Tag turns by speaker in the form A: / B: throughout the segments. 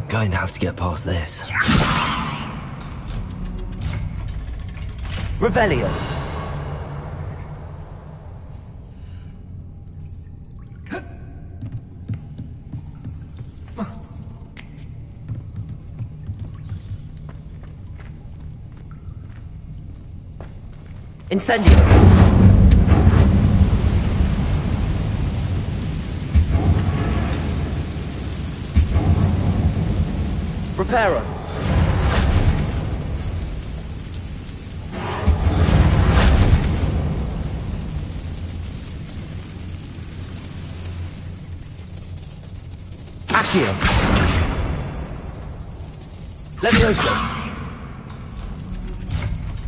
A: Going to have to get past this.
B: Revelio. Incendio. Reparo. Accio. Levioso.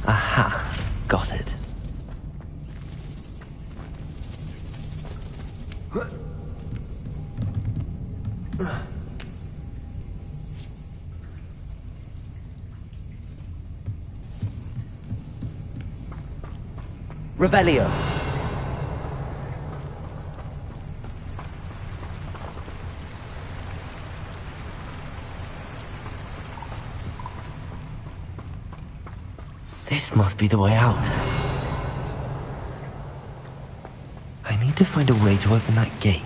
A: Aha, got it.
B: Revelio.
A: This must be the way out. I need to find a way to open that gate.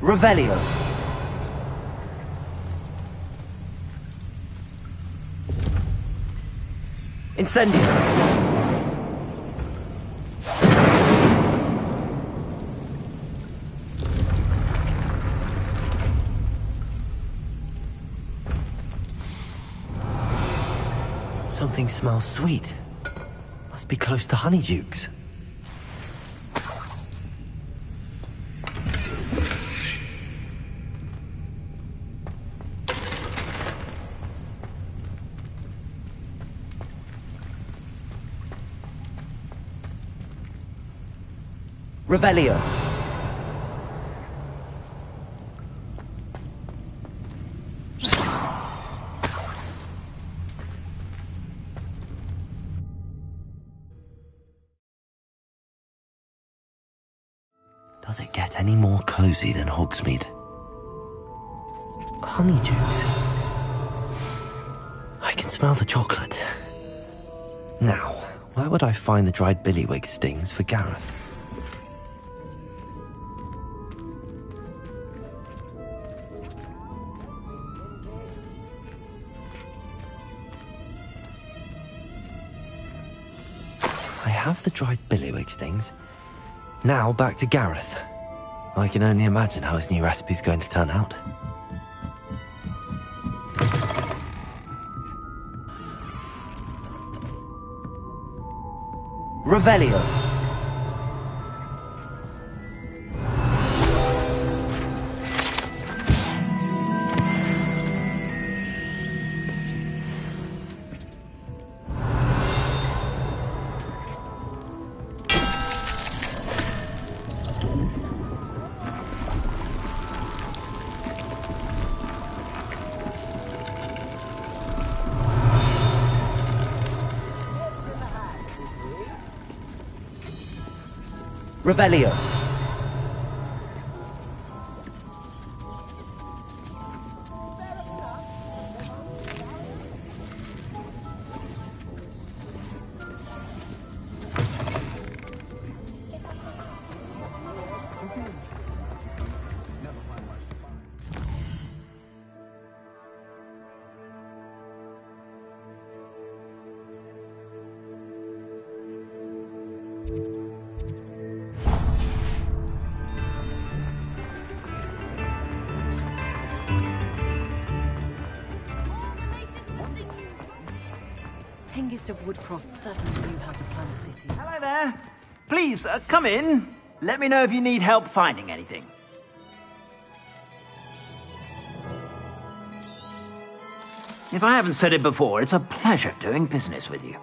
B: Revelio. Incendio.
A: Something smells sweet. Must be close to Honeydukes.
B: Revelio.
A: Does it get any more cozy than Hogsmeade? Honeydukes. I can smell the chocolate. Now, where would I find the dried billywig stings for Gareth? I have the dried billywig stings. Now back to Gareth. I can only imagine how his new recipe's going to turn out.
B: Revelio. Revelio.
C: Hengist of Woodcroft certainly knew how to plan a city.
D: Hello there. Please, come in. Let me know if you need help finding anything. If I haven't said it before, it's a pleasure doing business with you.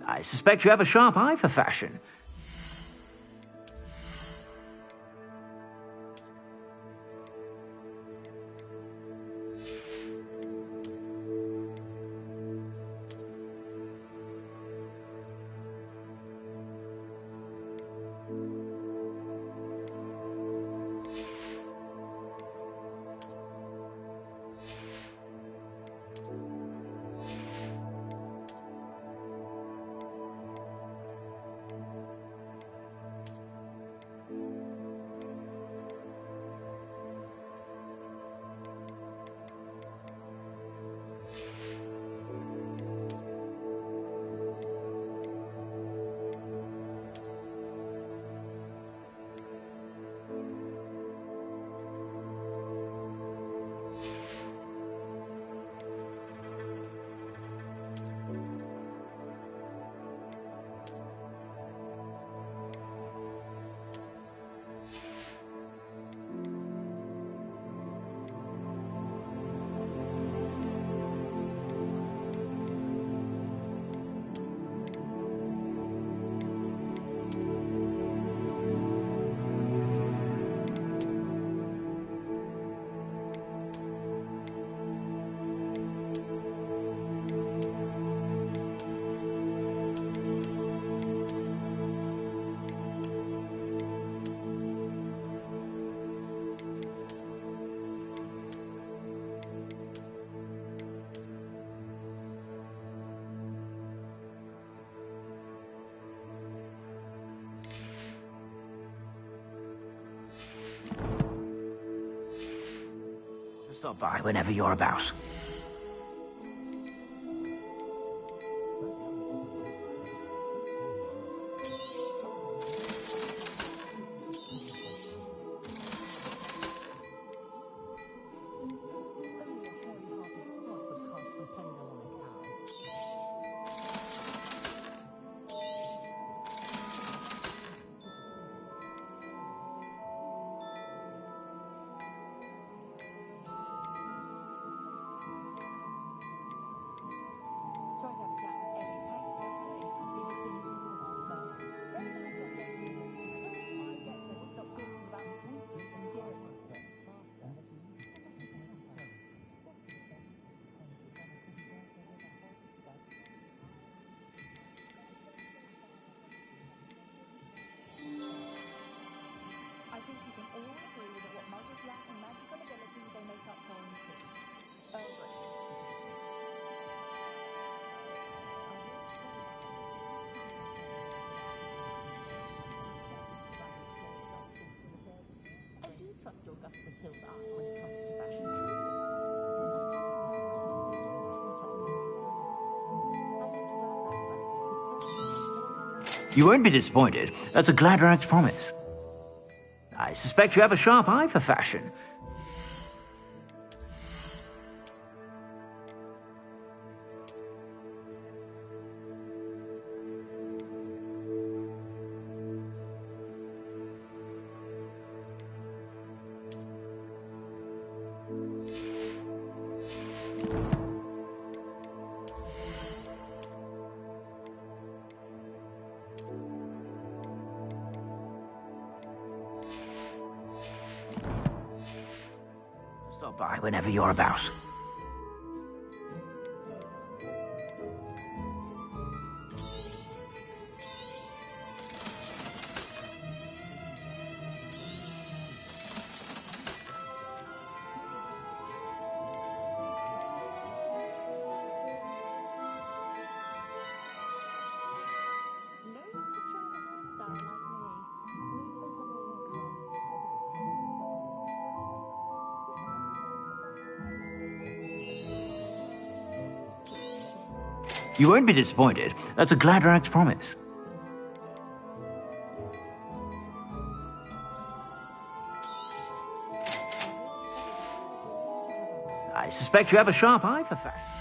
D: I suspect you have a sharp eye for fashion. Stop by whenever you're about. You won't be disappointed. That's a Gladrag's promise. I suspect you have a sharp eye for fashion. Stop by whenever you're about. You won't be disappointed. That's a Gladrag's promise. I suspect you have a sharp eye for fashion.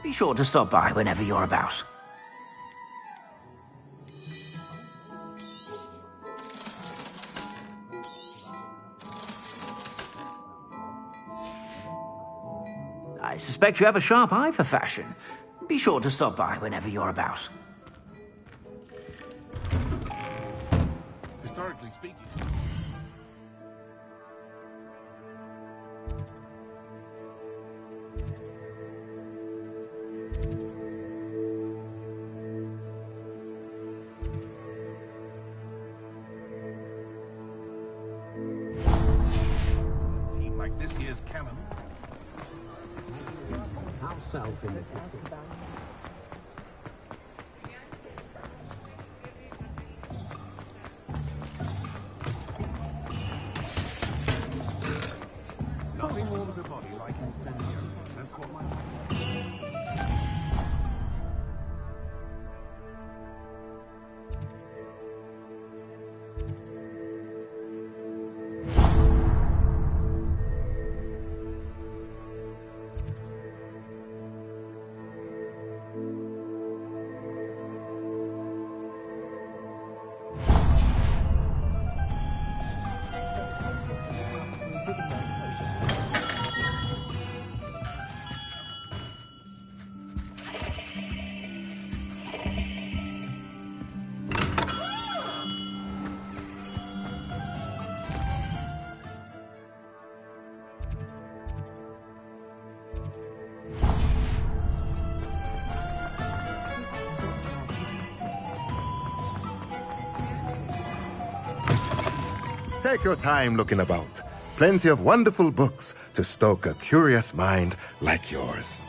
D: Be sure to stop by whenever you're about. I suspect you have a sharp eye for fashion. Be sure to stop by whenever you're about.
E: Historically speaking. Like this year's canon. Ourselves in the nothing warms a body like incendio. That's what my
F: Take your time looking about. Plenty of wonderful books to stoke a curious mind like yours.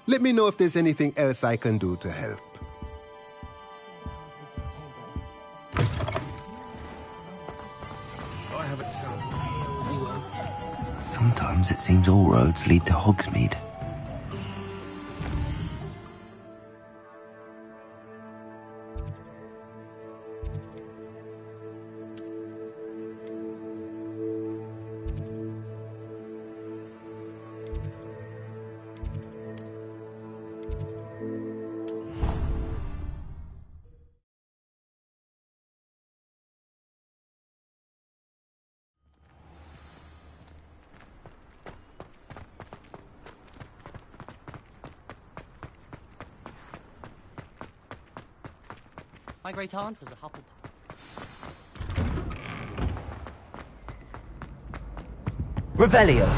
F: Let me know if there's anything else I can do to help.
E: I have a terrible...
A: Sometimes it seems all roads lead to Hogsmeade.
G: My great aunt was a Hufflepuff.
B: Revelio.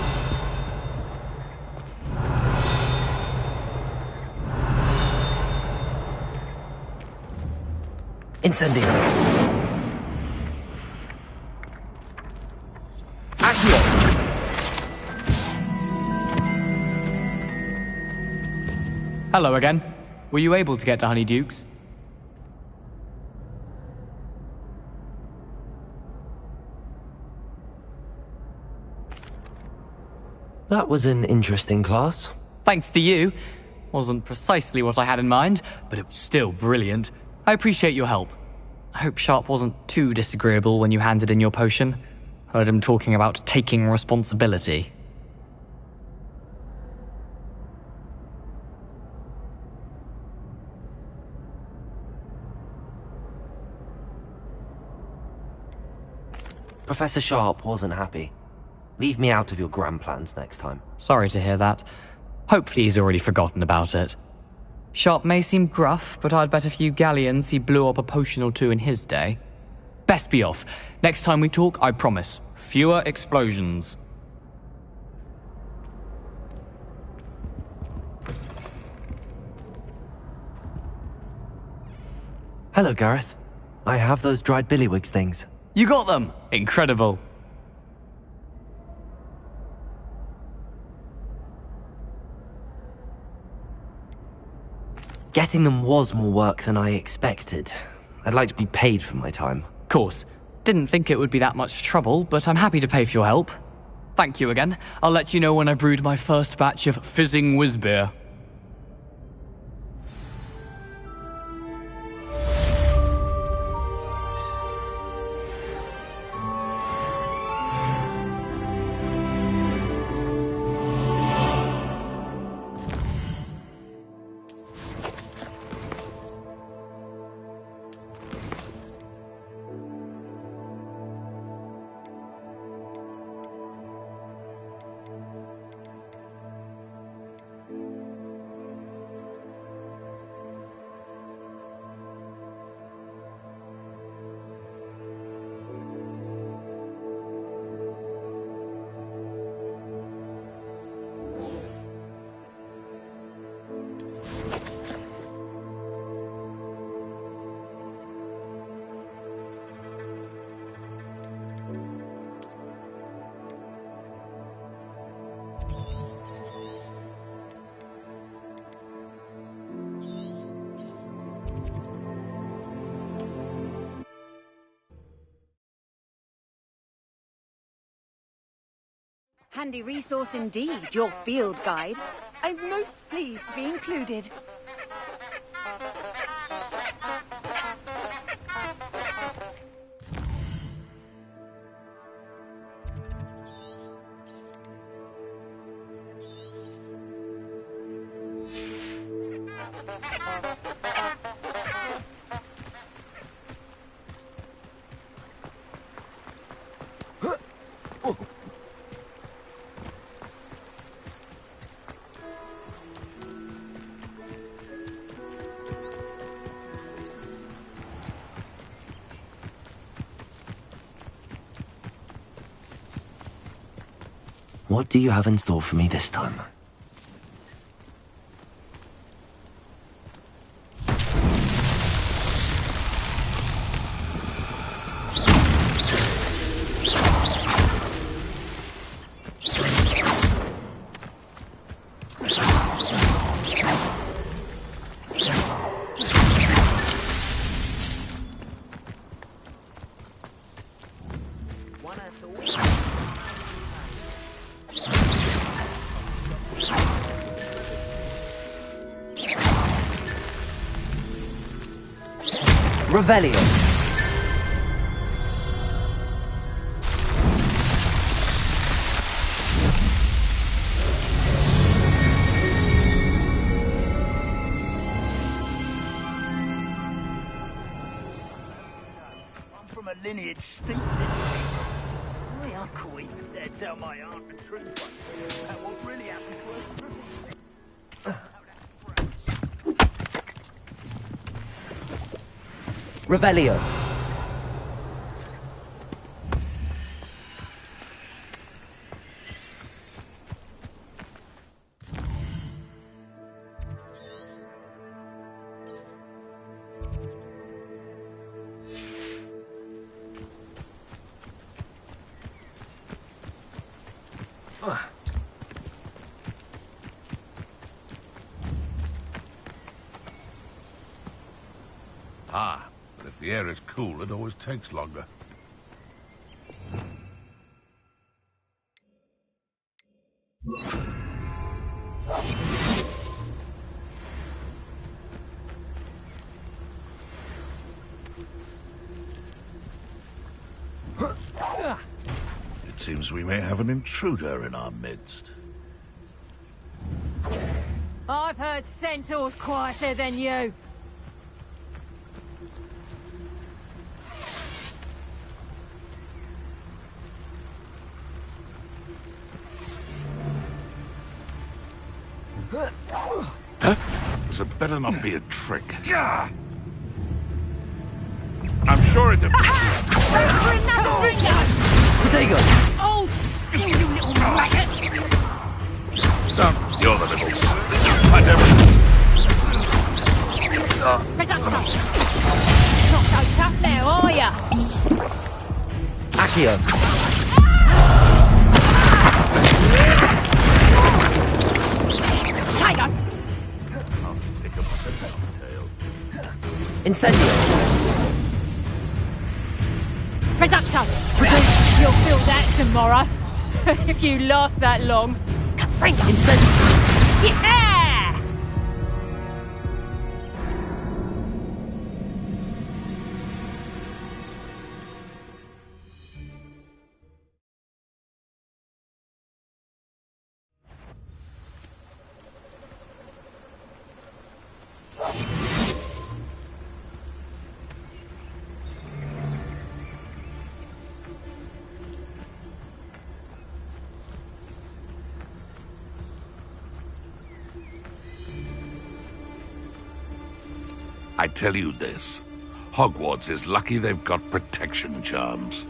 B: Incendio. Accio.
H: Hello again. Were you able to get to Honeydukes?
A: That was an interesting class.
H: Thanks to you. Wasn't precisely what I had in mind, but it was still brilliant. I appreciate your help. I hope Sharp wasn't too disagreeable when you handed in your potion. Heard him talking about taking responsibility.
A: Professor Sharp wasn't happy. Leave me out of your grand plans next time.
H: Sorry to hear that. Hopefully he's already forgotten about it. Sharp may seem gruff, but I'd bet a few galleons he blew up a potion or two in his day. Best be off. Next time we talk, I promise. Fewer explosions.
A: Hello, Gareth. I have those dried billywigs things.
H: You got them! Incredible.
A: Getting them was more work than I expected. I'd like to be paid for my time.
H: Course. Didn't think it would be that much trouble, but I'm happy to pay for your help. Thank you again. I'll let you know when I've brewed my first batch of fizzing whizbeer.
C: Handy resource indeed, your field guide. I'm most pleased to be included.
A: What do you have in store for me this time?
B: Revelio.
D: I'm from a lineage steeped in my uncle used to tell my aunt the truth about what really happened to us.
B: Revelio.
E: Ah, but if the air is cool, it always takes longer. It seems we may have an intruder in our midst.
C: I've heard centaurs quieter than you.
E: This had better not be a trick. I'm sure it's a...
B: Potato.
C: Oh, still, you little maggot!
E: You're the little... I never...
C: Reductor! Not so tough now, are ya?
B: Accio.
C: Tiger!
B: Incendio.
C: Reductor! You'll feel that tomorrow. If you last that long.
B: Incendio.
C: Yeah!
E: I tell you this, Hogwarts is lucky they've got protection charms.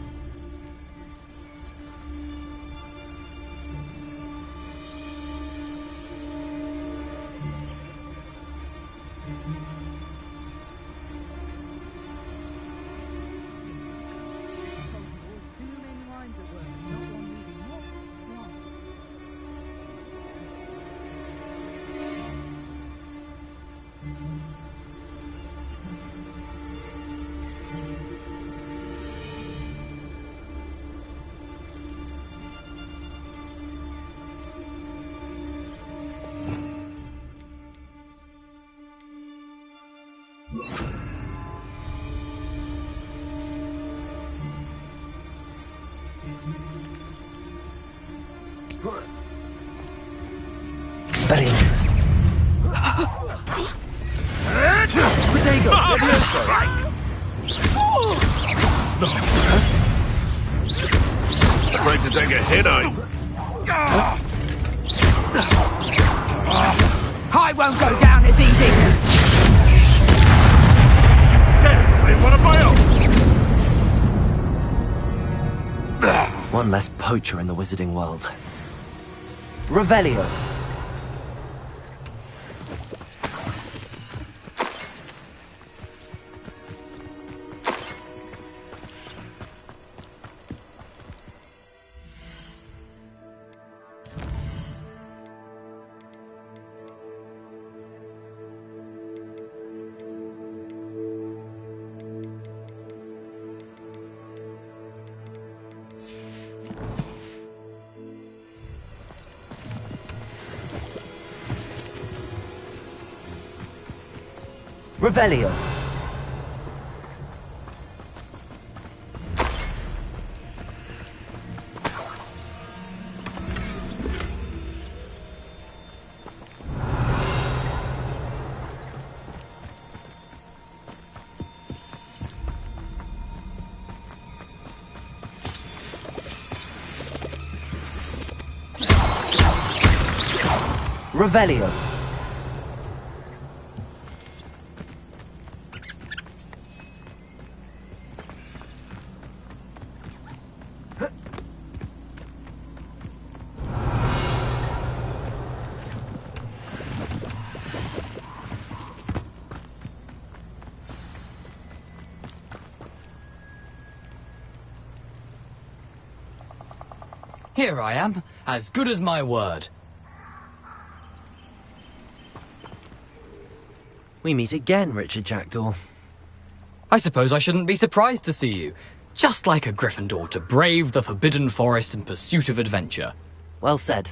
B: Expelliarmus. Potato.
E: Afraid to take a hit, are you?
C: I won't go down as easy!
E: Yes, they want to buy off.
A: One less poacher in the wizarding world.
B: Revelio. Revelio. Revelio.
H: Here I am, as good as my word.
A: We meet again, Richard Jackdaw.
H: I suppose I shouldn't be surprised to see you. Just like a Gryffindor to brave the Forbidden Forest in pursuit of adventure.
A: Well said.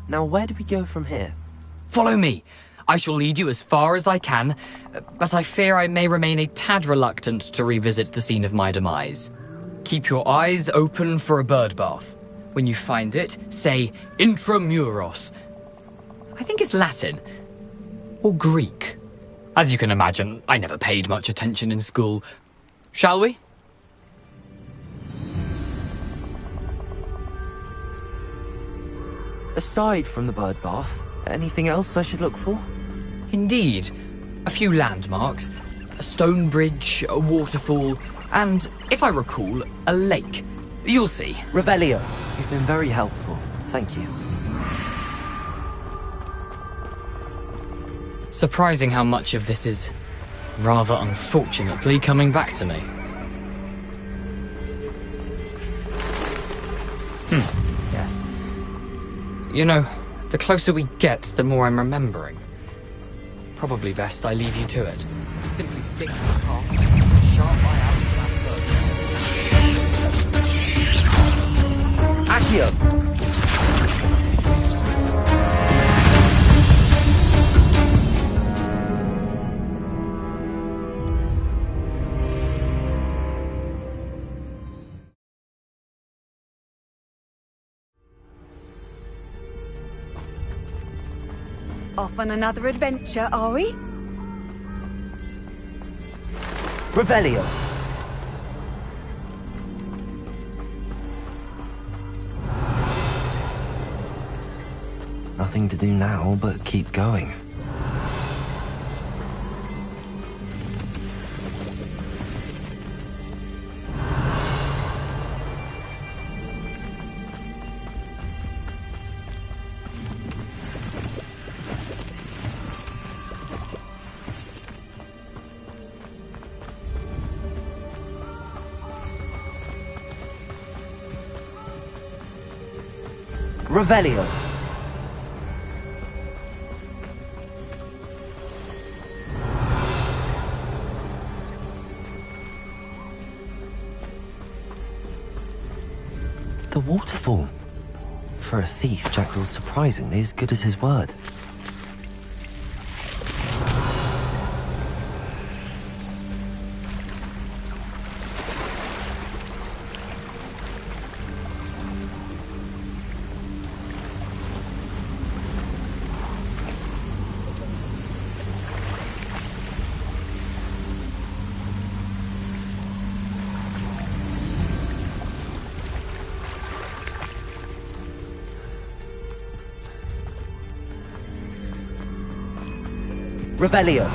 A: Now where do we go from here?
H: Follow me. I shall lead you as far as I can, but I fear I may remain a tad reluctant to revisit the scene of my demise. Keep your eyes open for a bird bath. When you find it, say intramuros. I think it's Latin. Or Greek. As you can imagine, I never paid much attention in school. Shall we?
A: Aside from the bird bath, anything else I should look for?
H: Indeed. A few landmarks. A stone bridge, a waterfall, and, if I recall, a lake. You'll see.
B: Revelio.
A: You've been very helpful. Thank you.
H: Surprising how much of this is, rather unfortunately, coming back to me. Yes. You know, the closer we get, the more I'm remembering. Probably best I leave you to it. Simply stick to the path, keep a sharp eye out for that person.
B: Accio.
C: Off on another adventure, are we?
B: Revelio.
A: Nothing to do now but keep going.
B: Revelio.
A: The waterfall. For a thief, Jackdaw's surprisingly as good as his word.
B: Revelio.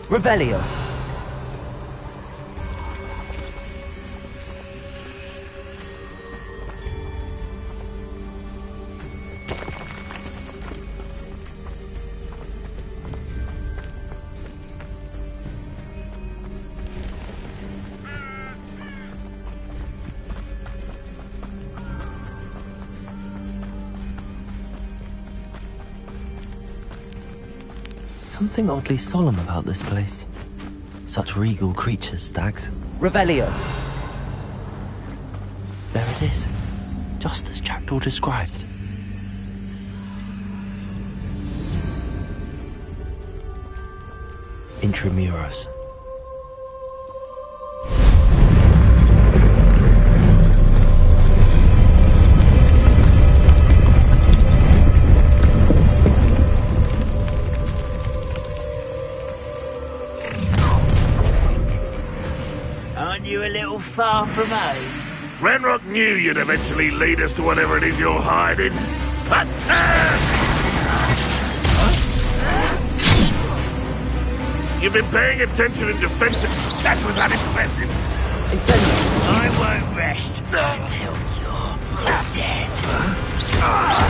B: Revelio.
A: Something oddly solemn about this place. Such regal creatures, stags.
B: Revelio.
A: There it is, just as Jackdaw described. Intramuros.
D: Aren't you a little far from home?
E: Ranrock knew you'd eventually lead us to whatever it is you're hiding. Attack! You've been paying attention in defense. That was unimpressive.
B: Incendio.
D: I won't rest until you're dead.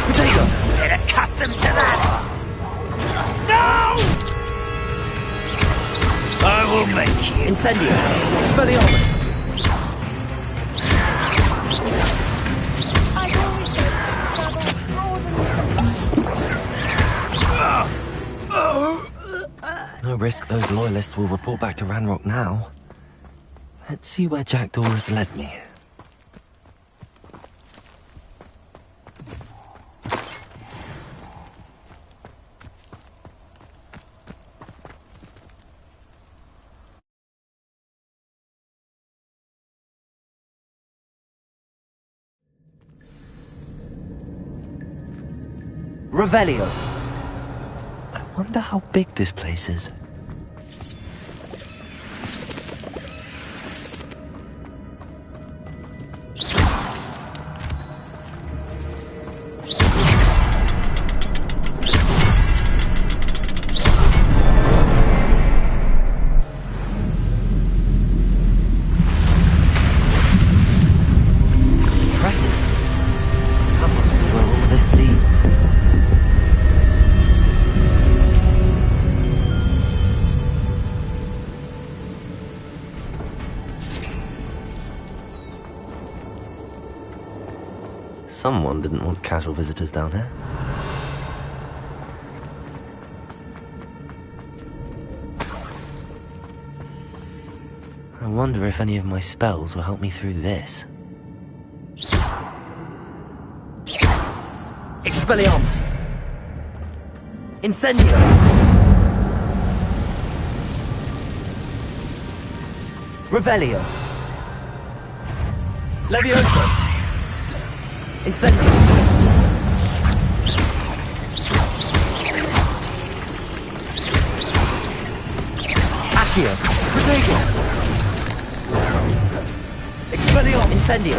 B: Potato.
D: Get accustomed to that. No! I will make you.
B: Incendio. Expelliarmus.
C: I've always said travel broaden.
A: No risk those loyalists will report back to Ranrock now. Let's see where Jackdaw has led me.
B: Revelio.
A: I wonder how big this place is. Impressive. That must be where all this leads. Someone didn't want casual visitors down here. I wonder if any of my spells will help me through this.
B: Expelliarmus. Incendio. Revelio. Levioso. Incendio. Accio. Protego. Expelliarmus. Incendio.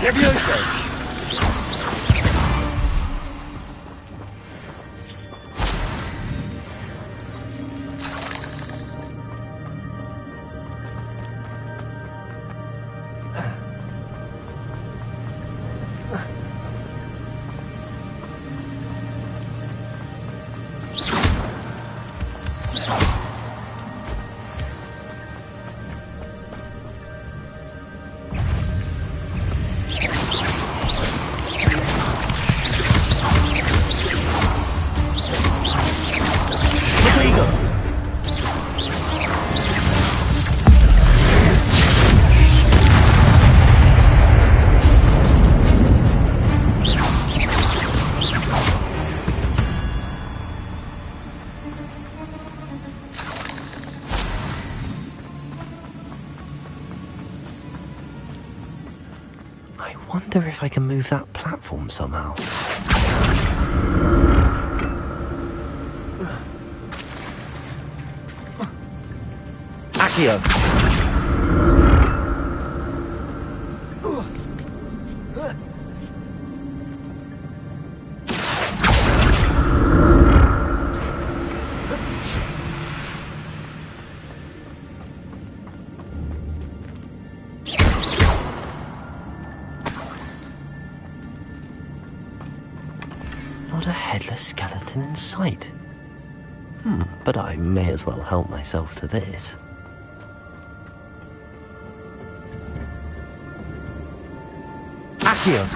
B: Levioso.
A: I wonder if I can move that platform somehow.
B: Accio.
A: Not a headless skeleton in sight. But I may as well help myself to this.
B: Accio.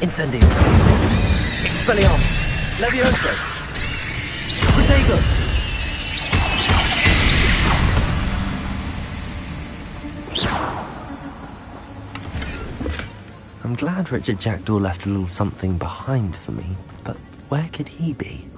B: Incendio. Expelliarmus. Levioso. Protego.
A: I'm glad Richard Jackdaw left a little something behind for me, but where could he be?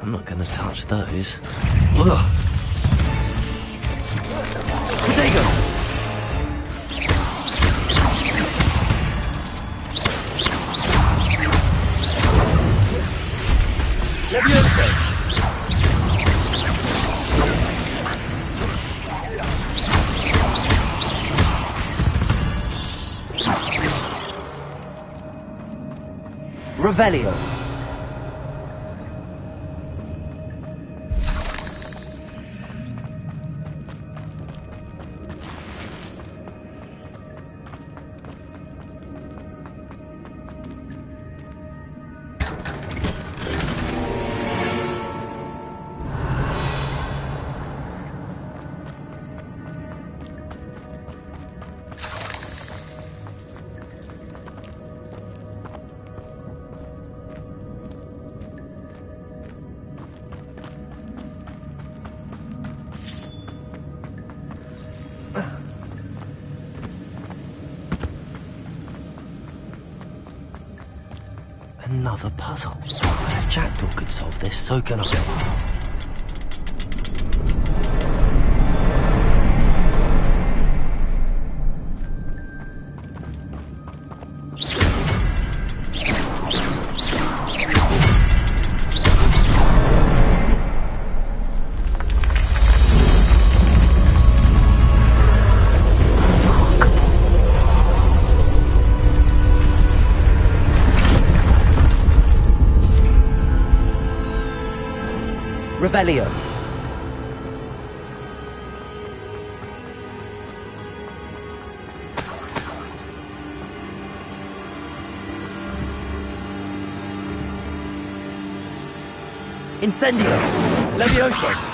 A: I'm not gonna touch those. Ugh.
B: Protego. Levioso. Revelio.
A: Another puzzle. If Jackdaw could solve this, so can I.
B: Revelio. Incendio. Levioso.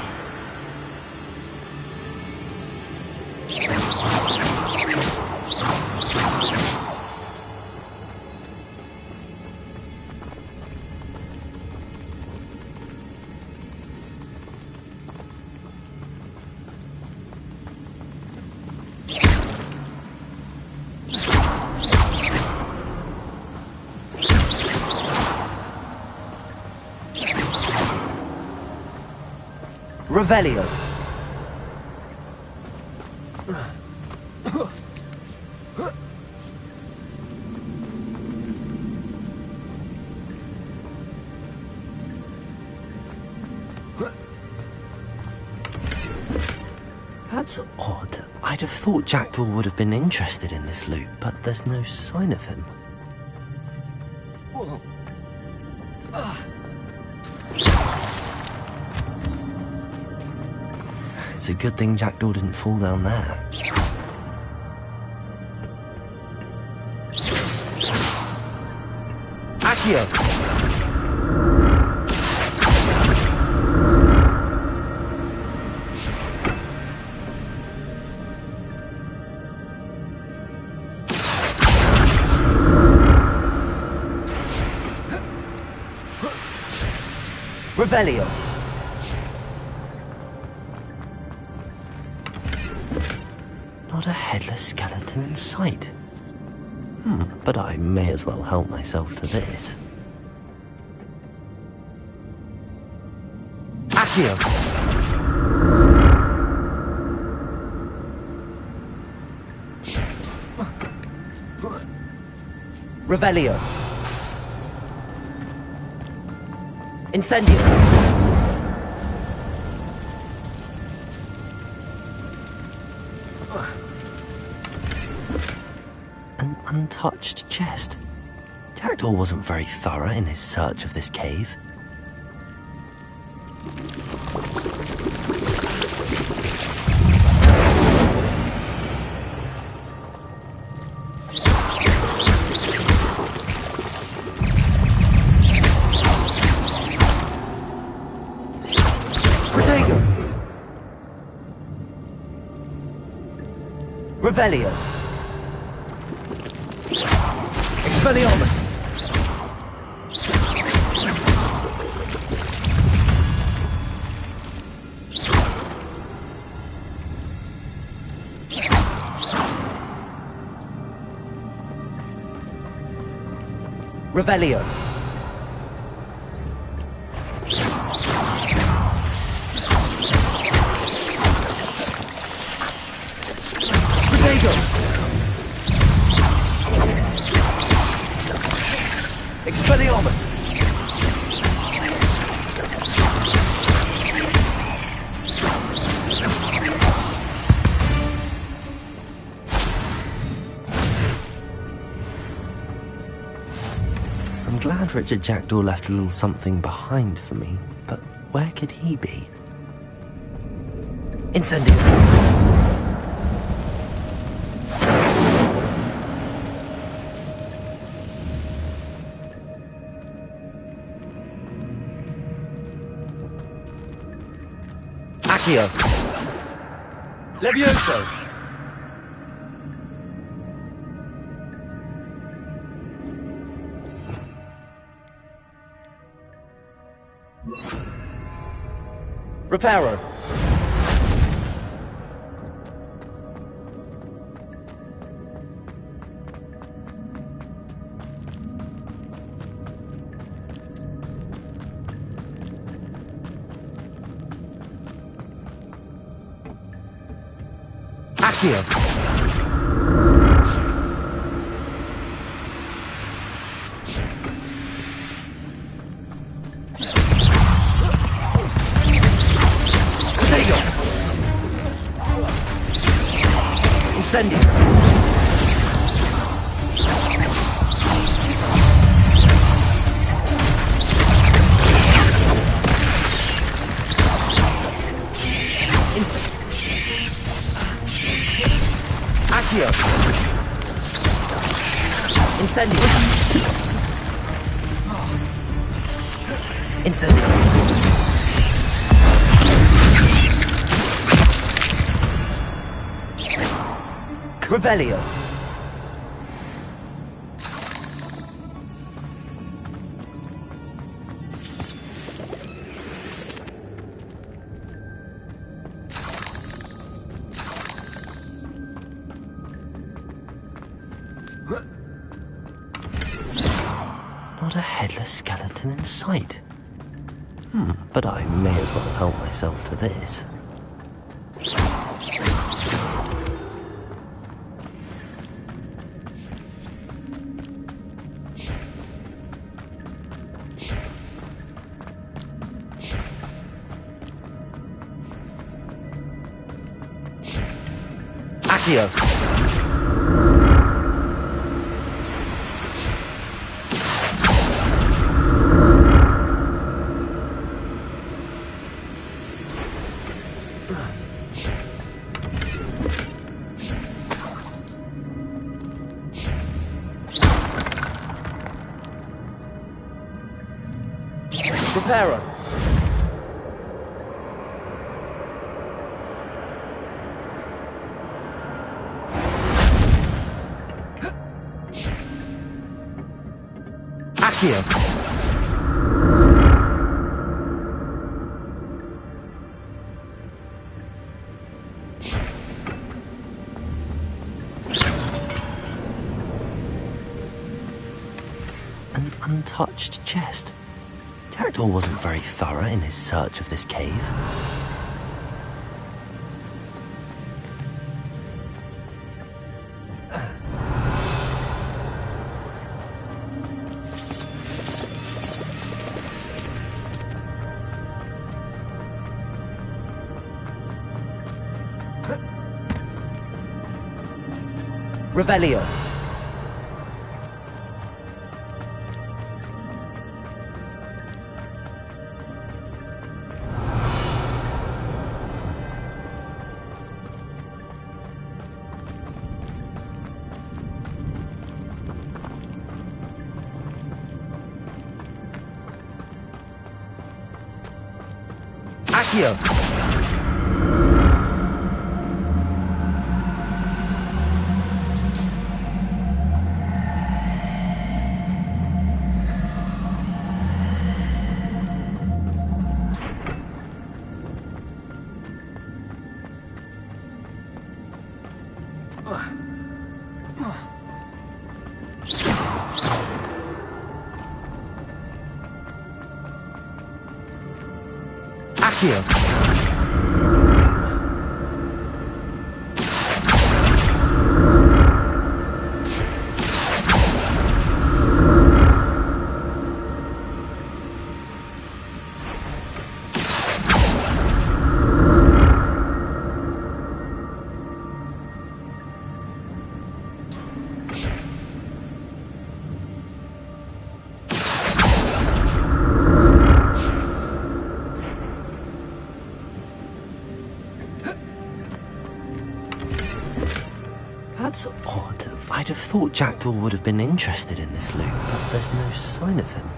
B: Revelio.
A: That's odd. I'd have thought Jackdaw would have been interested in this loot, but there's no sign of him. It's a good thing Jackdaw didn't fall down there.
B: Accio. Revelio.
A: Not a headless skeleton in sight. But I may as well help myself to this.
B: Accio. Revelio. Incendio.
A: untouched chest. Jackdaw wasn't very thorough in his search of this cave.
B: Revelio. Expelliarmus. Revelio. Expelliarmus!
A: I'm glad Richard Jackdaw left a little something behind for me, but where could he be?
B: Incendio! Accio. Levioso. Reparo. Accio. Protego. Incendio. Accio. Incendio. Incendio. Revelio.
A: Not a headless skeleton in sight. But I may as well help myself to this.
B: Accio. Reparo. Accio.
A: An untouched chest. Jackdaw wasn't very thorough in his search of this cave.
B: Revelio. Accio. Accio.
A: That's odd. I'd have thought Jackdaw would have been interested in this loot, but there's no sign of him.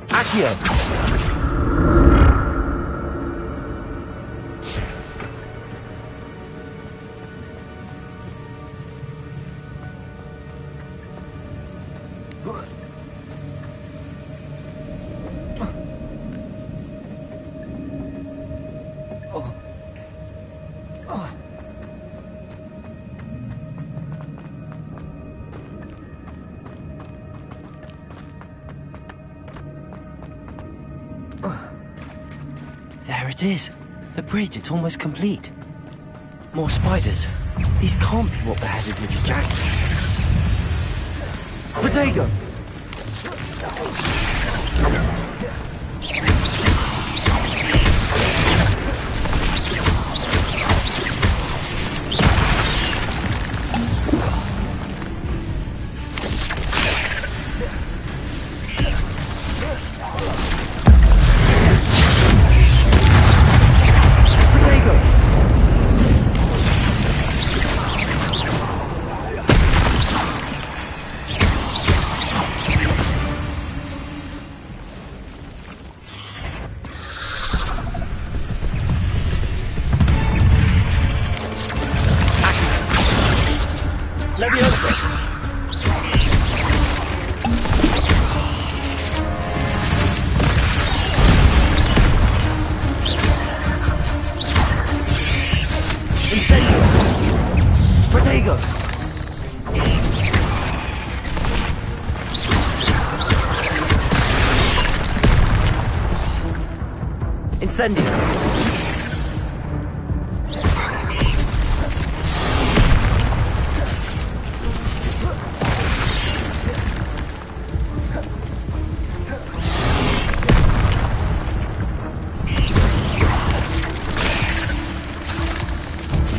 B: Accio.
A: There it is. The bridge, it's almost complete. More spiders. These can't be what beheaded Richard Jackson.
B: Protego. Leviosa. Incendio. Protego. Incendio.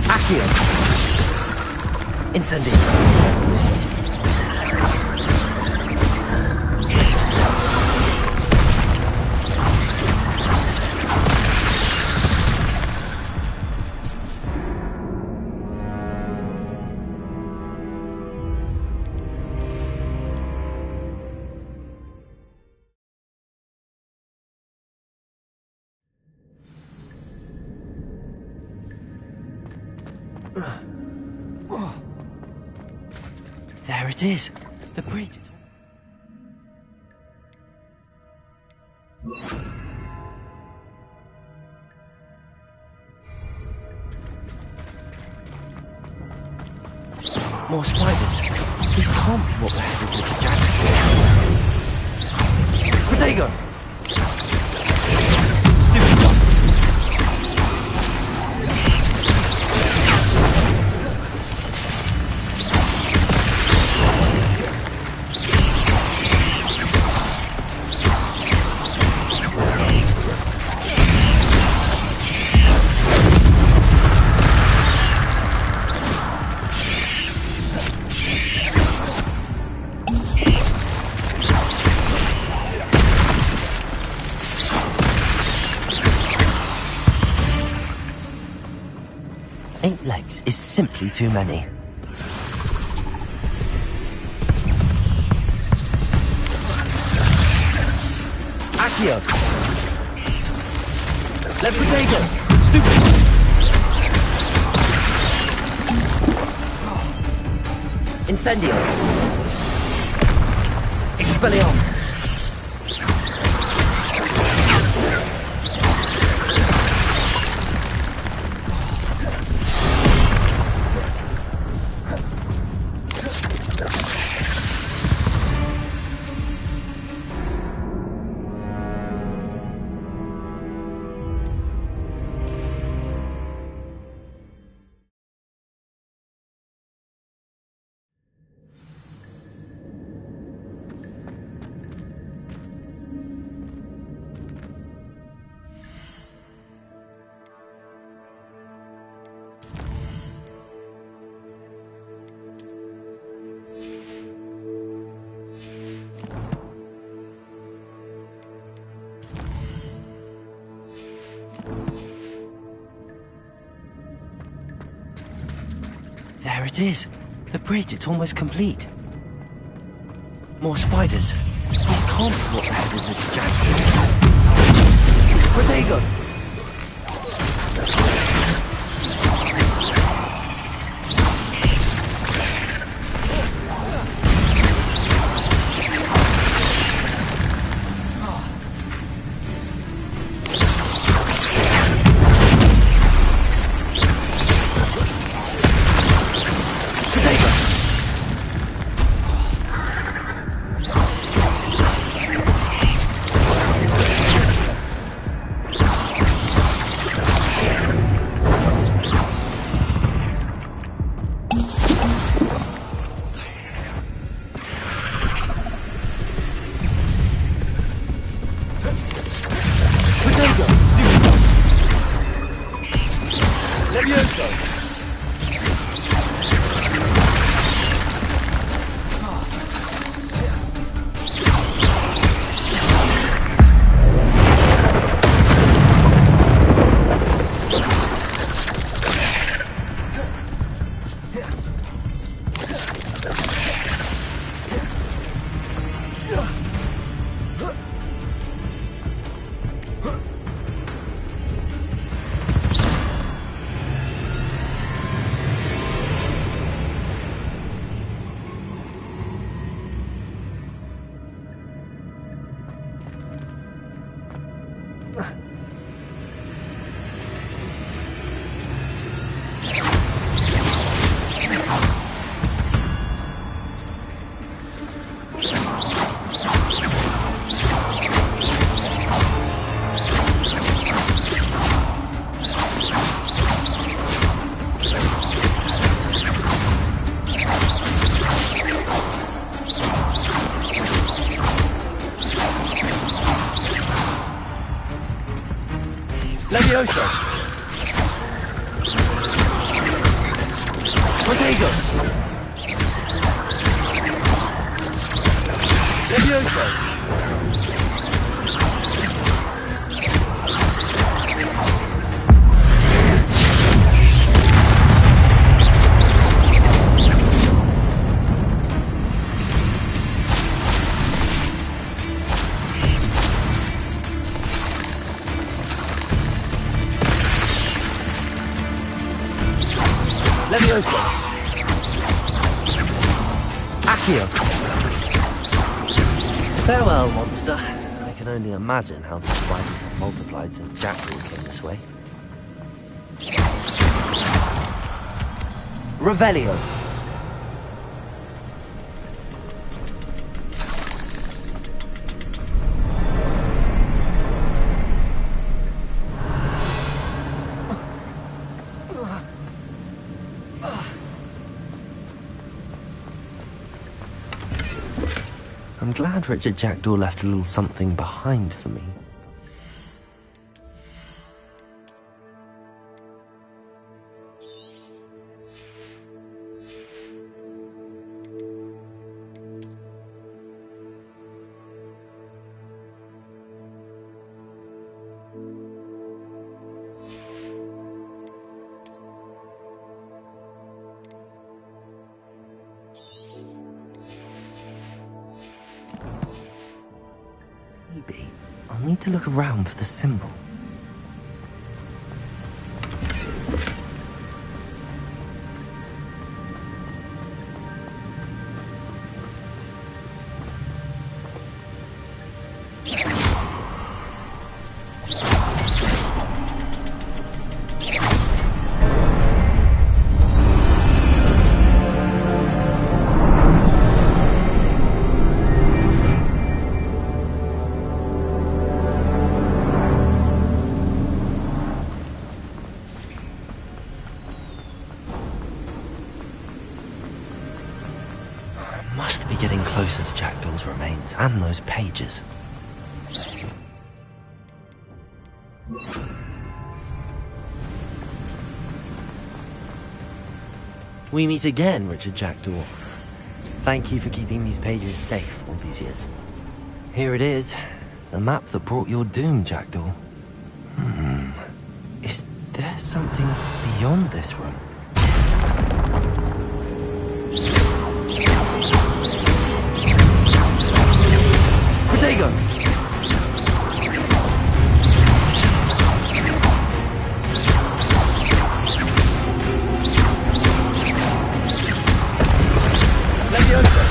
B: Accio. Incendio.
A: There it is. The bridge. More spiders. These can't be what beheaded Richard Jackson.
B: Protego.
A: Stupid dog.
B: Eight legs is simply too many. Accio. Let potato! Stupid! Incendio! Expelliarmus! There it is. The bridge, it's almost complete. More spiders. This can't be what the head is a Protego! Levioso! Protego! Levioso! Levioso! Accio!
A: Farewell, monster. I can only imagine how the spiders have multiplied since Jackdaw came this way.
B: Revelio!
A: I'm glad Richard Jackdaw left a little something behind for me. Maybe I'll need to look around for the symbol. Must be getting closer to Jackdaw's remains and those pages. We meet again, Richard Jackdaw. Thank you for keeping these pages safe all these years. Here it is, the map that brought your doom, Jackdaw. Is there something beyond this room? Protego! Leviosa!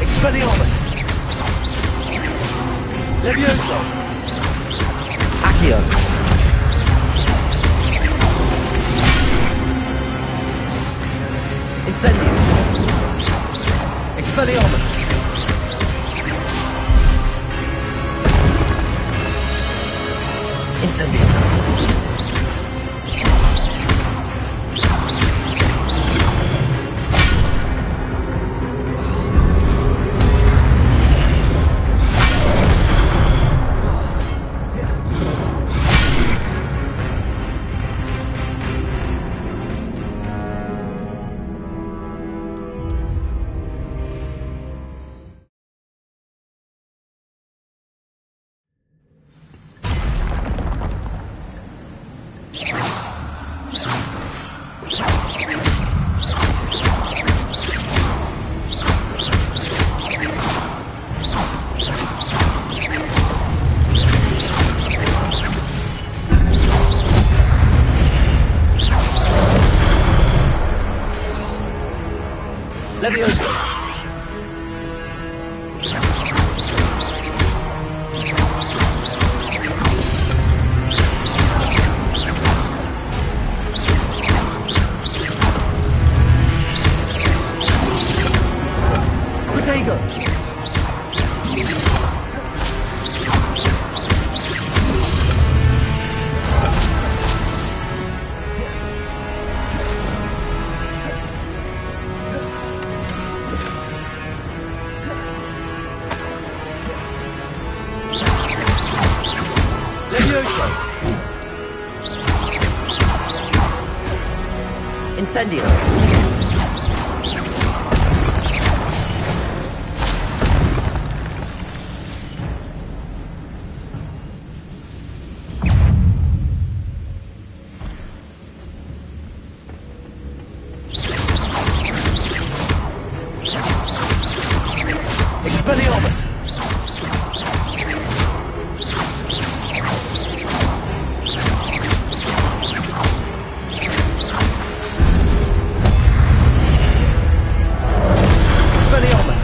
A: Expelliarmus! Levioso! Accio! Incendio! Expelliarmus! Incendio! Leviosa! Protego! Incendio! Expelliarmus! Expelliarmus!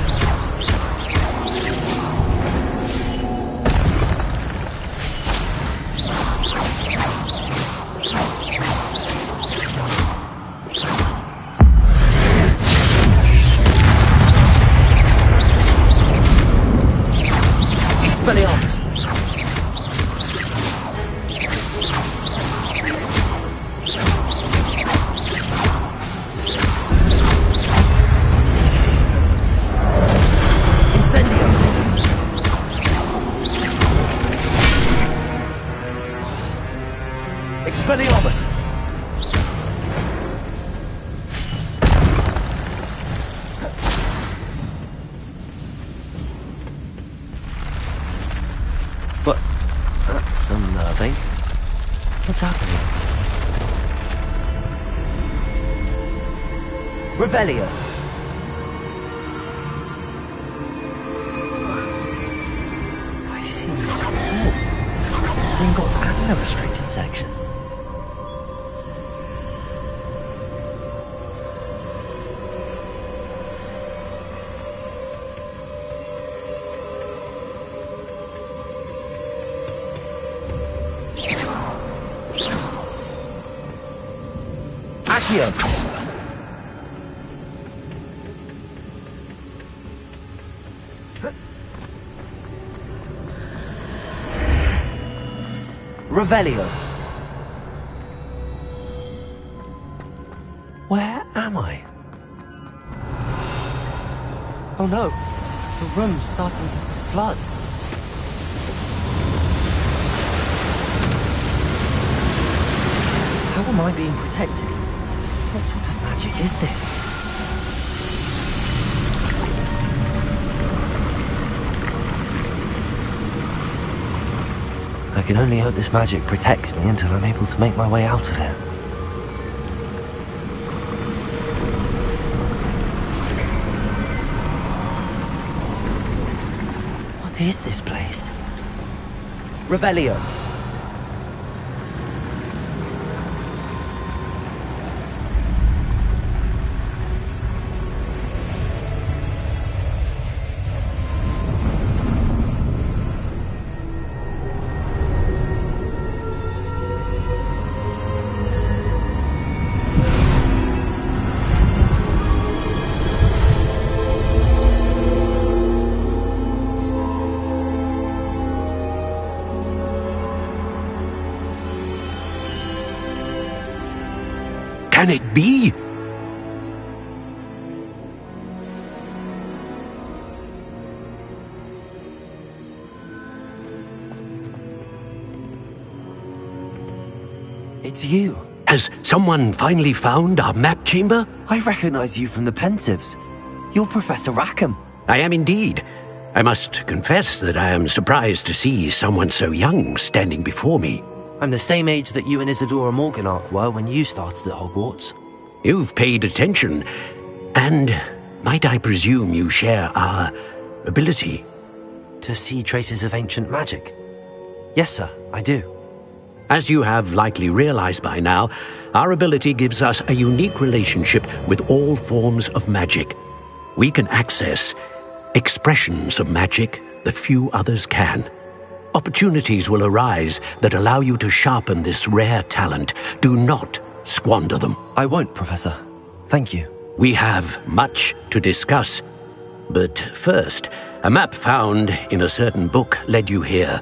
A: Incendio! Expelliarmus! But that's unnerving. What's happening? Revelio. I've seen this before. Gringotts and the restricted section. Accio! Revelio. Where am I? Oh no, the room's starting to flood. How am I being protected? What sort of magic is this? I can only hope this magic protects me until I'm able to make my way out of here. What is this place? Revelio.
I: Can it be?
A: It's you.
I: Has someone finally found our map chamber?
A: I recognize you from the Pensives. You're Professor Rackham.
I: I am indeed. I must confess that I am surprised to see someone so young standing before me.
A: I'm the same age that you and Isadora Morganach were when you started at Hogwarts.
I: You've paid attention, and might I presume you share our ability?
A: To see traces of ancient magic? Yes, sir, I do.
I: As you have likely realized by now, our ability gives us a unique relationship with all forms of magic. We can access expressions of magic that few others can. Opportunities will arise that allow you to sharpen this rare talent. Do not squander them.
A: I won't, Professor. Thank you.
I: We have much to discuss. But first, a map found in a certain book led you here.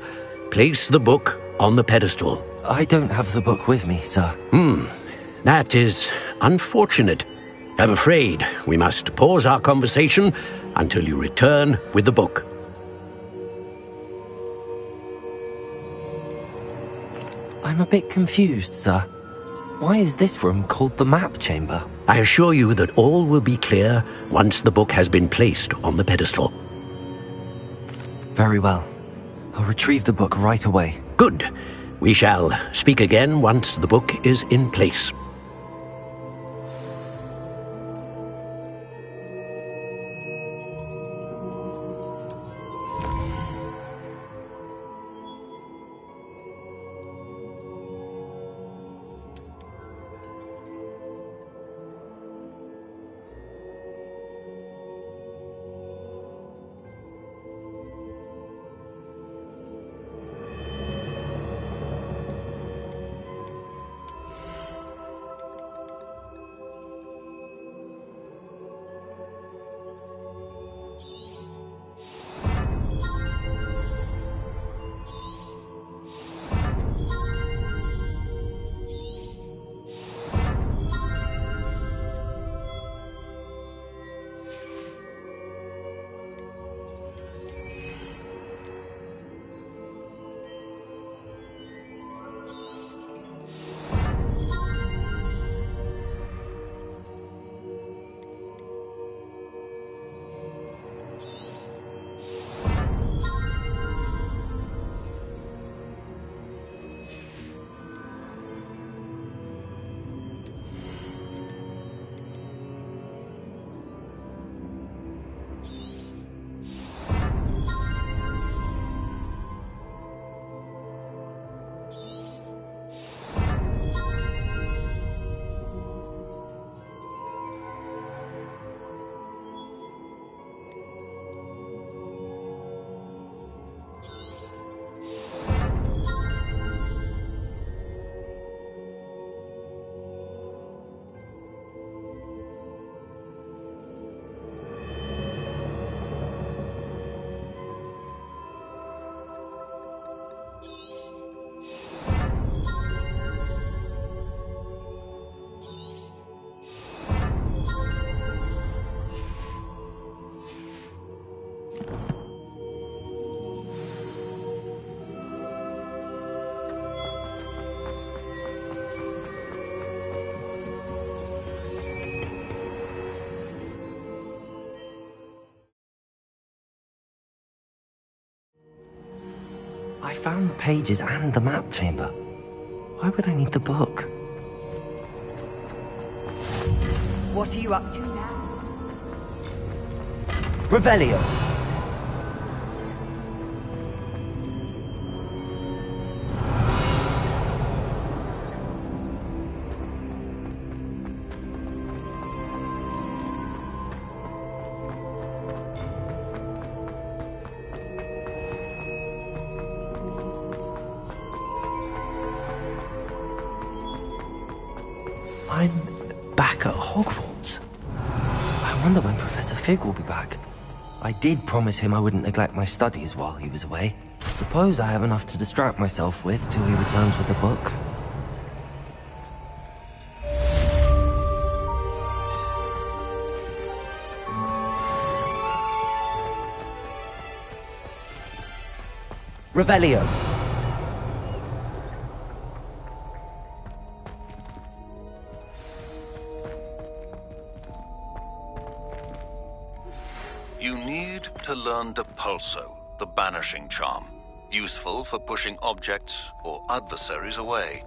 I: Place the book on the pedestal.
A: I don't have the book with me, sir.
I: That is unfortunate. I'm afraid we must pause our conversation until you return with the book.
A: I'm a bit confused, sir. Why is this room called the map chamber?
I: I assure you that all will be clear once the book has been placed on the pedestal.
A: Very well. I'll retrieve the book right away.
I: Good. We shall speak again once the book is in place.
A: found the pages and the map chamber. Why would I need the book?
C: What are you up to now?
A: Revelio! I'm back at Hogwarts. I wonder when Professor Fig will be back. I did promise him I wouldn't neglect my studies while he was away. Suppose I have enough to distract myself with till he returns with the book. Revelio.
J: You need to learn Depulso, the banishing charm. Useful for pushing objects or adversaries away.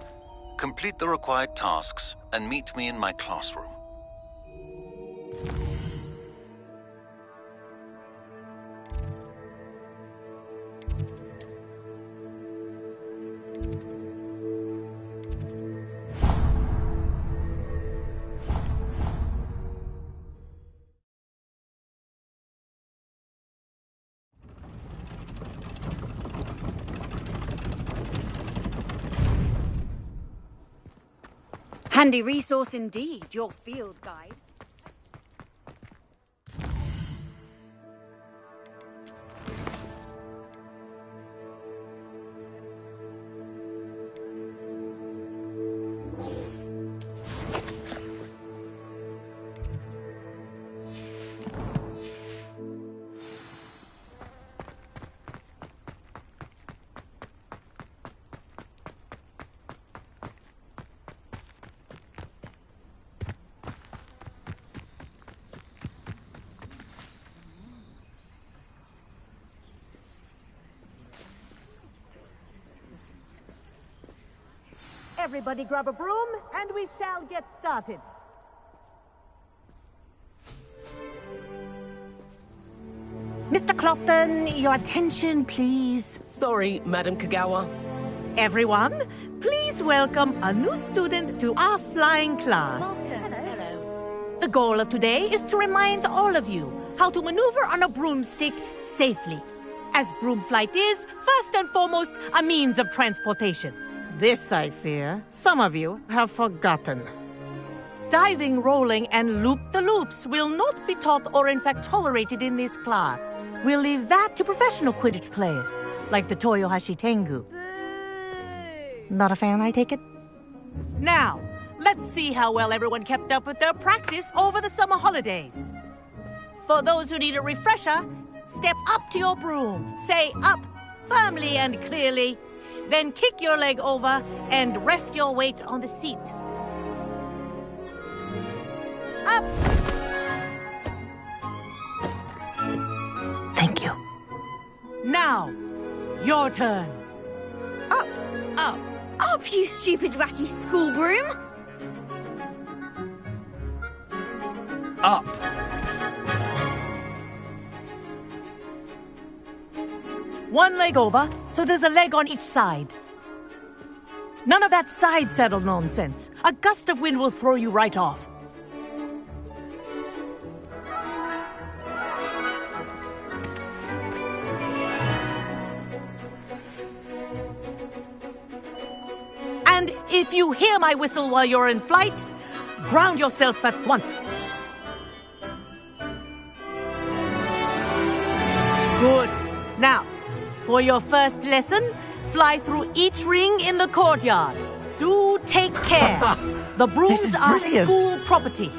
J: Complete the required tasks and meet me in my classroom.
C: Handy resource indeed, your field guide.
K: Everybody grab a broom, and we shall get started. Mr. Clopton, your attention, please.
B: Sorry, Madam Kagawa.
K: Everyone, please welcome a new student to our flying class.
C: Hello.
K: The goal of today is to remind all of you how to maneuver on a broomstick safely, as broom flight is, first and foremost, a means of transportation. This, I fear, some of you have forgotten. Diving, rolling, and loop-the-loops will not be taught or in fact tolerated in this class. We'll leave that to professional Quidditch players, like the Toyohashi Tengu. Not a fan, I take it? Now, let's see how well everyone kept up with their practice over the summer holidays. For those who need a refresher, step up to your broom, say up firmly and clearly, then kick your leg over and rest your weight on the seat. Up! Thank you. Now, your turn.
L: Up.
K: Up.
L: Up, you stupid ratty school broom.
A: Up.
K: One leg over, so there's a leg on each side. None of that side saddle nonsense. A gust of wind will throw you right off. And if you hear my whistle while you're in flight, ground yourself at once. Good. Now, for your first lesson, fly through each ring in the courtyard. Do take care. The brooms are school property.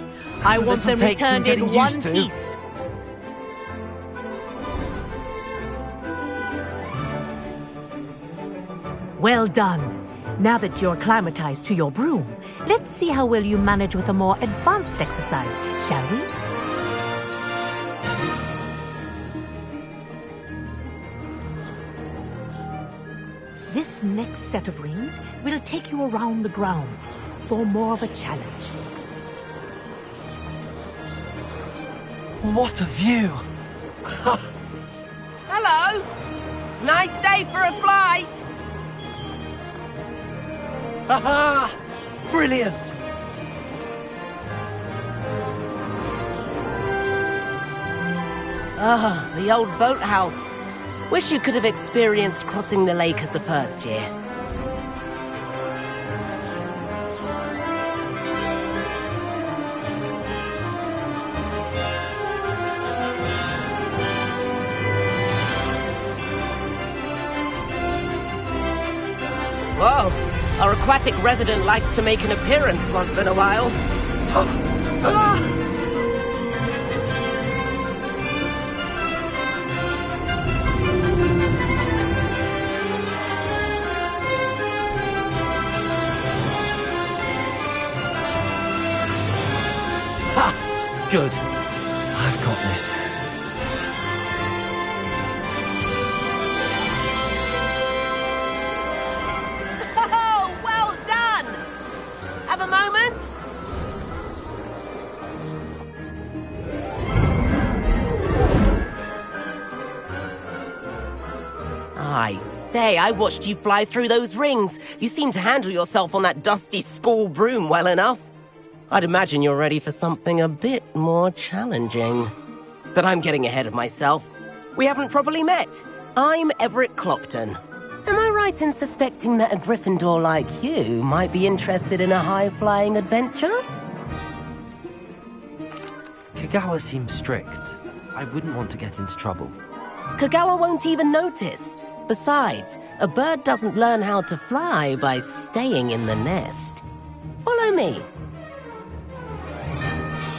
K: I want them returned in one piece. Well done. Now that you're acclimatized to your broom, let's see how well you manage with a more advanced exercise, shall we? This next set of rings will take you around the grounds for more of a challenge.
B: What a view!
M: Hello! Nice day for a flight!
B: Haha! Brilliant!
M: Ah, the old boathouse. Wish you could have experienced crossing the lake as a first year. Whoa! Our aquatic resident likes to make an appearance once in a while.
B: Good. I've got this.
M: Oh, well done! Have a moment? I say, I watched you fly through those rings. You seem to handle yourself on that dusty school broom well enough. I'd imagine you're ready for something a bit more challenging. But I'm getting ahead of myself. We haven't properly met. I'm Everett Clopton. Am I right in suspecting that a Gryffindor like you might be interested in a high-flying adventure?
A: Kagawa seems strict. I wouldn't want to get into trouble.
M: Kagawa won't even notice. Besides, a bird doesn't learn how to fly by staying in the nest. Follow me.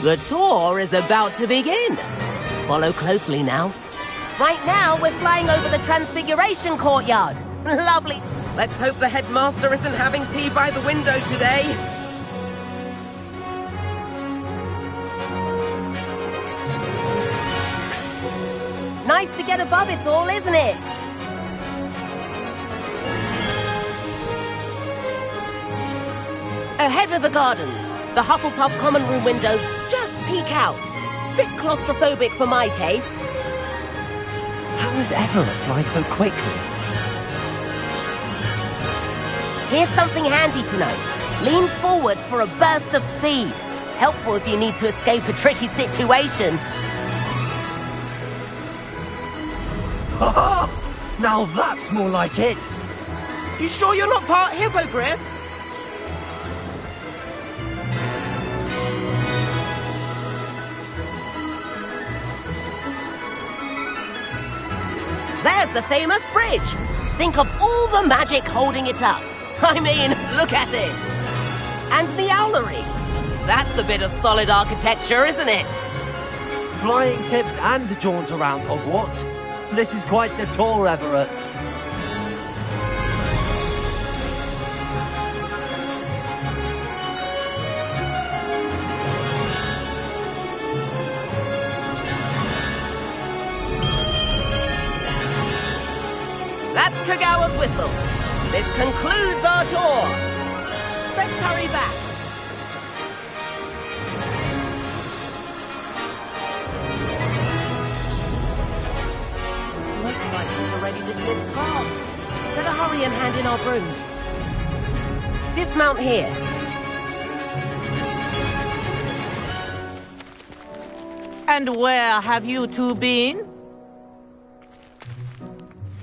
M: The tour is about to begin. Follow closely now. Right now, we're flying over the Transfiguration Courtyard. Lovely. Let's hope the headmaster isn't having tea by the window today. Nice to get above it all, isn't it? Ahead of the gardens. The Hufflepuff common room windows just peek out. Bit claustrophobic for my taste.
A: How is Everett flying so quickly?
M: Here's something handy to know. Lean forward for a burst of speed. Helpful if you need to escape a tricky situation.
B: Now that's more like it!
M: You sure you're not part hippogriff? There's the famous bridge. Think of all the magic holding it up. I mean, look at it. And Meowlery. That's a bit of solid architecture, isn't it?
B: Flying tips and a jaunt around Hogwarts. This is quite the tour, Everett.
M: That's Kagawa's whistle. This concludes our tour. Let's hurry back. Looks like we've already dismissed guards. Better hurry and hand in our brooms. Dismount here.
K: And where have you two been?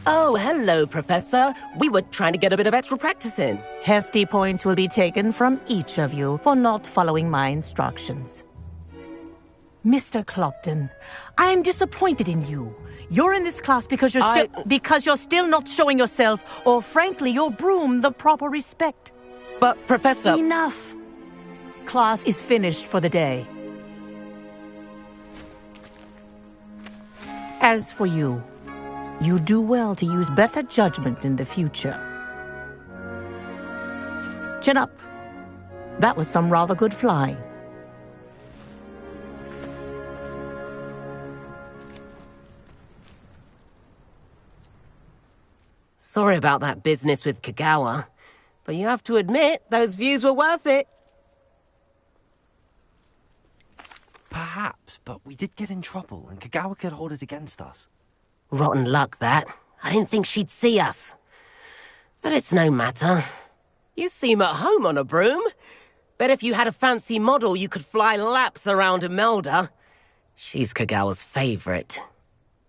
M: Oh, hello, Professor. We were trying to get a bit of extra practice in.
K: Hefty points will be taken from each of you for not following my instructions. Mr. Clopton, I'm disappointed in you. You're in this class because you're still not showing yourself, or frankly, your broom, the proper respect.
M: But, Professor...
K: Enough. Class is finished for the day. As for you, you do well to use better judgment in the future. Chin up. That was some rather good flying.
M: Sorry about that business with Kagawa, but you have to admit, those views were worth it.
A: Perhaps, but we did get in trouble, and Kagawa could hold it against us.
M: Rotten luck, that. I didn't think she'd see us. But it's no matter. You seem at home on a broom. Bet if you had a fancy model, you could fly laps around Imelda. She's Kagawa's favorite.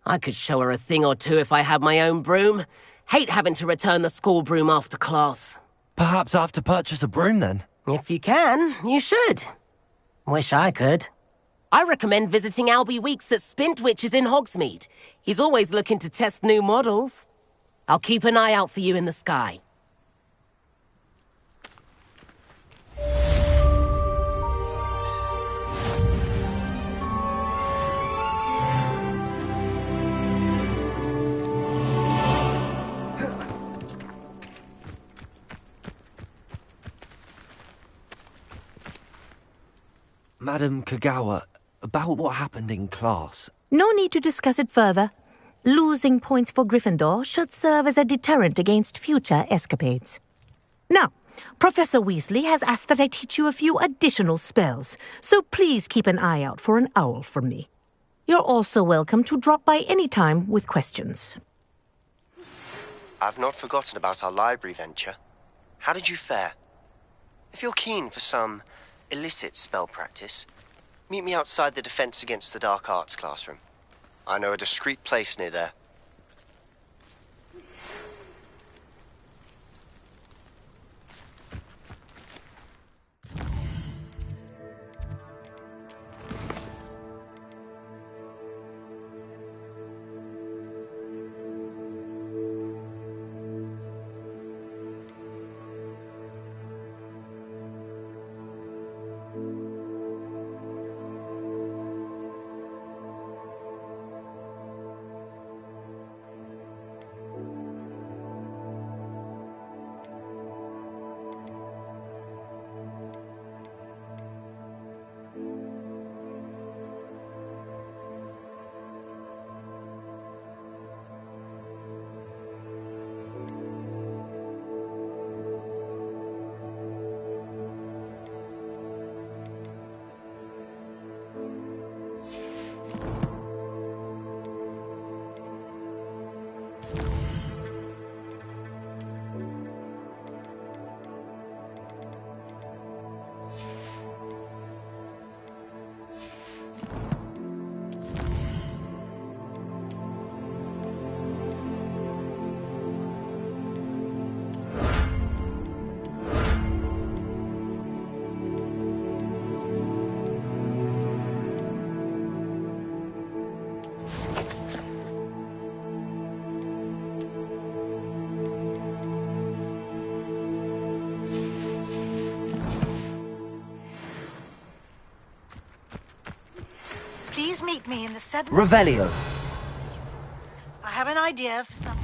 M: I could show her a thing or two if I had my own broom. Hate having to return the school broom after class.
A: Perhaps I have to purchase a broom, then?
M: If you can, you should. Wish I could. I recommend visiting Albie Weeks at Spintwitches in Hogsmeade. He's always looking to test new models. I'll keep an eye out for you in the sky.
A: Madam Kagawa, about what happened in class.
K: No need to discuss it further. Losing points for Gryffindor should serve as a deterrent against future escapades. Now, Professor Weasley has asked that I teach you a few additional spells, so please keep an eye out for an owl from me. You're also welcome to drop by any time with questions.
N: I've not forgotten about our library venture. How did you fare? If you're keen for some illicit spell practice, meet me outside the Defense Against the Dark Arts classroom. I know a discreet place near there.
O: Please meet me in the 7th...
A: Revelio.
O: I have an idea for someone.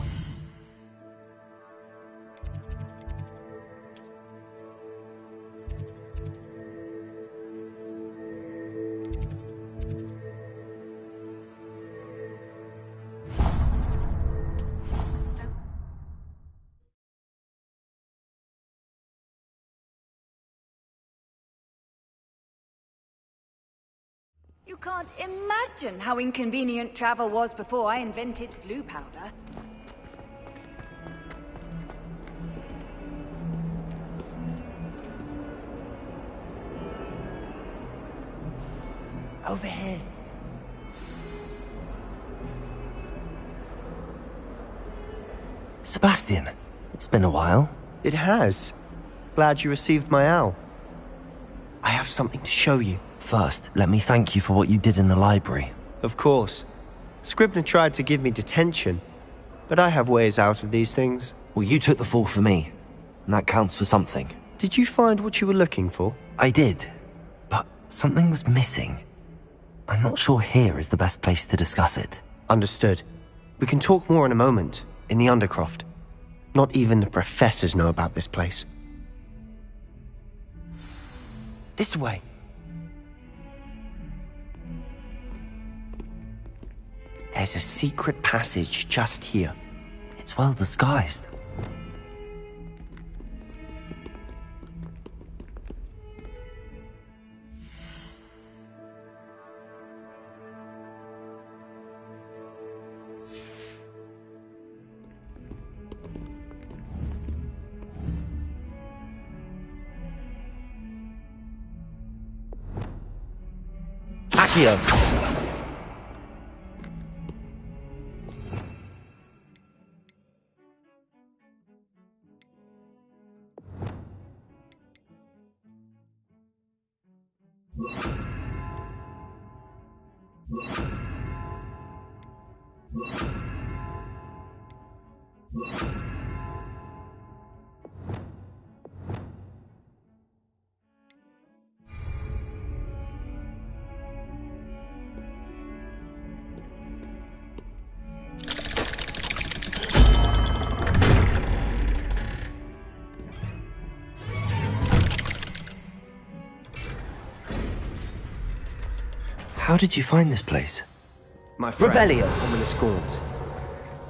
C: You can't imagine how inconvenient travel was before I invented flu powder.
N: Over here.
A: Sebastian, it's been a while.
N: It has. Glad you received my owl. I have something to show you.
A: First, let me thank you for what you did in the library.
N: Of course. Scribner tried to give me detention, but I have ways out of these things.
A: Well, you took the fall for me, and that counts for something.
N: Did you find what you were looking for?
A: I did, but something was missing. I'm not sure here is the best place to discuss it.
N: Understood. We can talk more in a moment, in the Undercroft. Not even the professors know about this place. This way. There's a secret passage just here.
A: It's well disguised. Accio! How did you find this place?
N: My friend,
A: Revelio!
N: Ominous Gaunt.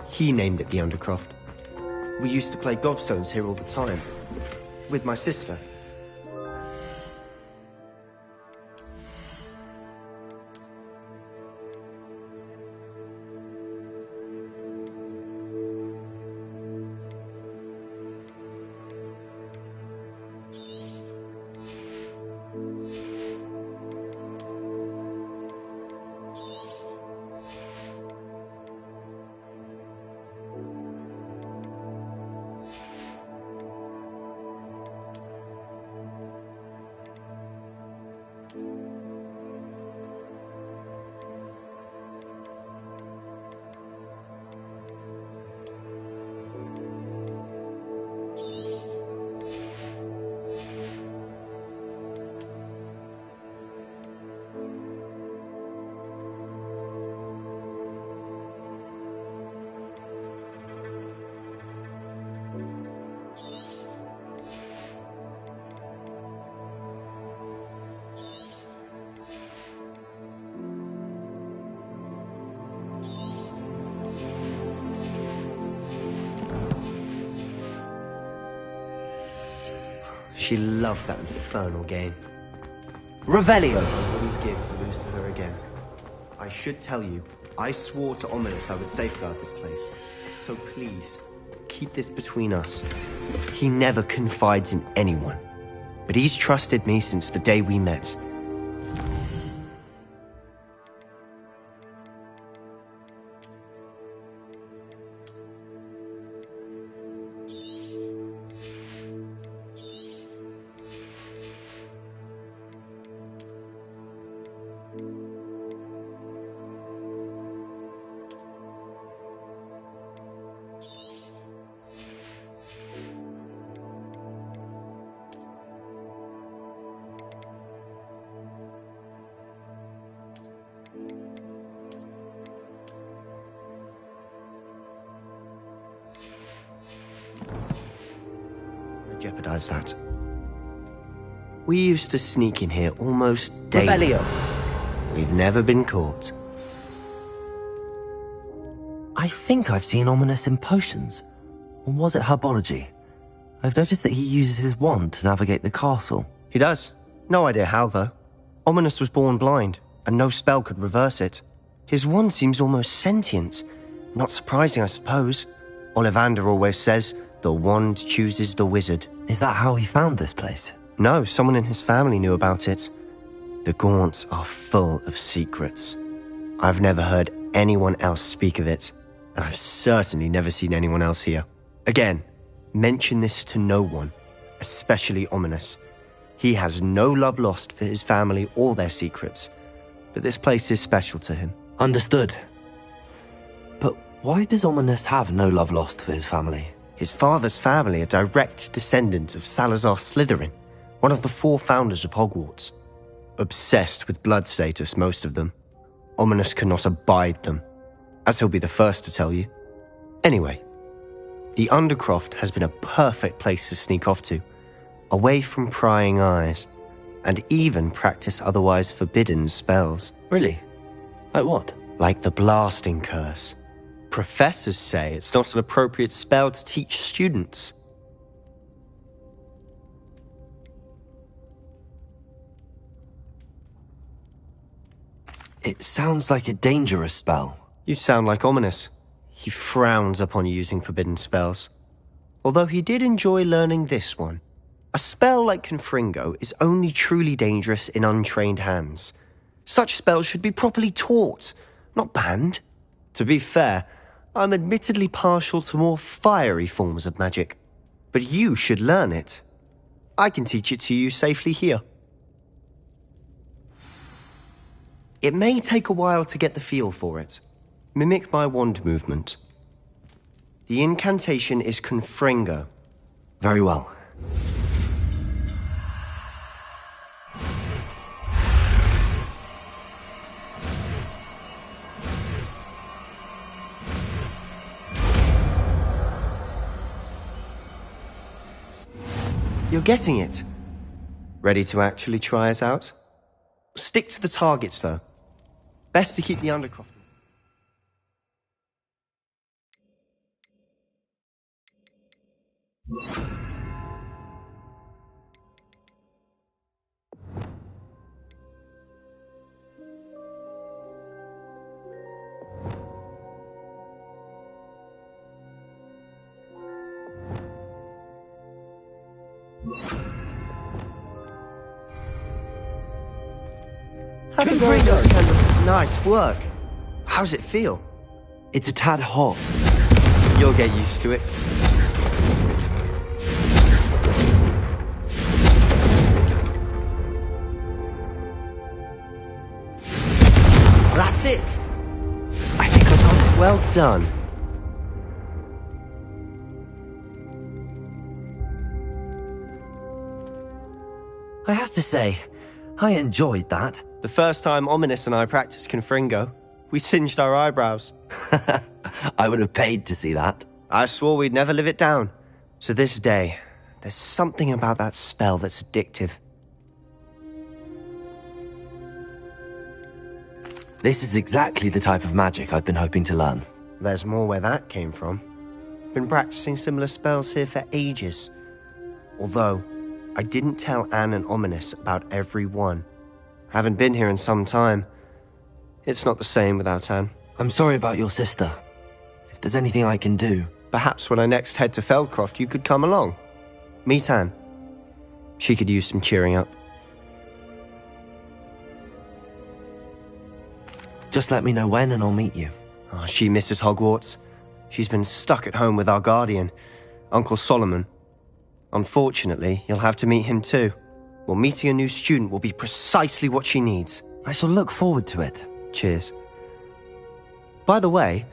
N: He named it the Undercroft. We used to play gobstones here all the time. With my sister. She loved that infernal game.
A: Revelio!
N: I wouldn't give to lose to her again. I should tell you, I swore to Ominous I would safeguard this place. So please, keep this between us. He never confides in anyone. But he's trusted me since the day we met. Jeopardize that. We used to sneak in here almost daily.
A: Revelio!
N: We've never been caught.
A: I think I've seen Ominous in potions. Or was it herbology? I've noticed that he uses his wand to navigate the castle.
N: He does. No idea how, though. Ominous was born blind, and no spell could reverse it. His wand seems almost sentient. Not surprising, I suppose. Ollivander always says, the wand chooses the wizard.
A: Is that how he found this place?
N: No, someone in his family knew about it. The Gaunts are full of secrets. I've never heard anyone else speak of it, and I've certainly never seen anyone else here. Again, mention this to no one, especially Ominous. He has no love lost for his family or their secrets, but this place is special to him.
A: Understood. But why does Ominous have no love lost for his family?
N: His father's family are direct descendants of Salazar Slytherin, one of the 4 founders of Hogwarts. Obsessed with blood status, most of them. Ominous cannot abide them, as he'll be the first to tell you. Anyway, the Undercroft has been a perfect place to sneak off to, away from prying eyes, and even practice otherwise forbidden spells.
A: Really? Like what?
N: Like the Blasting Curse. Professors say it's not an appropriate spell to teach students.
A: It sounds like a dangerous spell.
N: You sound like Ominous. He frowns upon using forbidden spells. Although he did enjoy learning this one. A spell like Confringo is only truly dangerous in untrained hands. Such spells should be properly taught, not banned. To be fair, I'm admittedly partial to more fiery forms of magic. But you should learn it. I can teach it to you safely here. It may take a while to get the feel for it. Mimic my wand movement. The incantation is Confringo.
A: Very well.
N: You're getting it. Ready to actually try it out? Stick to the targets, though. Best to keep the undercroft. Nice work. How's it feel?
A: It's a tad hot.
N: You'll get used to it. That's it. I think I got it. Well done.
A: I have to say, I enjoyed that.
N: The first time Ominous and I practiced Confringo, we singed our eyebrows.
A: I would have paid to see that.
N: I swore we'd never live it down. To this day, there's something about that spell that's addictive.
A: This is exactly the type of magic I've been hoping to learn.
N: There's more where that came from. Been practicing similar spells here for ages. Although, I didn't tell Anne and Ominous about every one. Haven't been here in some time. It's not the same without Anne.
A: I'm sorry about your sister. If there's anything I can do...
N: Perhaps when I next head to Feldcroft, you could come along. Meet Anne. She could use some cheering up.
A: Just let me know when and I'll meet you.
N: Oh, she misses Hogwarts. She's been stuck at home with our guardian, Uncle Solomon. Unfortunately, you'll have to meet him too. Well, meeting a new student will be precisely what she needs.
A: I shall look forward to it.
N: Cheers. By the way,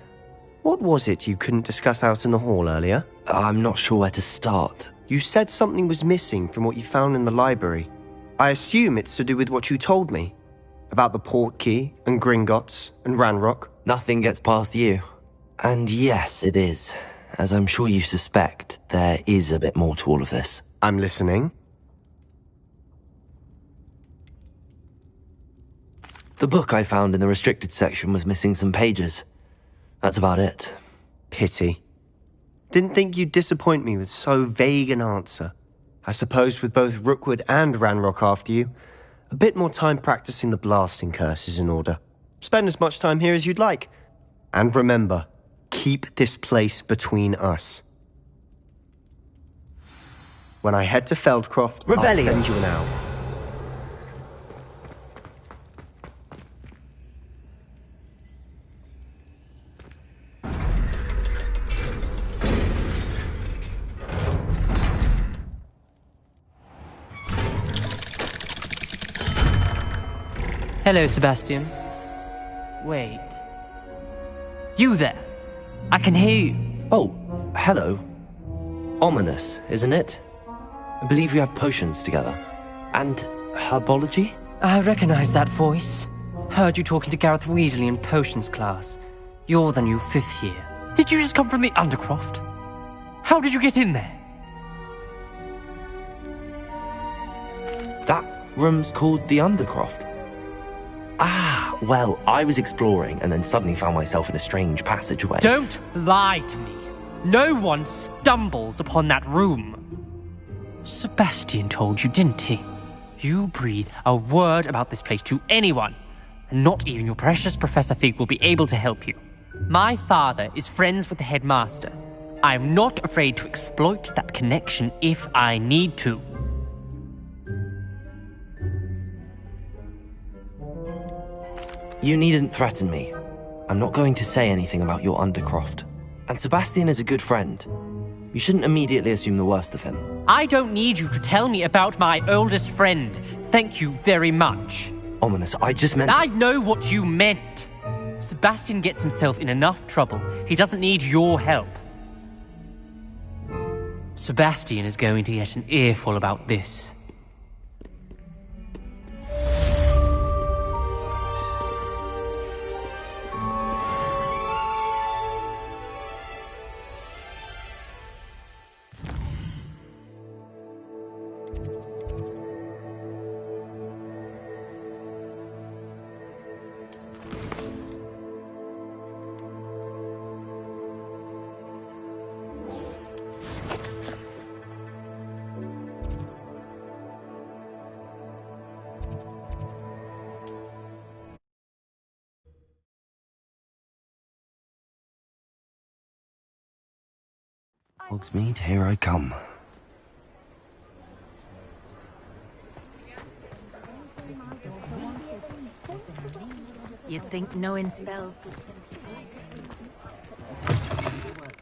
N: what was it you couldn't discuss out in the hall earlier?
A: I'm not sure where to start.
N: You said something was missing from what you found in the library. I assume it's to do with what you told me. About the Portkey, and Gringotts, and Ranrock.
A: Nothing gets past you. And yes, it is. As I'm sure you suspect, there is a bit more to all of this.
N: I'm listening.
A: The book I found in the restricted section was missing some pages. That's about it.
N: Pity. Didn't think you'd disappoint me with so vague an answer. I suppose with both Rookwood and Ranrock after you, a bit more time practicing the blasting curse is in order. Spend as much time here as you'd like. And remember, keep this place between us. When I head to Feldcroft, I'll send you an owl.
G: Hello, Sebastian. Wait. You there? I can hear you.
A: Oh, hello. Ominous, isn't it? I believe we have potions together. And herbology?
G: I recognize that voice. Heard you talking to Gareth Weasley in potions class. You're the new 5th year. Did you just come from the Undercroft? How did you get in there?
A: That room's called the Undercroft. Ah, well, I was exploring and then suddenly found myself in a strange passageway.
G: Don't lie to me. No one stumbles upon that room. Sebastian told you, didn't he? You breathe a word about this place to anyone, and not even your precious Professor Fig will be able to help you. My father is friends with the headmaster. I am not afraid to exploit that connection if I need to.
A: You needn't threaten me. I'm not going to say anything about your undercroft. And Sebastian is a good friend. You shouldn't immediately assume the worst of him.
G: I don't need you to tell me about my oldest friend. Thank you very much.
A: Ominous, I just meant...
G: I know what you meant. Sebastian gets himself in enough trouble. He doesn't need your help. Sebastian is going to get an earful about this.
A: Hogsmeade, here I come.
O: You'd think knowing spells...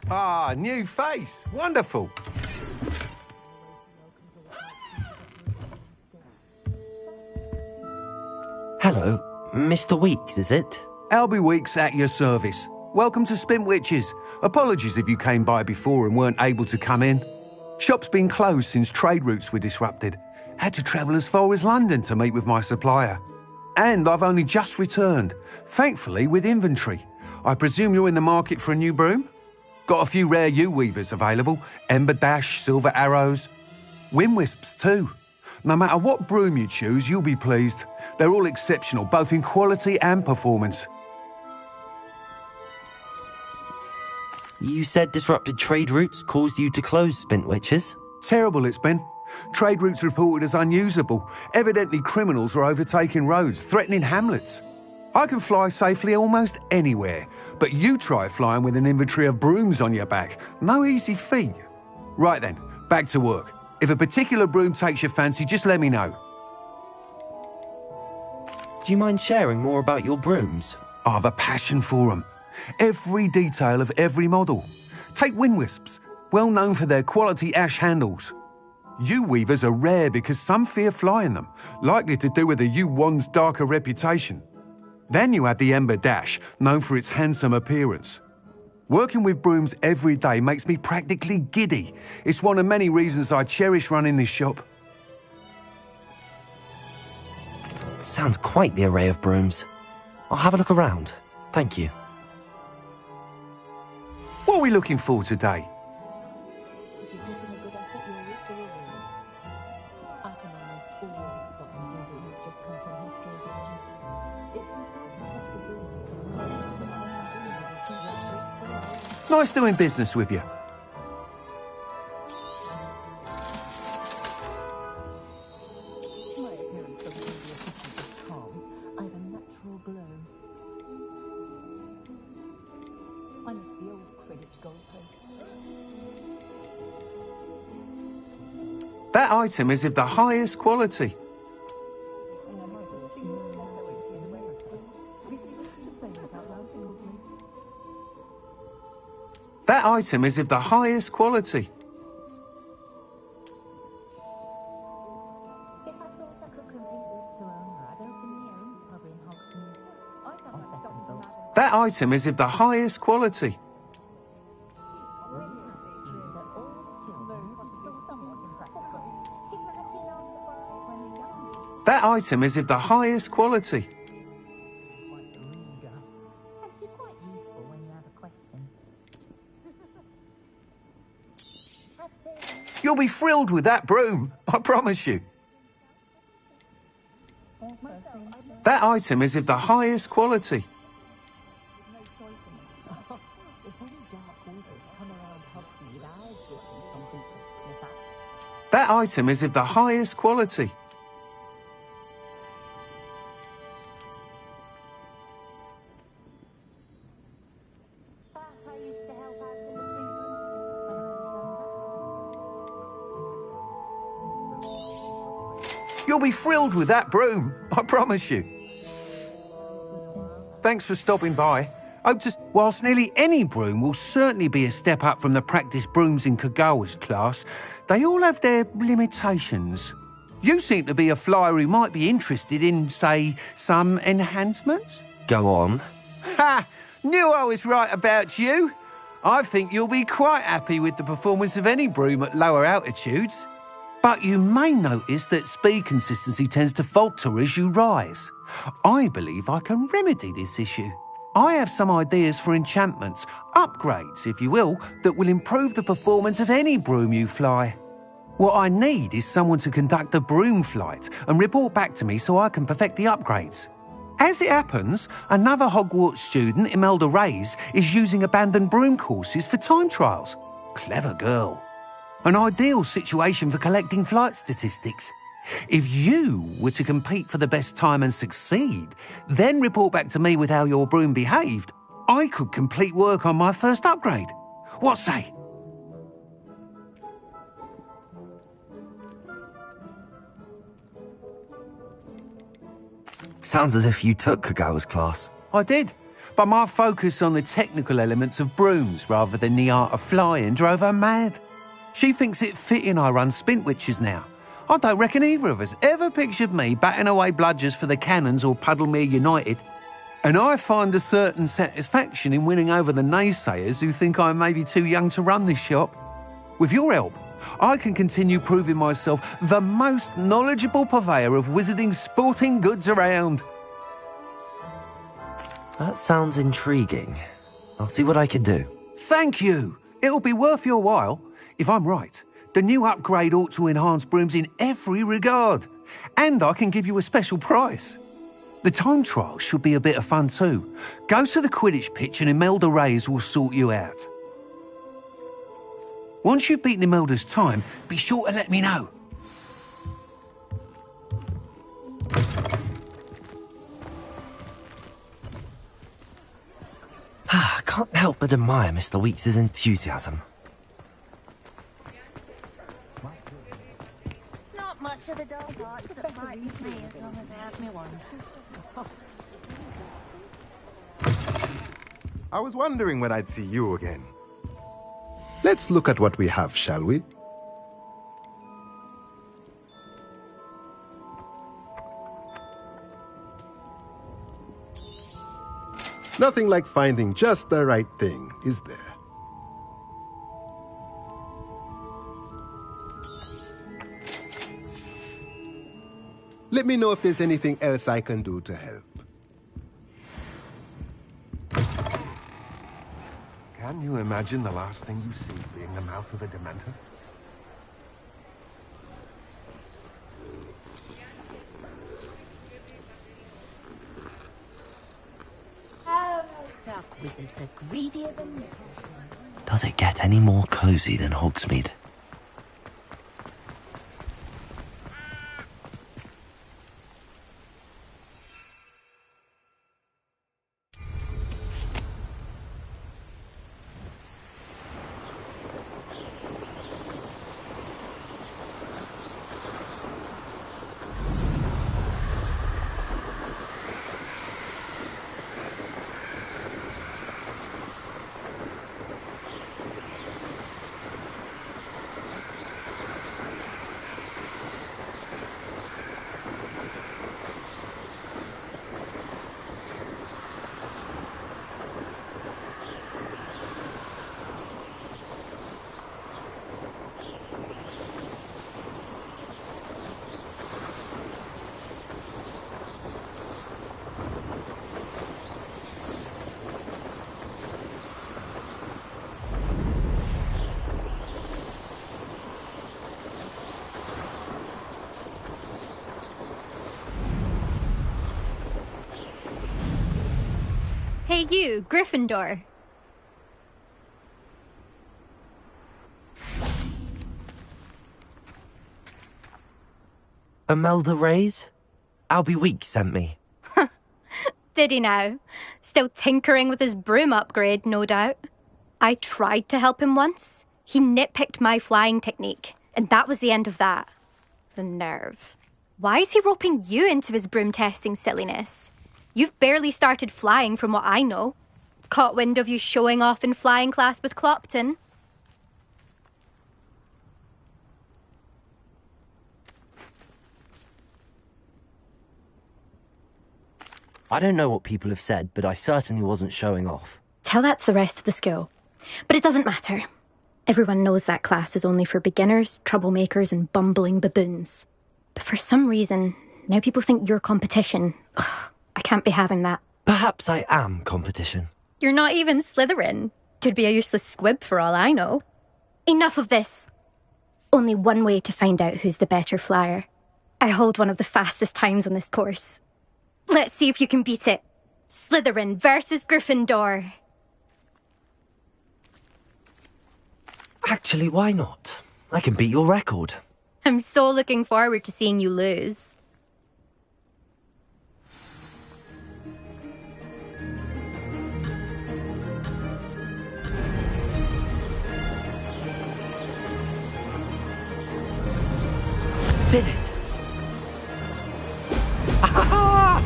P: Ah, new face. Wonderful.
A: Hello, Mr. Weeks, is it?
P: Albie Weeks at your service. Welcome to Spintwitches. Apologies if you came by before and weren't able to come in. Shop's been closed since trade routes were disrupted. Had to travel as far as London to meet with my supplier. And I've only just returned, thankfully with inventory. I presume you're in the market for a new broom? Got a few rare yew-weavers available. Ember Dash, Silver Arrows. Wind-wisps too. No matter what broom you choose, you'll be pleased. They're all exceptional, both in quality and performance.
A: You said disrupted trade routes caused you to close Spintwitches?
P: Terrible it's been. Trade routes reported as unusable. Evidently criminals are overtaking roads, threatening hamlets. I can fly safely almost anywhere, but you try flying with an inventory of brooms on your back. No easy feat. Right then, back to work. If a particular broom takes your fancy, just let me know.
A: Do you mind sharing more about your brooms?
P: I have a passion for them. Every detail of every model. Take Windwisps, well known for their quality ash handles. Yew-weavers are rare because some fear flying them, likely to do with the yew-wand's darker reputation. Then you have the Ember Dash, known for its handsome appearance. Working with brooms every day makes me practically giddy. It's one of many reasons I cherish running this shop.
A: Sounds quite the array of brooms. I'll have a look around. Thank you.
P: What are we looking for today? Nice doing business with you. That item is of the highest quality. That item is of the highest quality. That item is of the highest quality. That item is of the highest quality. You'll be thrilled with that broom, I promise you. That item is of the highest quality. That item is of the highest quality. You'll be thrilled with that broom, I promise you. thanks for stopping by. Whilst nearly any broom will certainly be a step up from the practice brooms in Kagawa's class, they all have their limitations. You seem to be a flyer who might be interested in, say, some enhancements?
A: Go on.
P: Ha! Knew I was right about you. I think you'll be quite happy with the performance of any broom at lower altitudes. But you may notice that speed consistency tends to falter as you rise. I believe I can remedy this issue. I have some ideas for enchantments, upgrades, if you will, that will improve the performance of any broom you fly. What I need is someone to conduct a broom flight and report back to me so I can perfect the upgrades. As it happens, another Hogwarts student, Imelda Reyes, is using abandoned broom courses for time trials. Clever girl. An ideal situation for collecting flight statistics. If you were to compete for the best time and succeed, then report back to me with how your broom behaved, I could complete work on my first upgrade. What say?
A: Sounds as if you took Kagawa's class.
P: I did, but my focus on the technical elements of brooms rather than the art of flying drove her mad. She thinks it fitting I run Spintwitches now. I don't reckon either of us ever pictured me batting away bludgers for the Cannons or Puddlemere United. And I find a certain satisfaction in winning over the naysayers who think I may be too young to run this shop. With your help, I can continue proving myself the most knowledgeable purveyor of wizarding sporting goods around.
A: That sounds intriguing. I'll see what I can do.
P: Thank you. It'll be worth your while. If I'm right, the new upgrade ought to enhance brooms in every regard. And I can give you a special price. The time trial should be a bit of fun too. Go to the Quidditch pitch and Imelda Reyes will sort you out. Once you've beaten Imelda's time, be sure to let me know.
A: I can't help but admire Mr. Weeks' enthusiasm.
O: Not much of a dull heart that frightens me as long as I have me one.
F: I was wondering when I'd see you again. Let's look at what we have, shall we? Nothing like finding just the right thing, is there? Let me know if there's anything else I can do to help.
P: Can you imagine the last thing you see being the mouth of a Dementor?
O: Dark wizards are greedier than me.
A: Does it get any more cozy than Hogsmeade?
Q: Hey you, Gryffindor.
A: Imelda Reyes? Albie Weeks sent me.
Q: Did he now? Still tinkering with his broom upgrade, no doubt. I tried to help him once. He nitpicked my flying technique, and that was the end of that. The nerve. Why is he roping you into his broom testing silliness? You've barely started flying from what I know. Caught wind of you showing off in flying class with Clopton.
A: I don't know what people have said, but I certainly wasn't showing off.
Q: Tell that to the rest of the school. But it doesn't matter. Everyone knows that class is only for beginners, troublemakers, and bumbling baboons. But for some reason, now people think you're competition. Ugh, I can't be having that.
A: Perhaps I am competition.
Q: You're not even Slytherin. Could be a useless squib for all I know. Enough of this. Only one way to find out who's the better flyer. I hold one of the fastest times on this course. Let's see if you can beat it. Slytherin versus Gryffindor.
A: Actually, why not? I can beat your record.
Q: I'm so looking forward to seeing you lose.
A: Did it! Ah!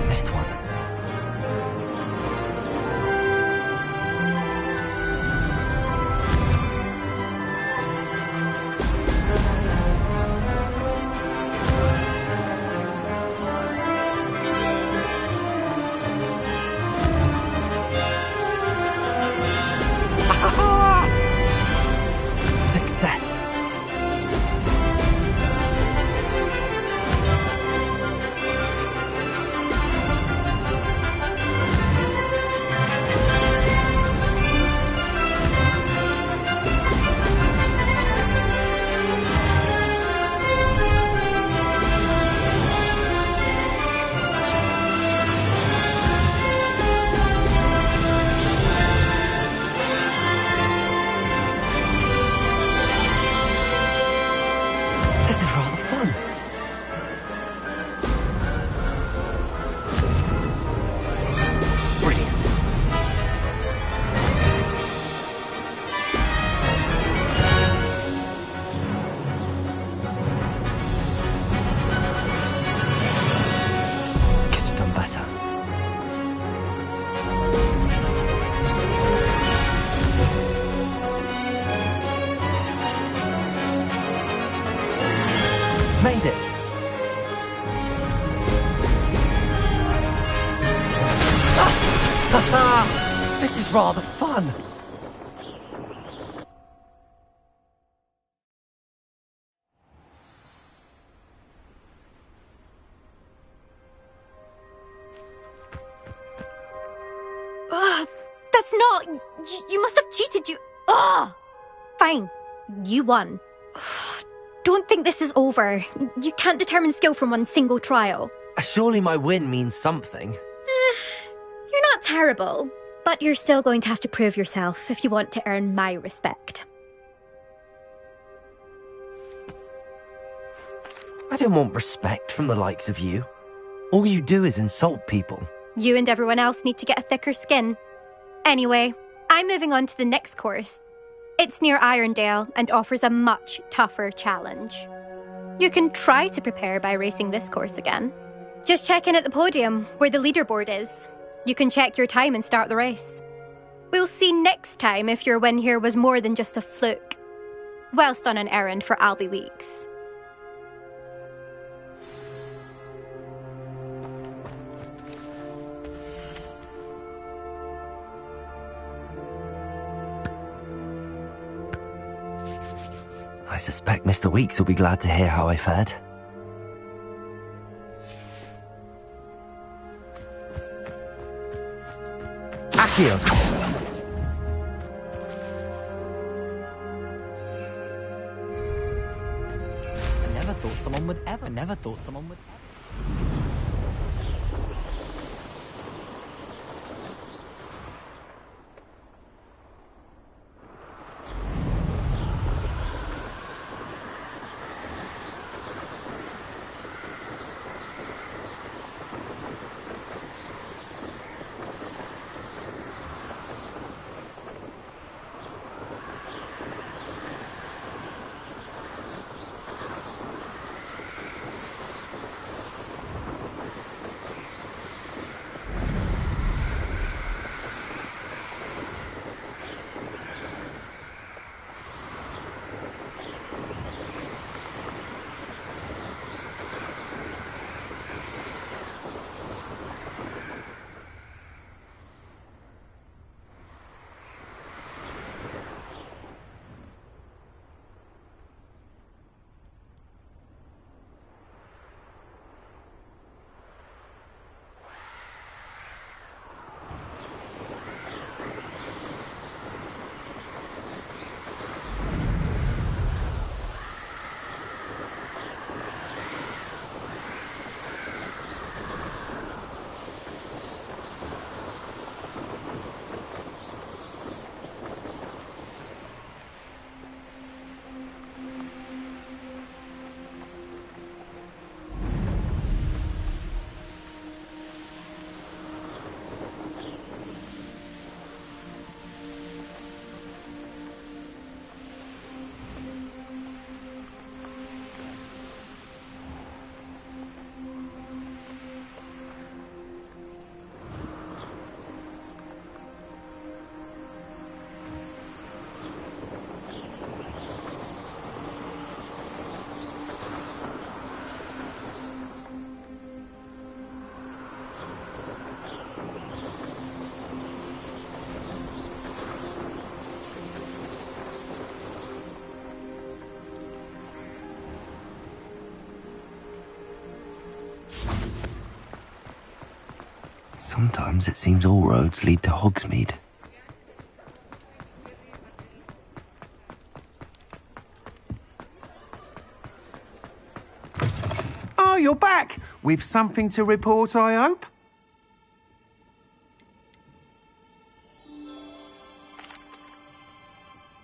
A: Missed one. Success. This is rather fun. Brilliant. Could have done better. Made it! Ah! This is rather fun!
Q: That's not... You must have cheated, you... Ugh! Fine. You won. Don't think this is over. You can't determine skill from one single trial.
A: Surely my win means something.
Q: You're not terrible, but you're still going to have to prove yourself if you want to earn my respect.
A: I don't want respect from the likes of you. All you do is insult people.
Q: You and everyone else need to get a thicker skin. Anyway, I'm moving on to the next course. It's near Irondale and offers a much tougher challenge. You can try to prepare by racing this course again. Just check in at the podium, where the leaderboard is. You can check your time and start the race. We'll see next time if your win here was more than just a fluke. Whilst on an errand for Albie Weeks.
A: I suspect Mr. Weeks will be glad to hear how I fared. Accio!
H: I never thought someone would ever.
A: Sometimes it seems all roads lead to Hogsmeade.
P: Oh, you're back! With something to report, I hope?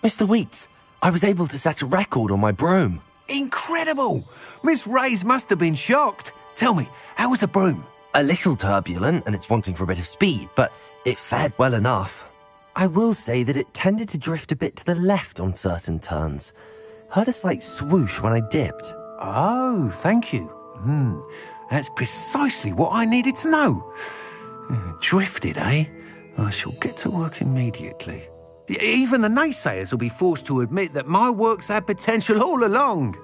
A: Mr. Wheats, I was able to set a record on my broom.
P: Incredible! Miss Reyes must have been shocked. Tell me, how was the broom?
A: A little turbulent, and it's wanting for a bit of speed, but it fared well enough. I will say that it tended to drift a bit to the left on certain turns. Heard a slight swoosh when I dipped.
P: Oh, thank you. That's precisely what I needed to know. Drifted, eh? I shall get to work immediately. Even the naysayers will be forced to admit that my work's had potential all along.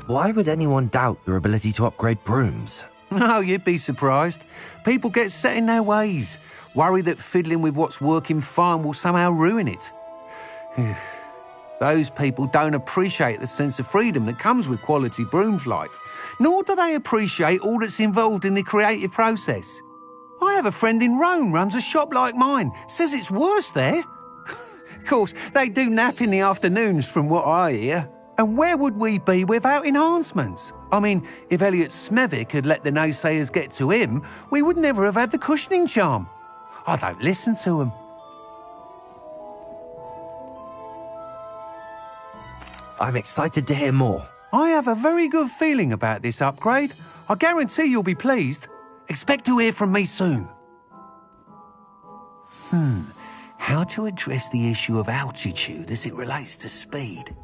A: Why would anyone doubt your ability to upgrade brooms?
P: No, you'd be surprised. People get set in their ways, worry that fiddling with what's working fine will somehow ruin it. Those people don't appreciate the sense of freedom that comes with quality broom flight, nor do they appreciate all that's involved in the creative process. I have a friend in Rome runs a shop like mine, says it's worse there. Of course, they do nap in the afternoons from what I hear. And where would we be without enhancements? I mean, if Elliot Smethwick had let the naysayers get to him, we would never have had the cushioning charm. I don't listen to them.
A: I'm excited to hear more.
P: I have a very good feeling about this upgrade. I guarantee you'll be pleased. Expect to hear from me soon. How to address the issue of altitude as it relates to speed?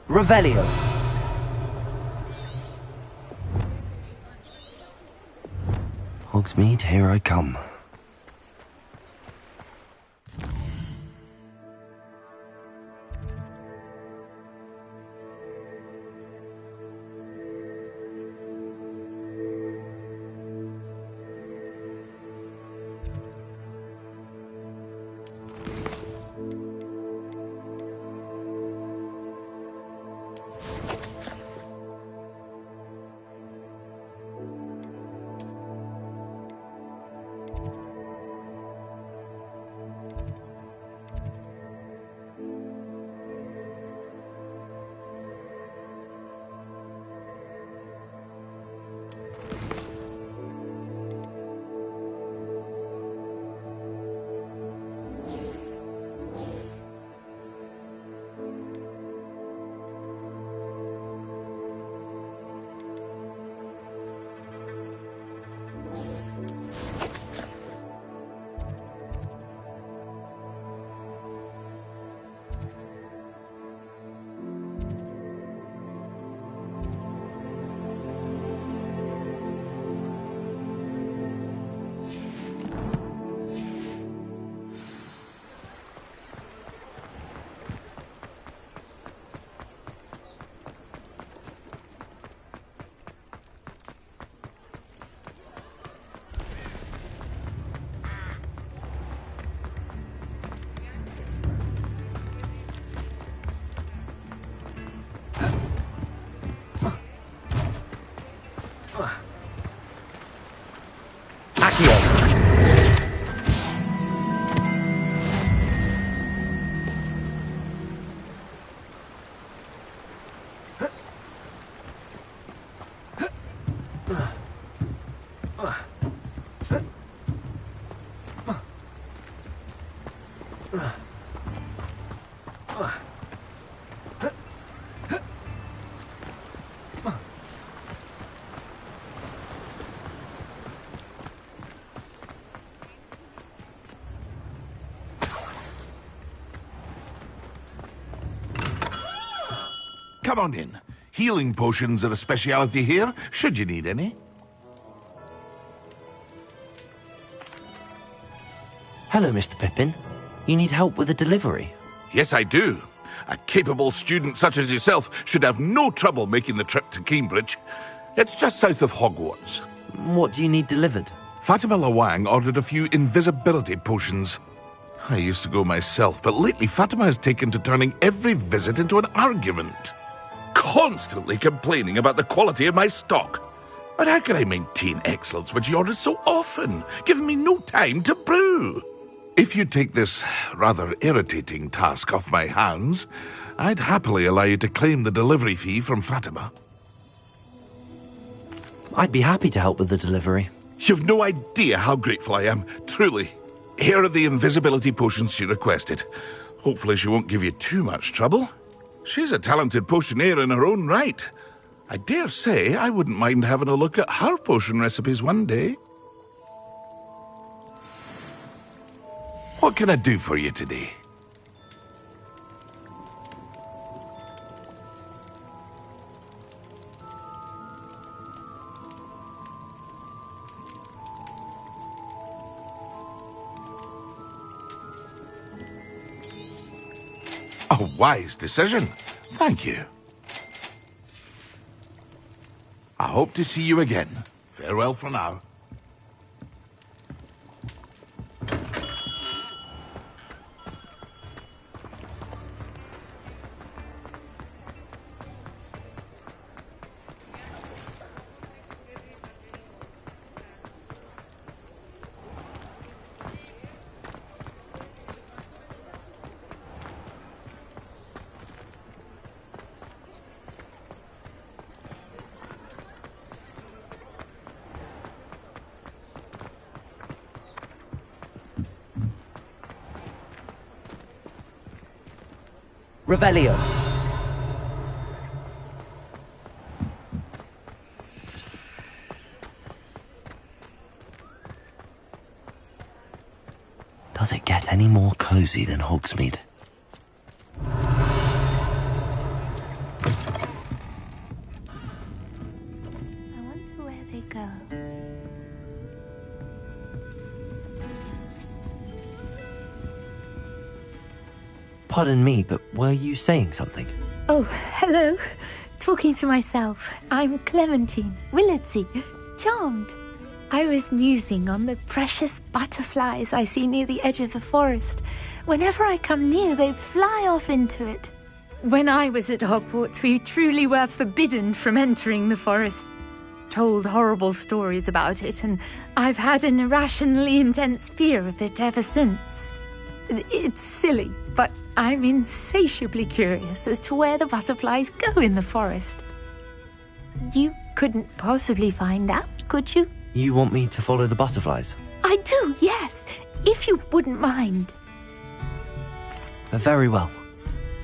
A: Revelio. Hogsmeade, here I come.
E: Come on in. Healing potions are a speciality here, should you need any.
A: Hello, Mr. Pippin. You need help with a delivery?
E: Yes, I do. A capable student such as yourself should have no trouble making the trip to Cambridge. It's just south of Hogwarts.
A: What do you need delivered?
E: Fatima Lawang ordered a few invisibility potions. I used to go myself, but lately Fatima has taken to turning every visit into an argument. Constantly complaining about the quality of my stock. But how can I maintain excellence when she orders so often, giving me no time to brew? If you take this rather irritating task off my hands, I'd happily allow you to claim the delivery fee from Fatima.
A: I'd be happy to help with the delivery.
E: You've no idea how grateful I am, truly. Here are the invisibility potions she requested. Hopefully she won't give you too much trouble. She's a talented potioneer in her own right. I dare say I wouldn't mind having a look at her potion recipes one day. What can I do for you today? A wise decision. Thank you. I hope to see you again. Farewell for now.
A: Revelio. Does it get any more cozy than Hogsmeade?
O: I wonder where they go.
A: Pardon me, but were you saying something?
O: Oh, hello. Talking to myself. I'm Clementine, Willardsey, charmed. I was musing on the precious butterflies I see near the edge of the forest. Whenever I come near, they fly off into it. When I was at Hogwarts, we truly were forbidden from entering the forest. Told horrible stories about it, and I've had an irrationally intense fear of it ever since. It's silly, but I'm insatiably curious as to where the butterflies go in the forest. You couldn't possibly find out, could you?
A: You want me to follow the butterflies?
O: I do, yes, if you wouldn't mind.
A: Very well.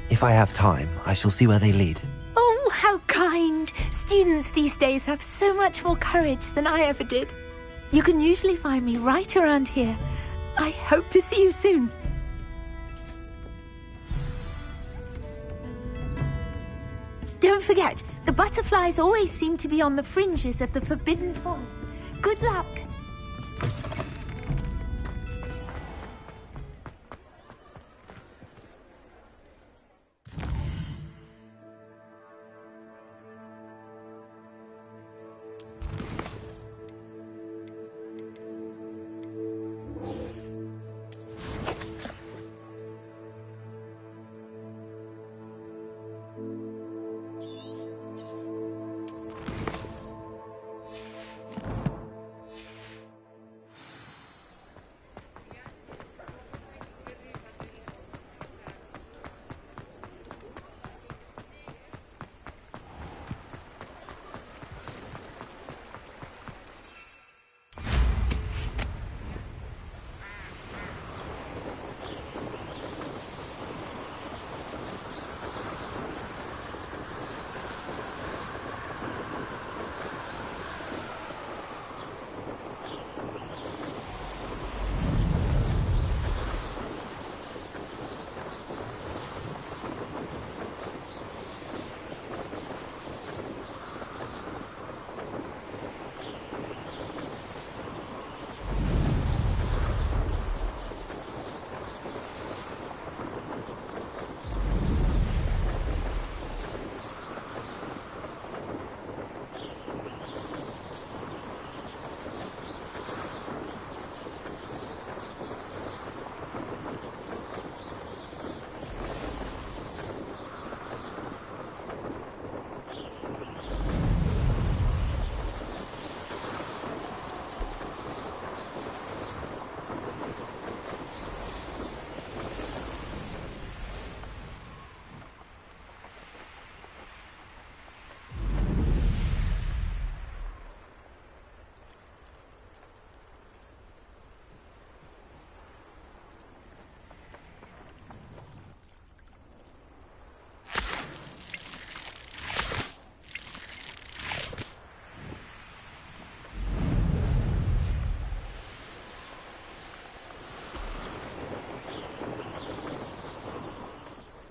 A: If I have time, I shall see where they lead.
O: Oh, how kind! Students these days have so much more courage than I ever did. You can usually find me right around here. I hope to see you soon. Don't forget, the butterflies always seem to be on the fringes of the Forbidden Forest. Good luck!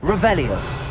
A: Revelio.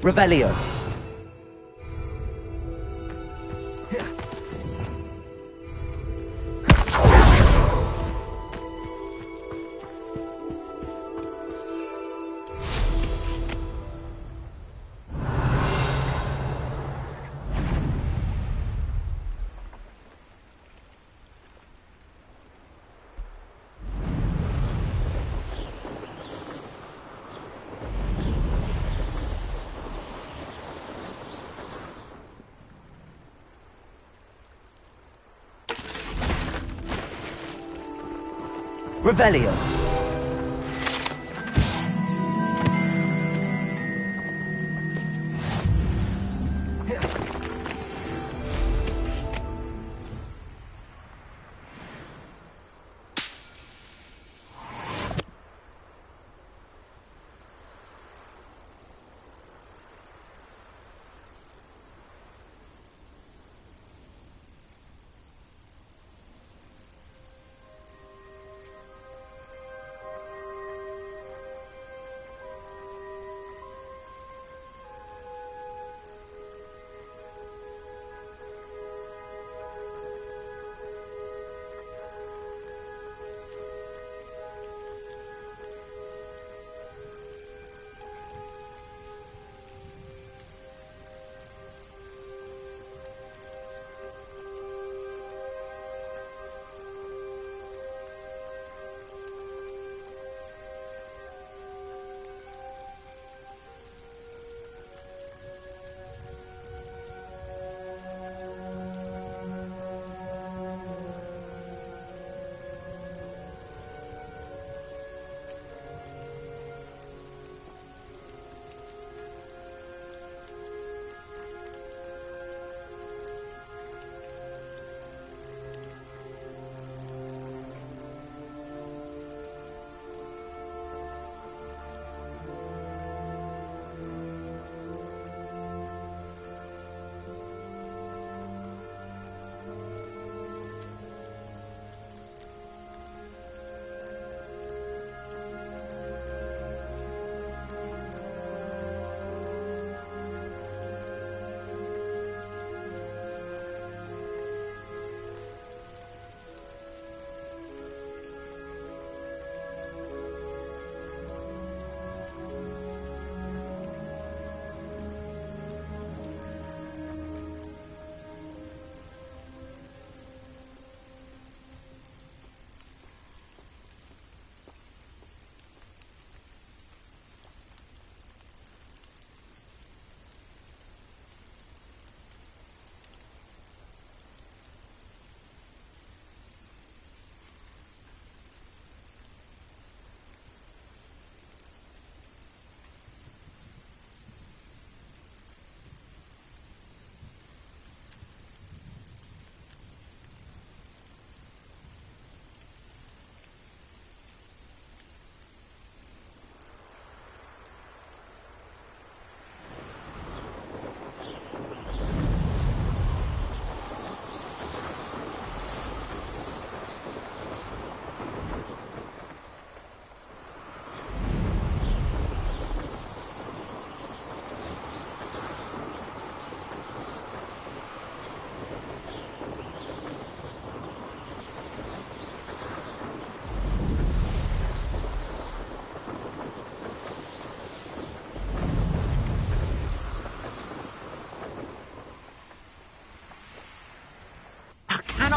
A: Revelio. Revelio.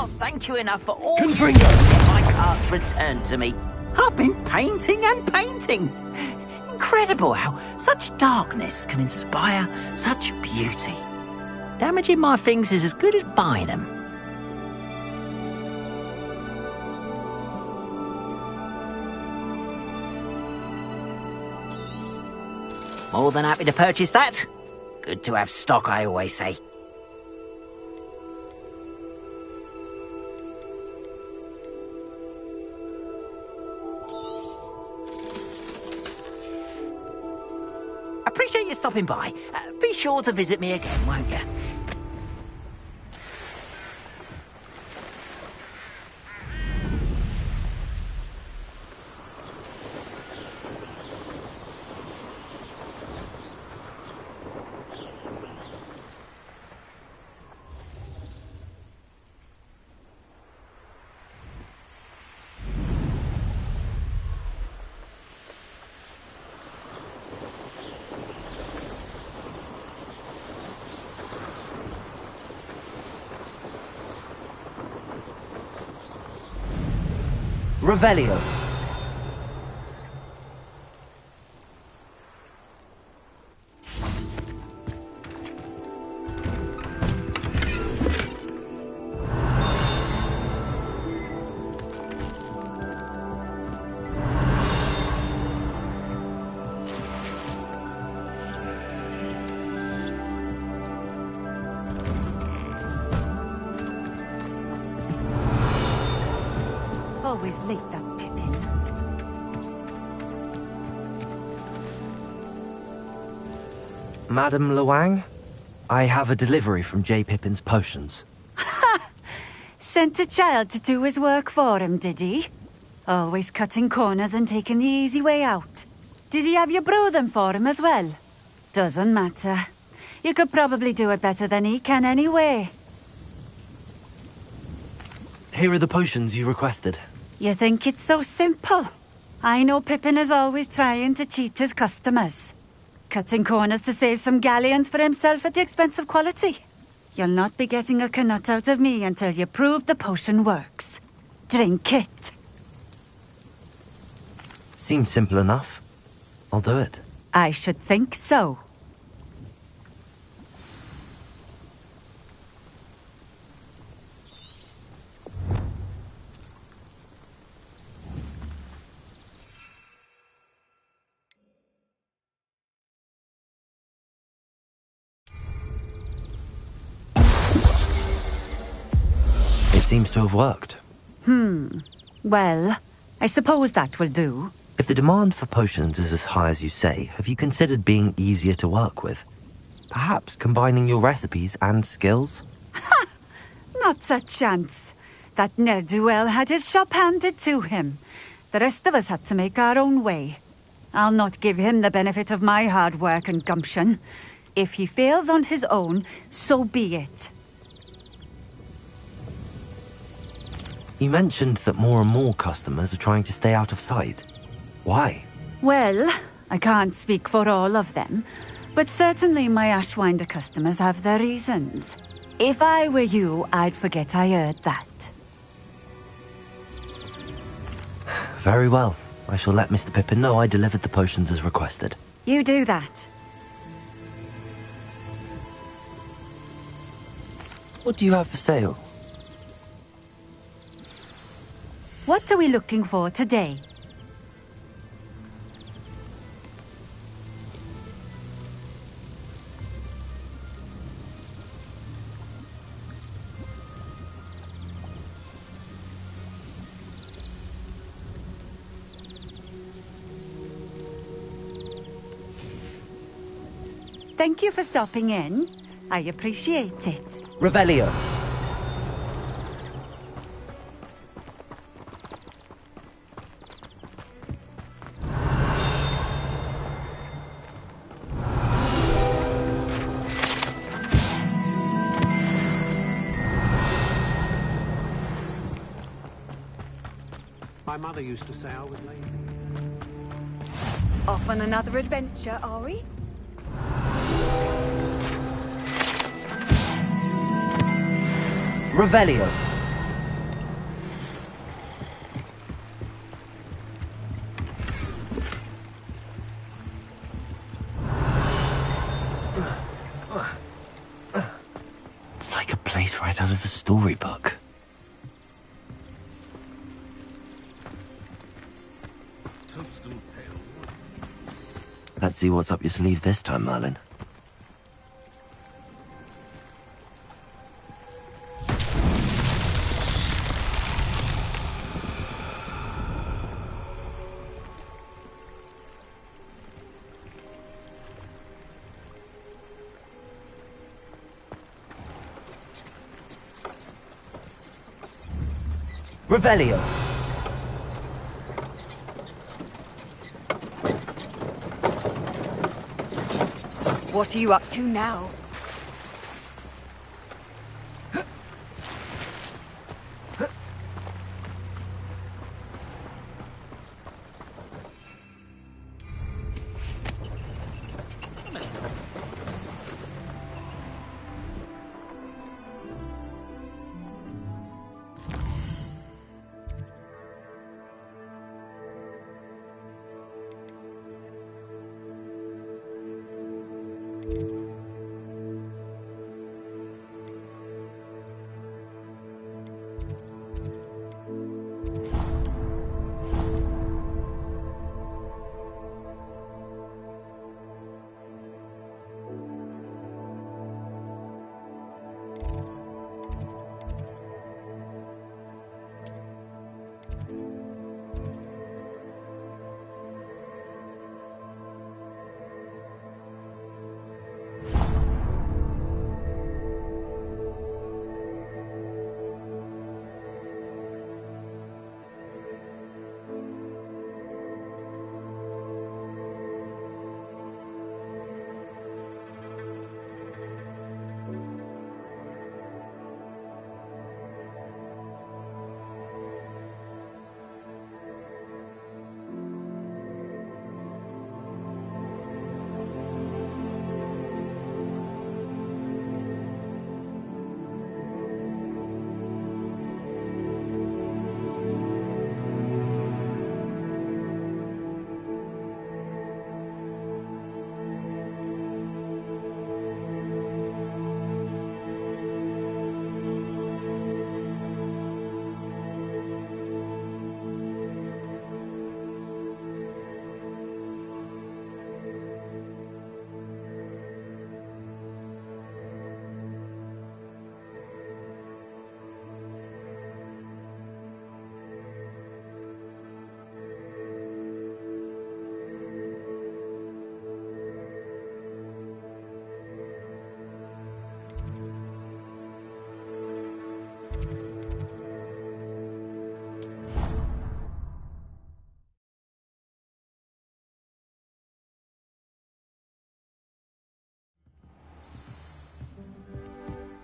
R: can't thank you enough for all
A: Confringo!
R: you do to get my carts returned to me. I've been painting and painting. Incredible how such darkness can inspire such beauty. Damaging my things is as good as buying them. More than happy to purchase that. Good to have stock, I always say. Appreciate you stopping by. Be sure to visit me again, won't you?
A: Revelio.
C: Always late, that Pippin.
A: Madam Luang, I have a delivery from J. Pippin's potions.
C: Sent a child to do his work for him, did he? Always cutting corners and taking the easy way out. Did he have you brew them for him as well? Doesn't matter. You could probably do it better than he can anyway.
A: Here are the potions you requested.
C: You think it's so simple? I know Pippin is always trying to cheat his customers. Cutting corners to save some galleons for himself at the expense of quality. You'll not be getting a canut out of me until you prove the potion works. Drink it.
A: Seems simple enough. I'll do it.
C: I should think so.
A: Seems to have worked.
C: Well, I suppose that will do.
A: If the demand for potions is as high as you say, have you considered being easier to work with? Perhaps combining your recipes and skills?
C: Not a chance. That ne'er-do-well had his shop handed to him. The rest of us had to make our own way. I'll not give him the benefit of my hard work and gumption. If he fails on his own, so be it.
A: You mentioned that more and more customers are trying to stay out of sight. Why?
C: Well, I can't speak for all of them, but certainly my Ashwinder customers have their reasons. If I were you, I'd forget I heard that.
A: Very well. I shall let Mr. Pippin know I delivered the potions as requested.
C: You do that.
A: What do you have for sale?
C: What are we looking for today? Thank you for stopping in. I appreciate it.
A: Revelio.
S: My mother used to say I was late.
C: Off on another adventure, are we?
A: Revelio. right out of a storybook. Let's see what's up your sleeve this time, Merlin.
B: Revelio.
T: What are you up to now?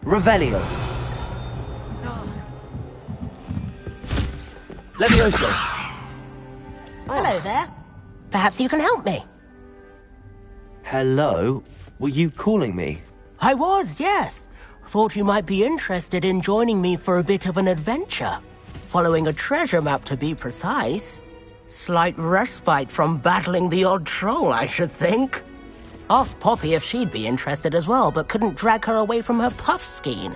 B: Revelio. Levioso.
M: Hello there. Perhaps you can help me.
A: Hello? Were you calling me?
M: I was, yes. Thought you might be interested in joining me for a bit of an adventure. Following a treasure map, to be precise. Slight respite from battling the odd troll, I should think. Asked Poppy if she'd be interested as well, but couldn't drag her away from her puff skein.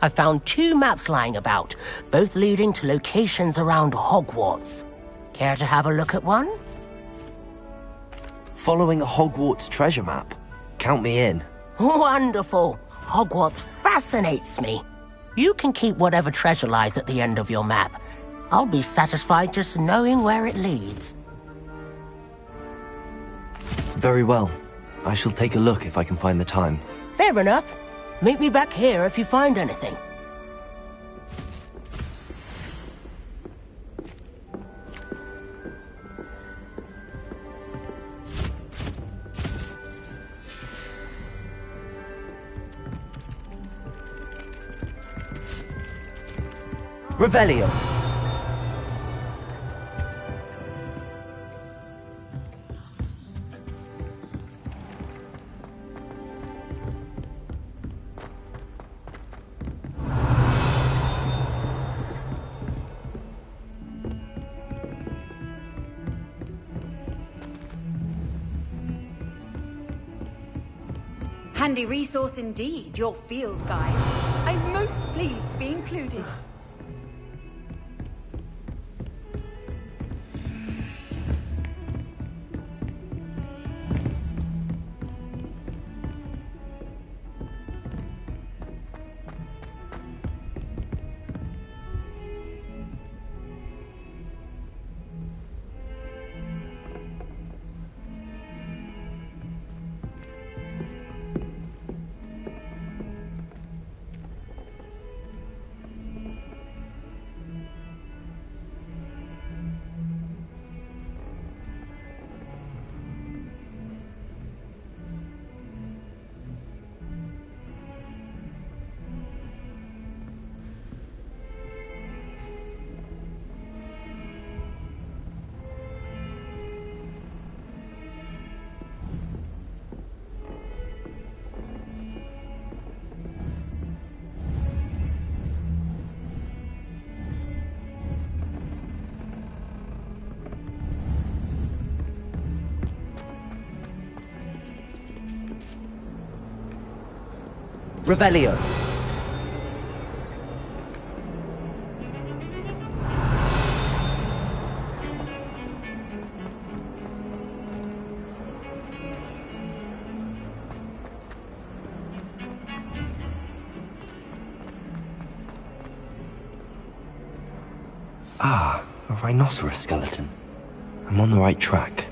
M: I found 2 maps lying about, both leading to locations around Hogwarts. Care to have a look at one?
A: Following a Hogwarts treasure map? Count me in.
M: Wonderful! Hogwarts fascinates me. You can keep whatever treasure lies at the end of your map. I'll be satisfied just knowing where it leads.
A: Very well. I shall take a look if I can find the time.
M: Fair enough. Meet me back here if you find anything.
B: Revelio.
T: Handy resource indeed, your field guide. I'm most pleased to be included.
B: Revelio.
A: Ah, a rhinoceros skeleton. I'm on the right track.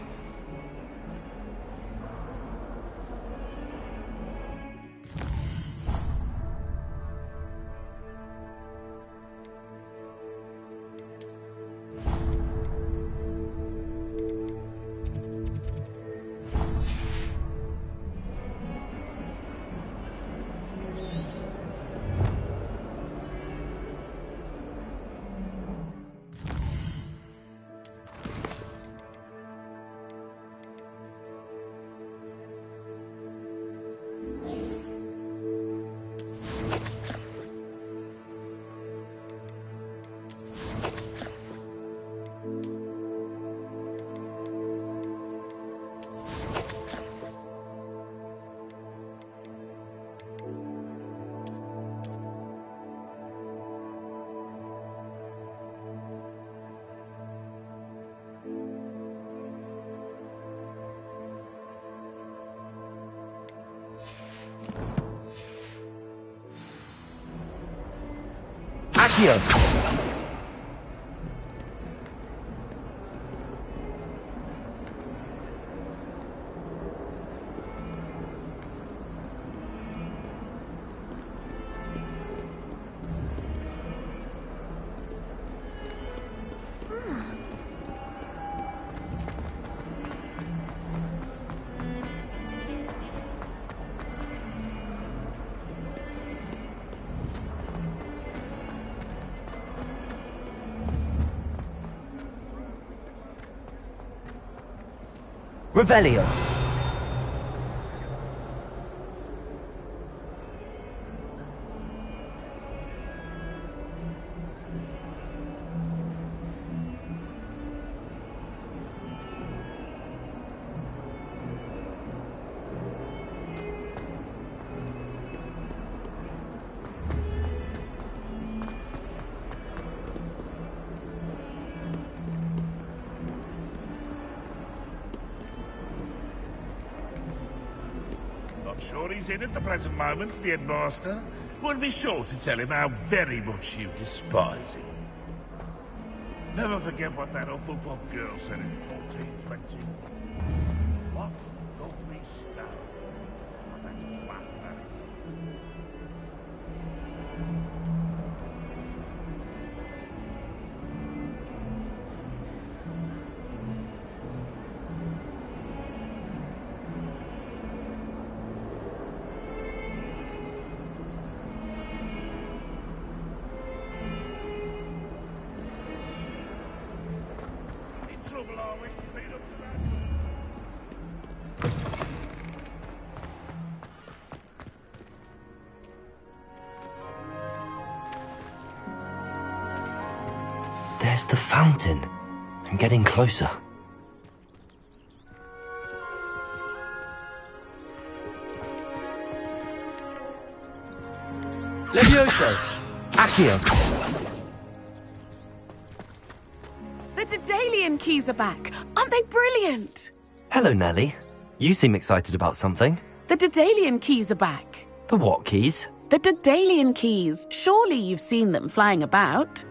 B: Accio! Revelio.
E: Sure he's in at the present moment, the headmaster. Would be sure to tell him how very much you despise him. Never forget what that Hufflepuff girl said in 1420. What lovely stone. Oh, that's class, that is. Trouble, are we? Been up to that?
A: There's the fountain. I'm getting closer. Levioso! Accio!
B: The Daedalian keys are back. Aren't they brilliant?
A: Hello, Nellie. You seem excited about something.
B: The Daedalian keys are back.
A: The what keys?
B: The Daedalian keys. Surely you've seen them flying about.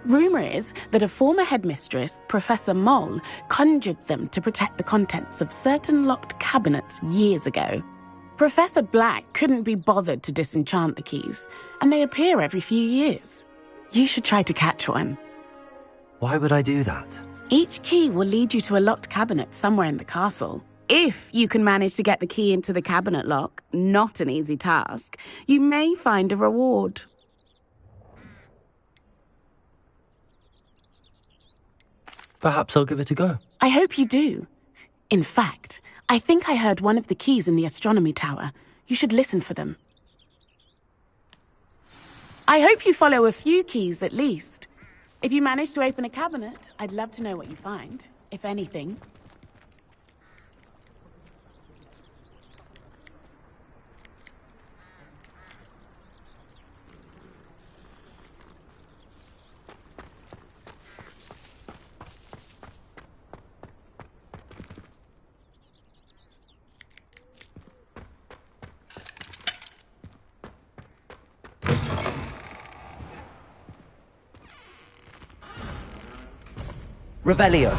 B: Rumour is that a former headmistress, Professor Moll, conjured them to protect the contents of certain locked cabinets years ago. Professor Black couldn't be bothered to disenchant the keys, and they appear every few years. You should try to catch one.
A: Why would I do that?
B: Each key will lead you to a locked cabinet somewhere in the castle. If you can manage to get the key into the cabinet lock, not an easy task, you may find a reward.
A: Perhaps I'll give it a go.
B: I hope you do. In fact, I think I heard one of the keys in the astronomy tower. You should listen for them. I hope you follow a few keys at least. If you manage to open a cabinet, I'd love to know what you find, if anything.
A: Revelio.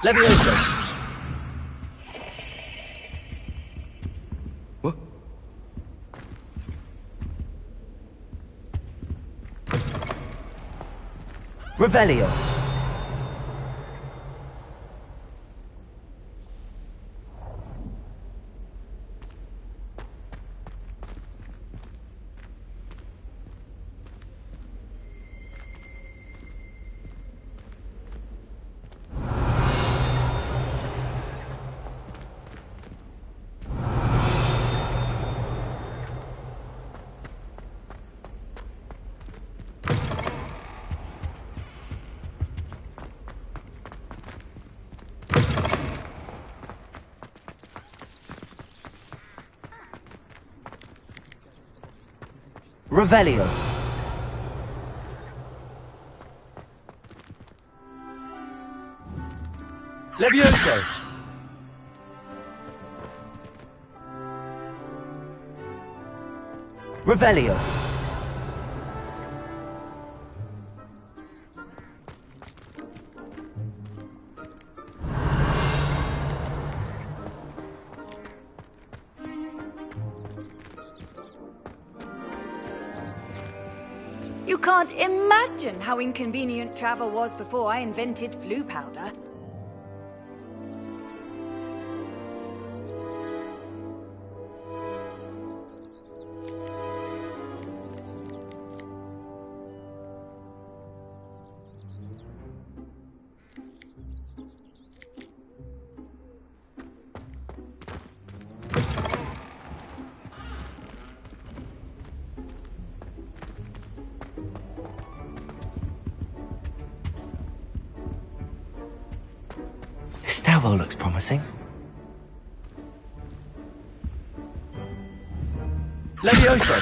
A: Levioso.
P: What?
A: Revelio. Revelio. Levioso. Revelio.
T: You can't imagine how inconvenient travel was before I invented flu powder.
A: This stairwell looks promising. Levioso!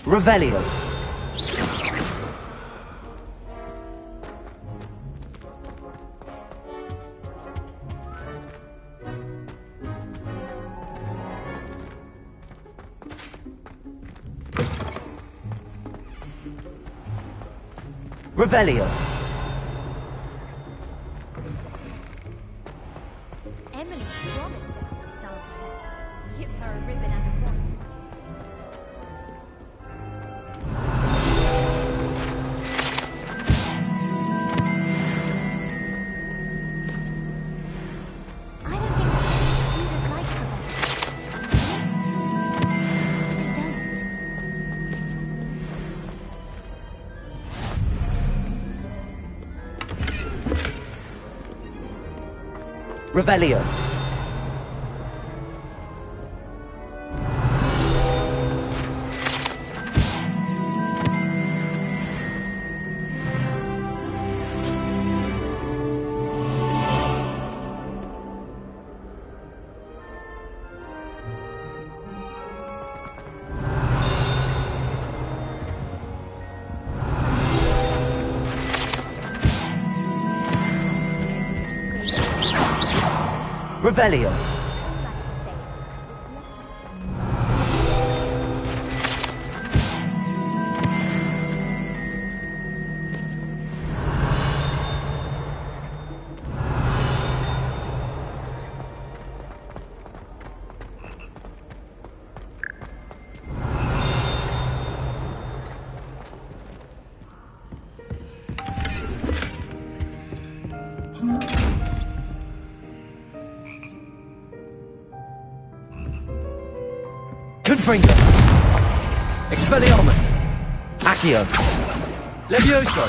A: Revelio. Revelio.
L: Emily's promised us give her a ribbon and a wand. I don't think that's you'd have liked Professor. I don't.
A: Revelio. Revelio. Confringo. Expelliarmus. Accio. Levioso.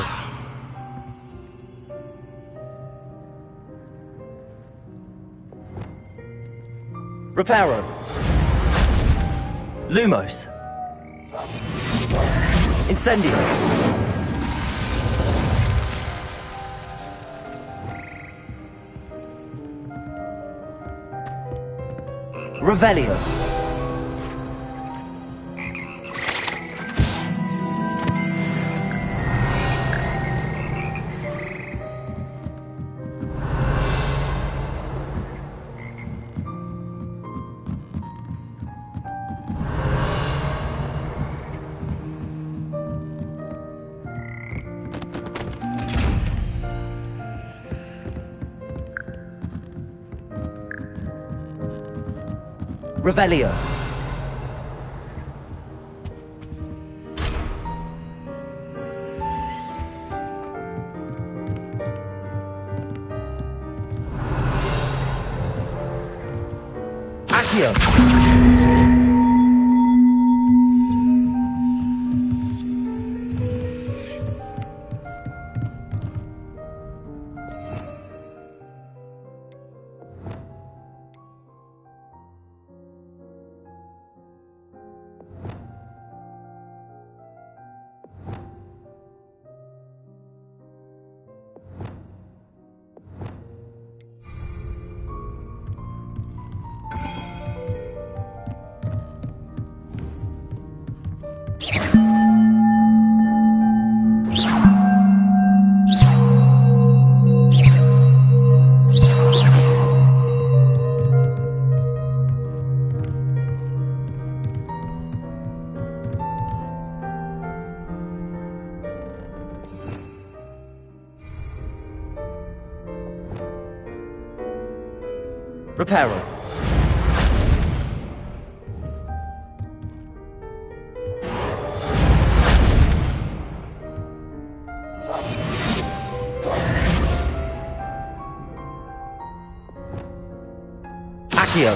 A: Reparo. Lumos. Incendio. Revelio. Revelio. Accio. Reparo. Accio.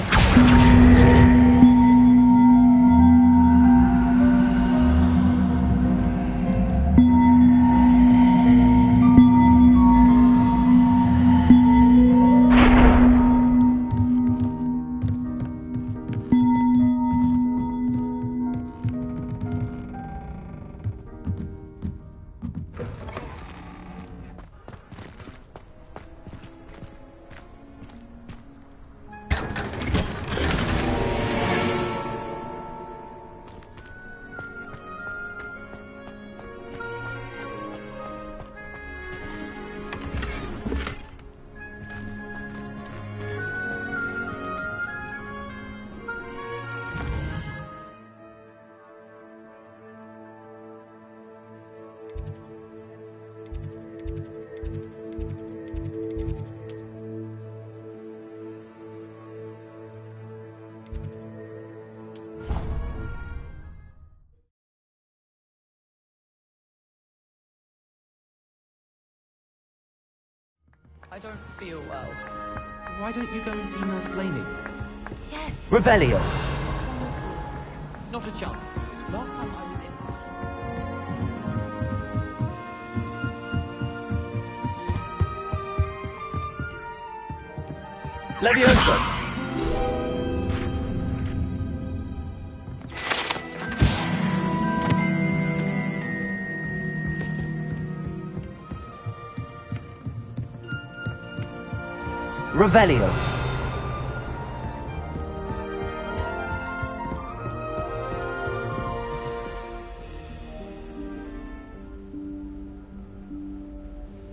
H: I don't feel well. Why don't you go and see Nurse Blaney?
L: Yes.
A: Revelio.
H: Not a chance. Last time I was in...
A: Leviosa! Revelio.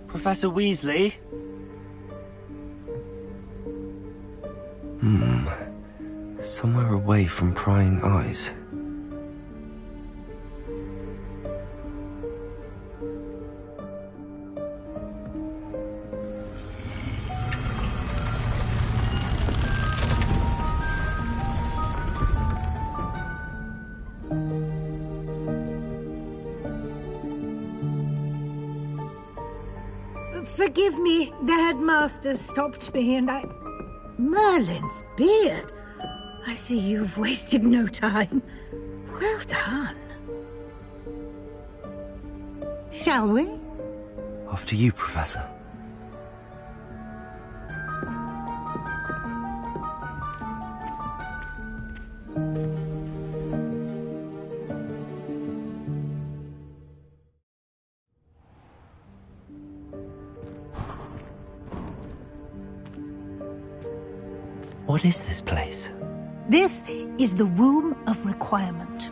A: Professor Weasley? Somewhere away from prying eyes.
U: Forgive me, the headmaster stopped me and I... Merlin's beard! I see you've wasted no time. Well done. Shall we?
A: After you, Professor. What is this place?
U: This is the Room of Requirement.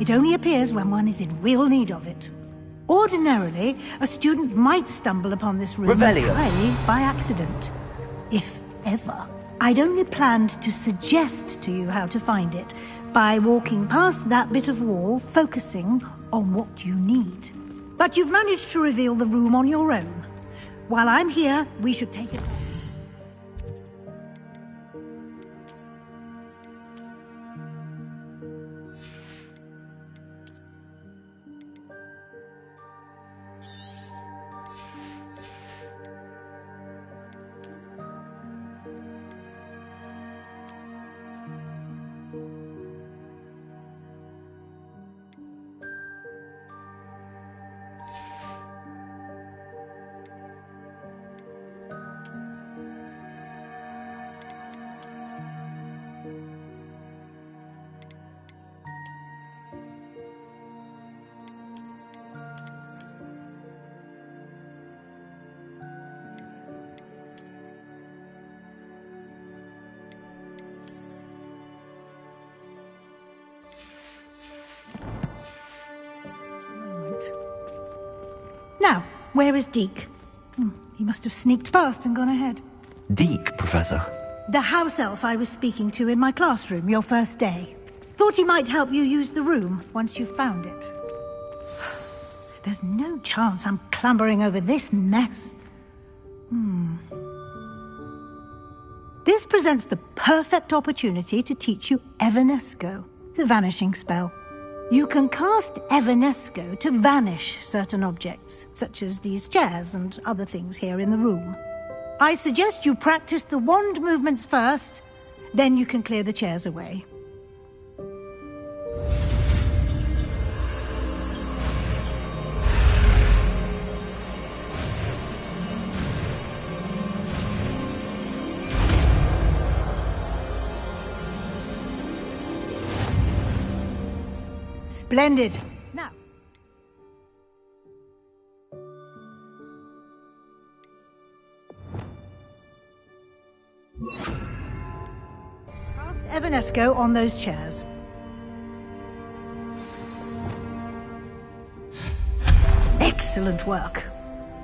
U: It only appears when one is in real need of it. Ordinarily, a student might stumble upon this room entirely by accident. If ever. I'd only planned to suggest to you how to find it by walking past that bit of wall, focusing on what you need. But you've managed to reveal the room on your own. While I'm here, we should take it... Now, where is Deke? He must have sneaked past and gone ahead.
A: Deke, Professor.
U: The house elf I was speaking to in my classroom your first day. Thought he might help you use the room once you found it. There's no chance I'm clambering over this mess. This presents the perfect opportunity to teach you Evanesco, the vanishing spell. You can cast Evanesco to vanish certain objects, such as these chairs and other things here in the room. I suggest you practice the wand movements first, then you can clear the chairs away. Splendid. Now. Cast Evanesco on those chairs. Excellent work.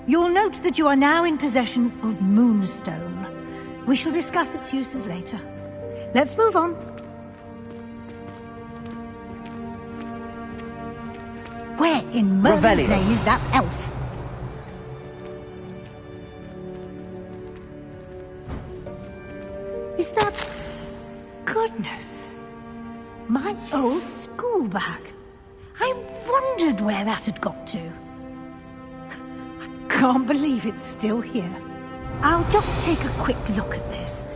U: You'll note that you are now in possession of Moonstone. We shall discuss its uses later. Let's move on. Where in Merlin's name is that elf? Is that... Goodness. My old school bag. I wondered where that had got to. I can't believe it's still here. I'll just take a quick look at this.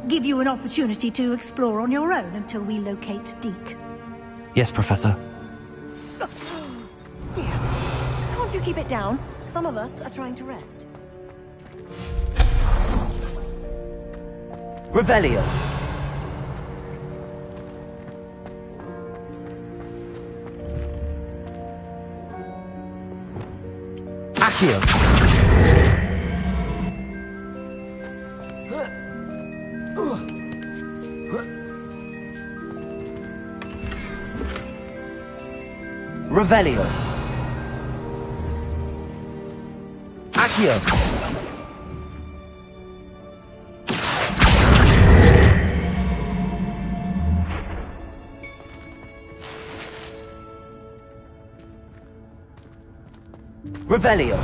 U: Give you an opportunity to explore on your own until we locate Deke.
A: Yes, Professor.
L: Dear, can't you keep it down? Some of us are trying to rest.
A: Revelio. Accio. Revelio. Accio. Revelio.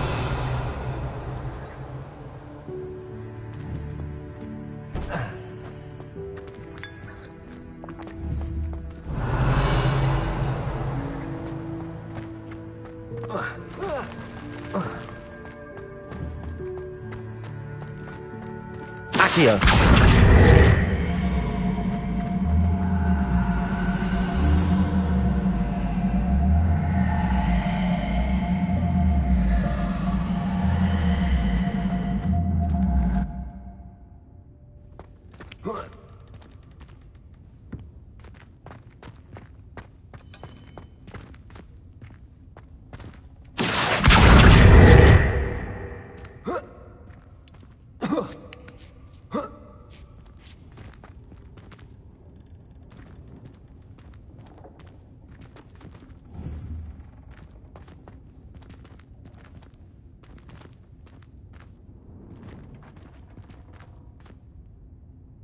A: Accio.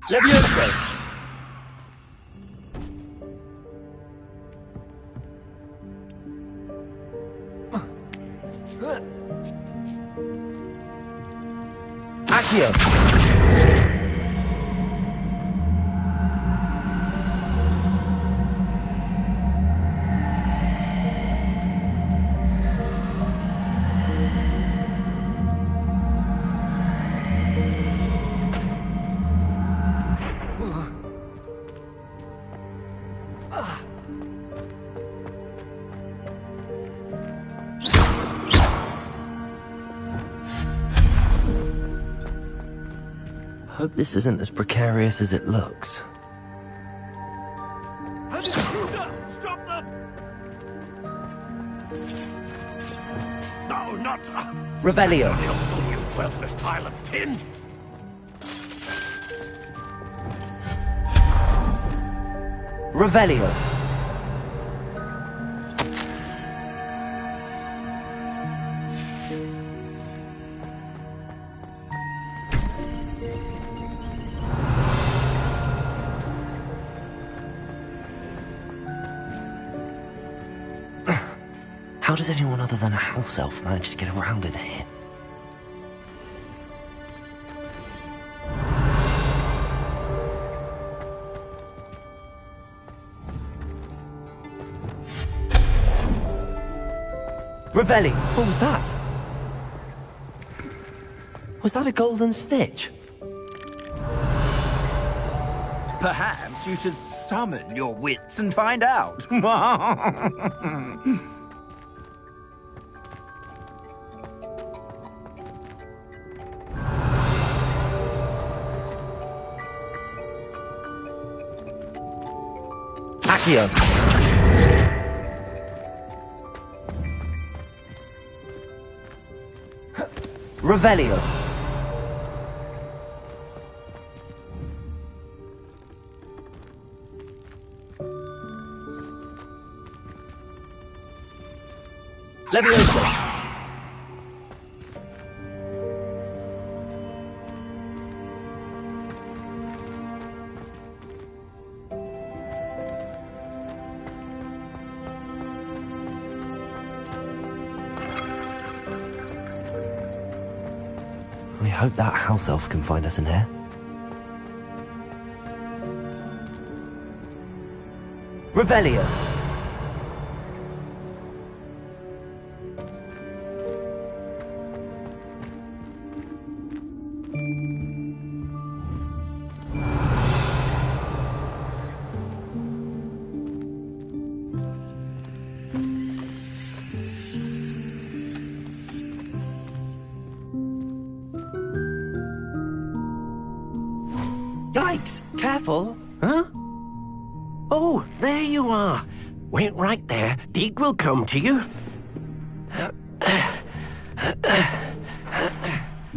D: Levioso!
A: Accio. Hope this isn't as precarious as it looks.
D: Stop them! No, not...
A: Revelio.
D: You worthless pile of tin!
A: Revelio. How does anyone other than a house elf manage to get around in here? Revelli, what was that? Was that a golden snitch?
D: Perhaps you should summon your wits and find out.
A: Accio. Revelio. Levioso. I hope that house elf can find us in here. Revelio.
I: Yikes! Careful! Huh? Oh, there you are. Wait right there. Deke will come to you.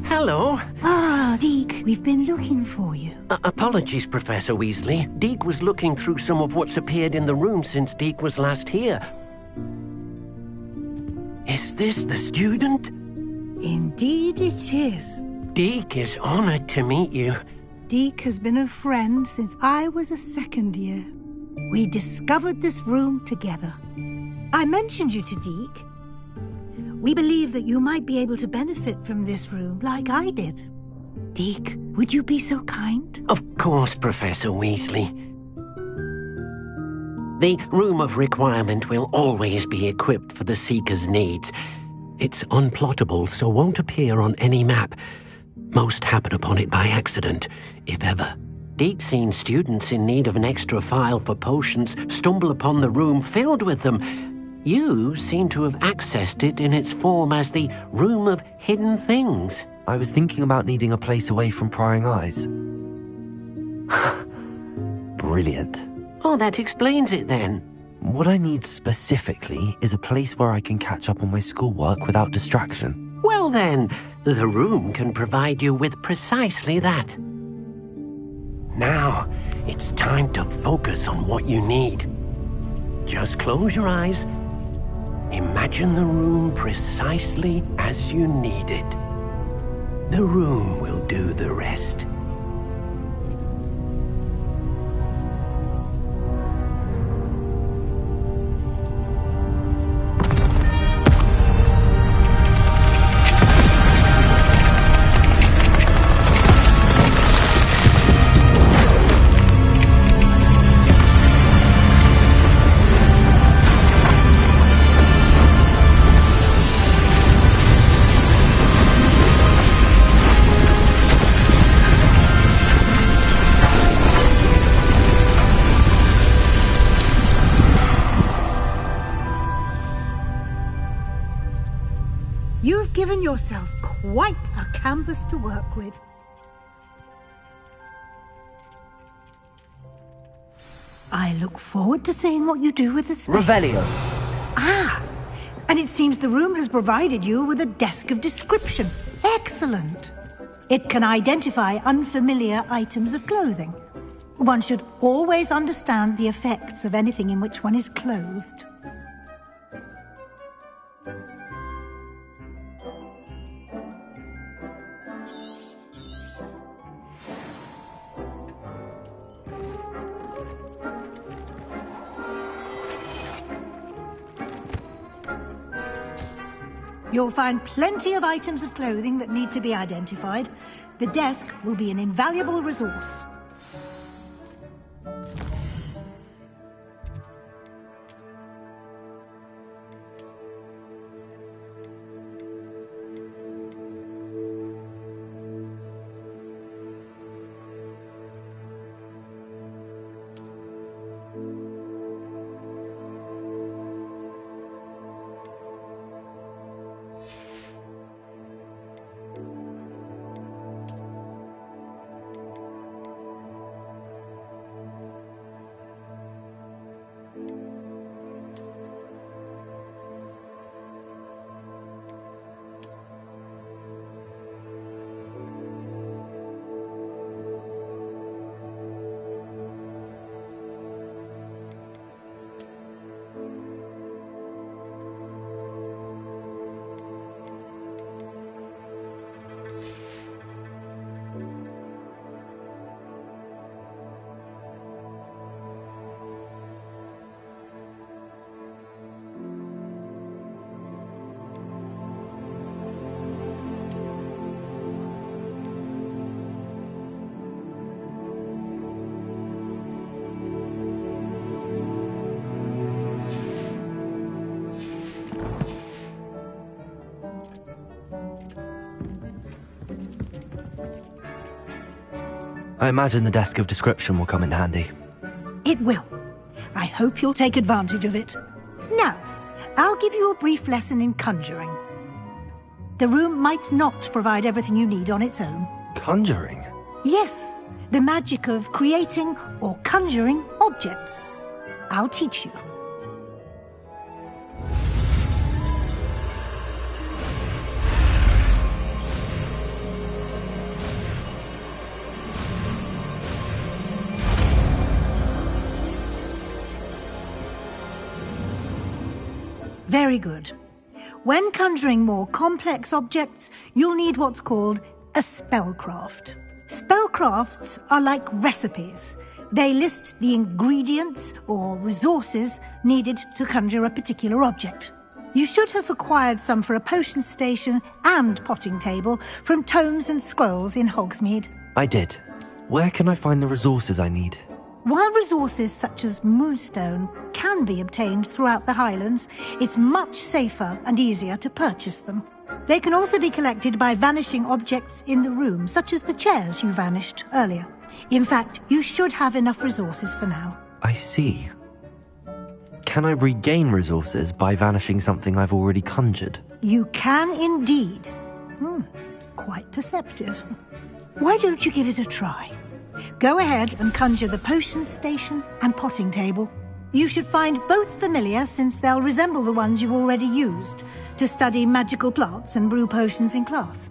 I: Hello.
U: Ah, Deke, we've been looking for you.
I: Apologies, Professor Weasley. Deke was looking through some of what's appeared in the room since Deke was last here. Is this the student?
U: Indeed it is.
I: Deke is honored to meet you.
U: Deke has been a friend since I was a second year. We discovered this room together. I mentioned you to Deke. We believe that you might be able to benefit from this room like I did. Deke, would you be so kind?
I: Of course, Professor Weasley. The Room of Requirement will always be equipped for the Seeker's needs. It's unplottable, so won't appear on any map. Most happen upon it by accident, if ever. Deke's seen students in need of an extra file for potions stumble upon the room filled with them. You seem to have accessed it in its form as the Room of Hidden Things.
A: I was thinking about needing a place away from prying eyes. Brilliant.
I: Oh, that explains it then.
A: What I need specifically is a place where I can catch up on my schoolwork without distraction.
I: Well then, the room can provide you with precisely that. Now, it's time to focus on what you need. Just close your eyes. Imagine the room precisely as you need it. The room will do the rest.
U: You've given yourself quite a canvas to work with. I look forward to seeing what you do with the space.
I: Revelio.
U: Ah, and it seems the room has provided you with a desk of description. Excellent. It can identify unfamiliar items of clothing. One should always understand the effects of anything in which one is clothed. You'll find plenty of items of clothing that need to be identified. The desk will be an invaluable resource.
A: I imagine the desk of description will come in handy.
U: It will. I hope you'll take advantage of it. Now, I'll give you a brief lesson in conjuring. The room might not provide everything you need on its own.
A: Conjuring?
U: Yes. the magic of creating or conjuring objects. I'll teach you. Very good. When conjuring more complex objects, you'll need what's called a spellcraft. Spellcrafts are like recipes. They list the ingredients or resources needed to conjure a particular object. You should have acquired some for a potion station and potting table from tomes and scrolls in Hogsmeade.
A: I did. Where can I find the resources I need?
U: While resources such as moonstone can be obtained throughout the Highlands, it's much safer and easier to purchase them. They can also be collected by vanishing objects in the room, such as the chairs you vanished earlier. In fact, you should have enough resources for now.
A: I see. Can I regain resources by vanishing something I've already conjured?
U: You can indeed. Quite perceptive. Why don't you give it a try? Go ahead and conjure the potion station and potting table. You should find both familiar, since they'll resemble the ones you've already used to study magical plants and brew potions in class.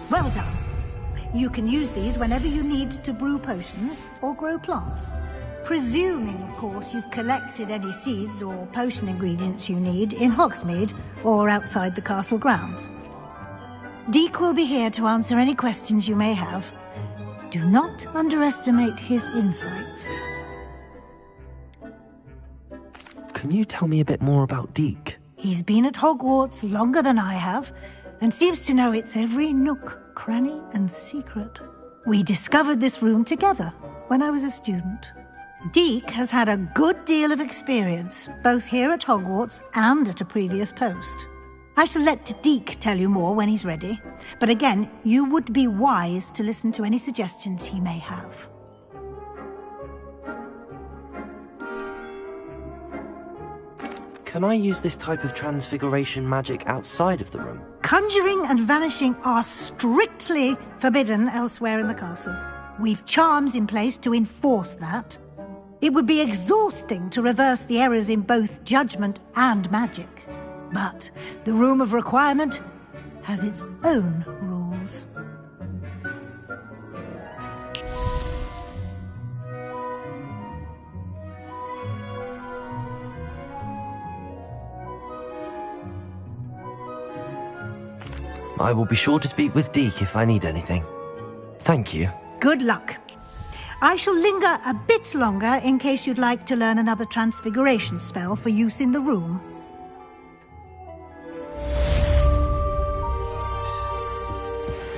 U: Well done. You can use these whenever you need to brew potions or grow plants. Presuming, of course, you've collected any seeds or potion ingredients you need in Hogsmeade or outside the castle grounds. Deek will be here to answer any questions you may have. Do not underestimate his insights.
A: Can you tell me a bit more about Deek?
U: He's been at Hogwarts longer than I have, and seems to know its every nook, cranny, and secret. We discovered this room together when I was a student. Deek has had a good deal of experience, both here at Hogwarts and at a previous post. I shall let Deek tell you more when he's ready, but again, you would be wise to listen to any suggestions he may have.
A: Can I use this type of transfiguration magic outside of the room?
U: Conjuring and vanishing are strictly forbidden elsewhere in the castle. We've charms in place to enforce that. It would be exhausting to reverse the errors in both judgment and magic. But the Room of Requirement has its own rules.
A: I will be sure to speak with Deek if I need anything. Thank you.
U: Good luck. I shall linger a bit longer in case you'd like to learn another transfiguration spell for use in the room.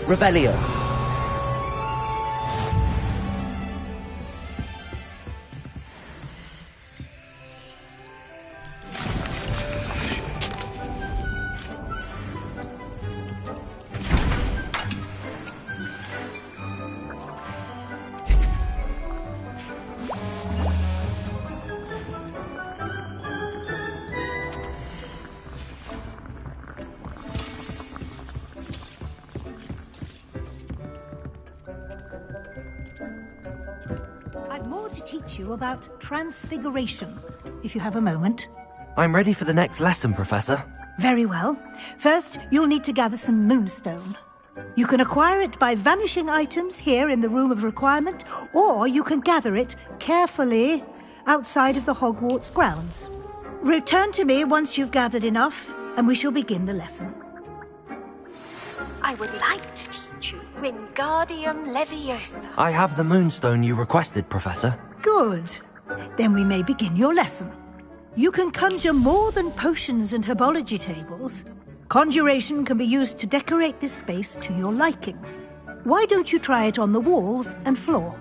A: Revelio.
U: want to teach you about transfiguration, if you have a moment.
A: I'm ready for the next lesson, Professor.
U: Very well. First, you'll need to gather some moonstone. You can acquire it by vanishing items here in the Room of Requirement, or you can gather it carefully outside of the Hogwarts grounds. Return to me once you've gathered enough, and we shall begin the lesson.
O: I would like to teach you Wingardium Leviosa.
A: I have the moonstone you requested, Professor.
U: Good. Then we may begin your lesson. You can conjure more than potions and herbology tables. Conjuration can be used to decorate this space to your liking. Why don't you try it on the walls and floor?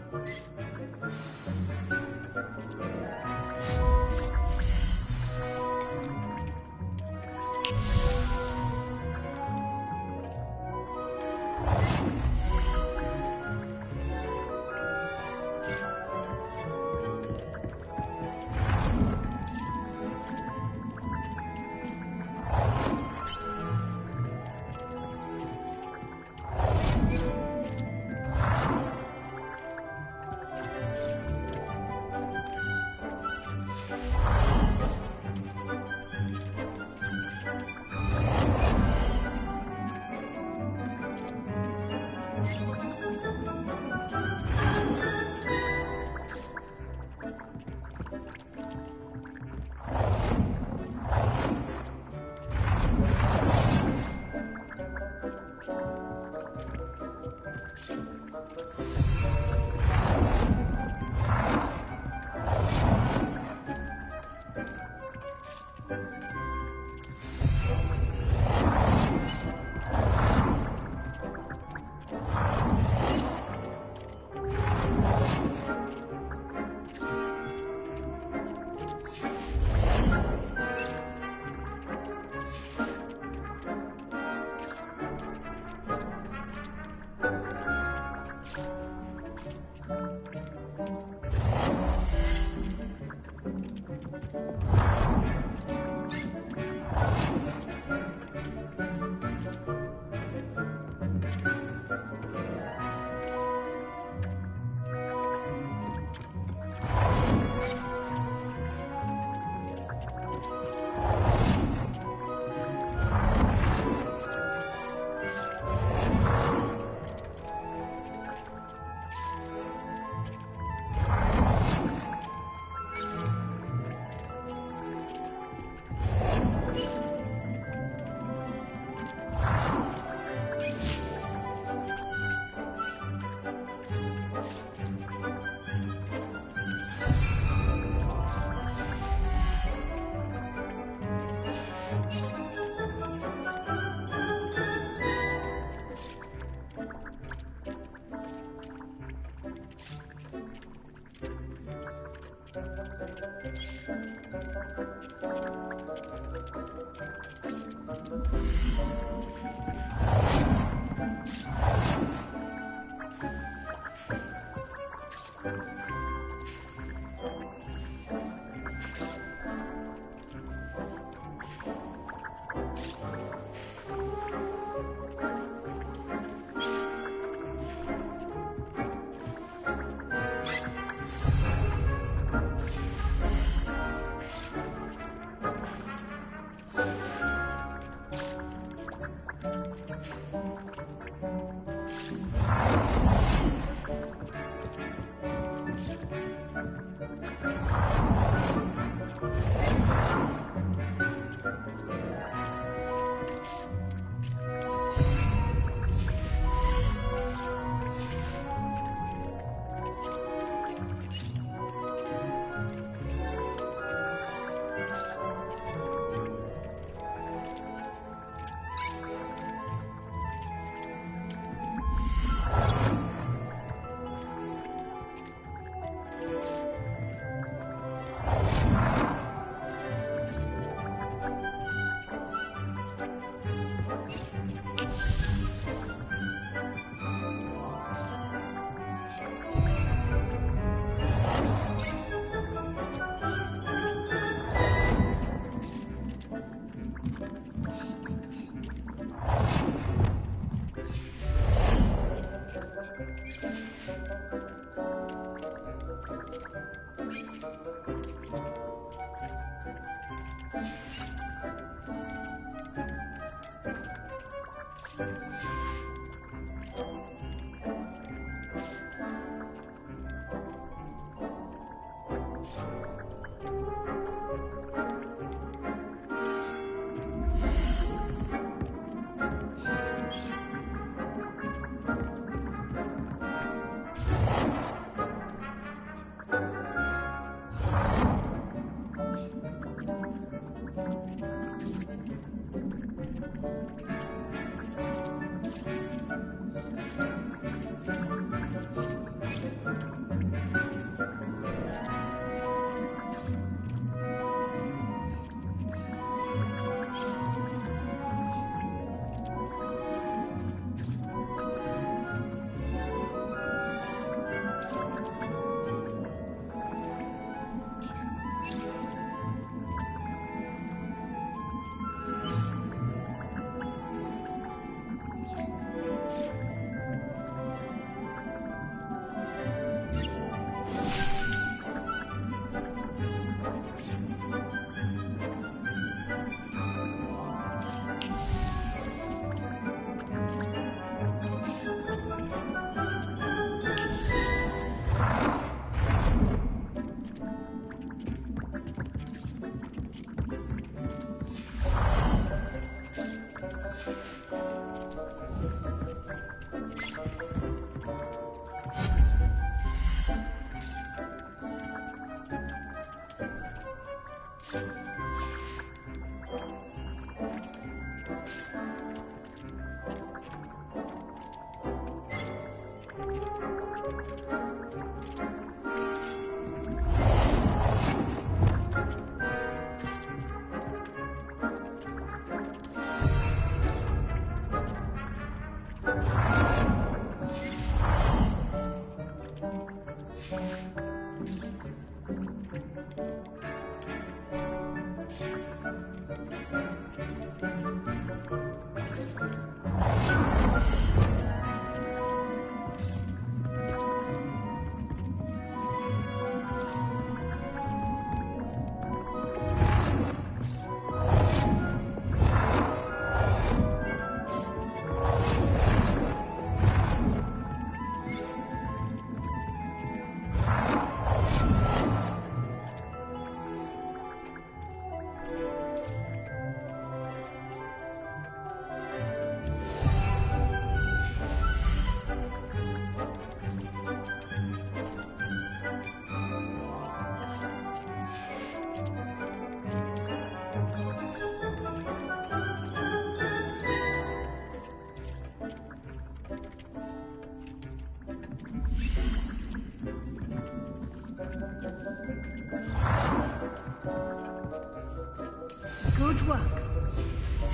U: Good work.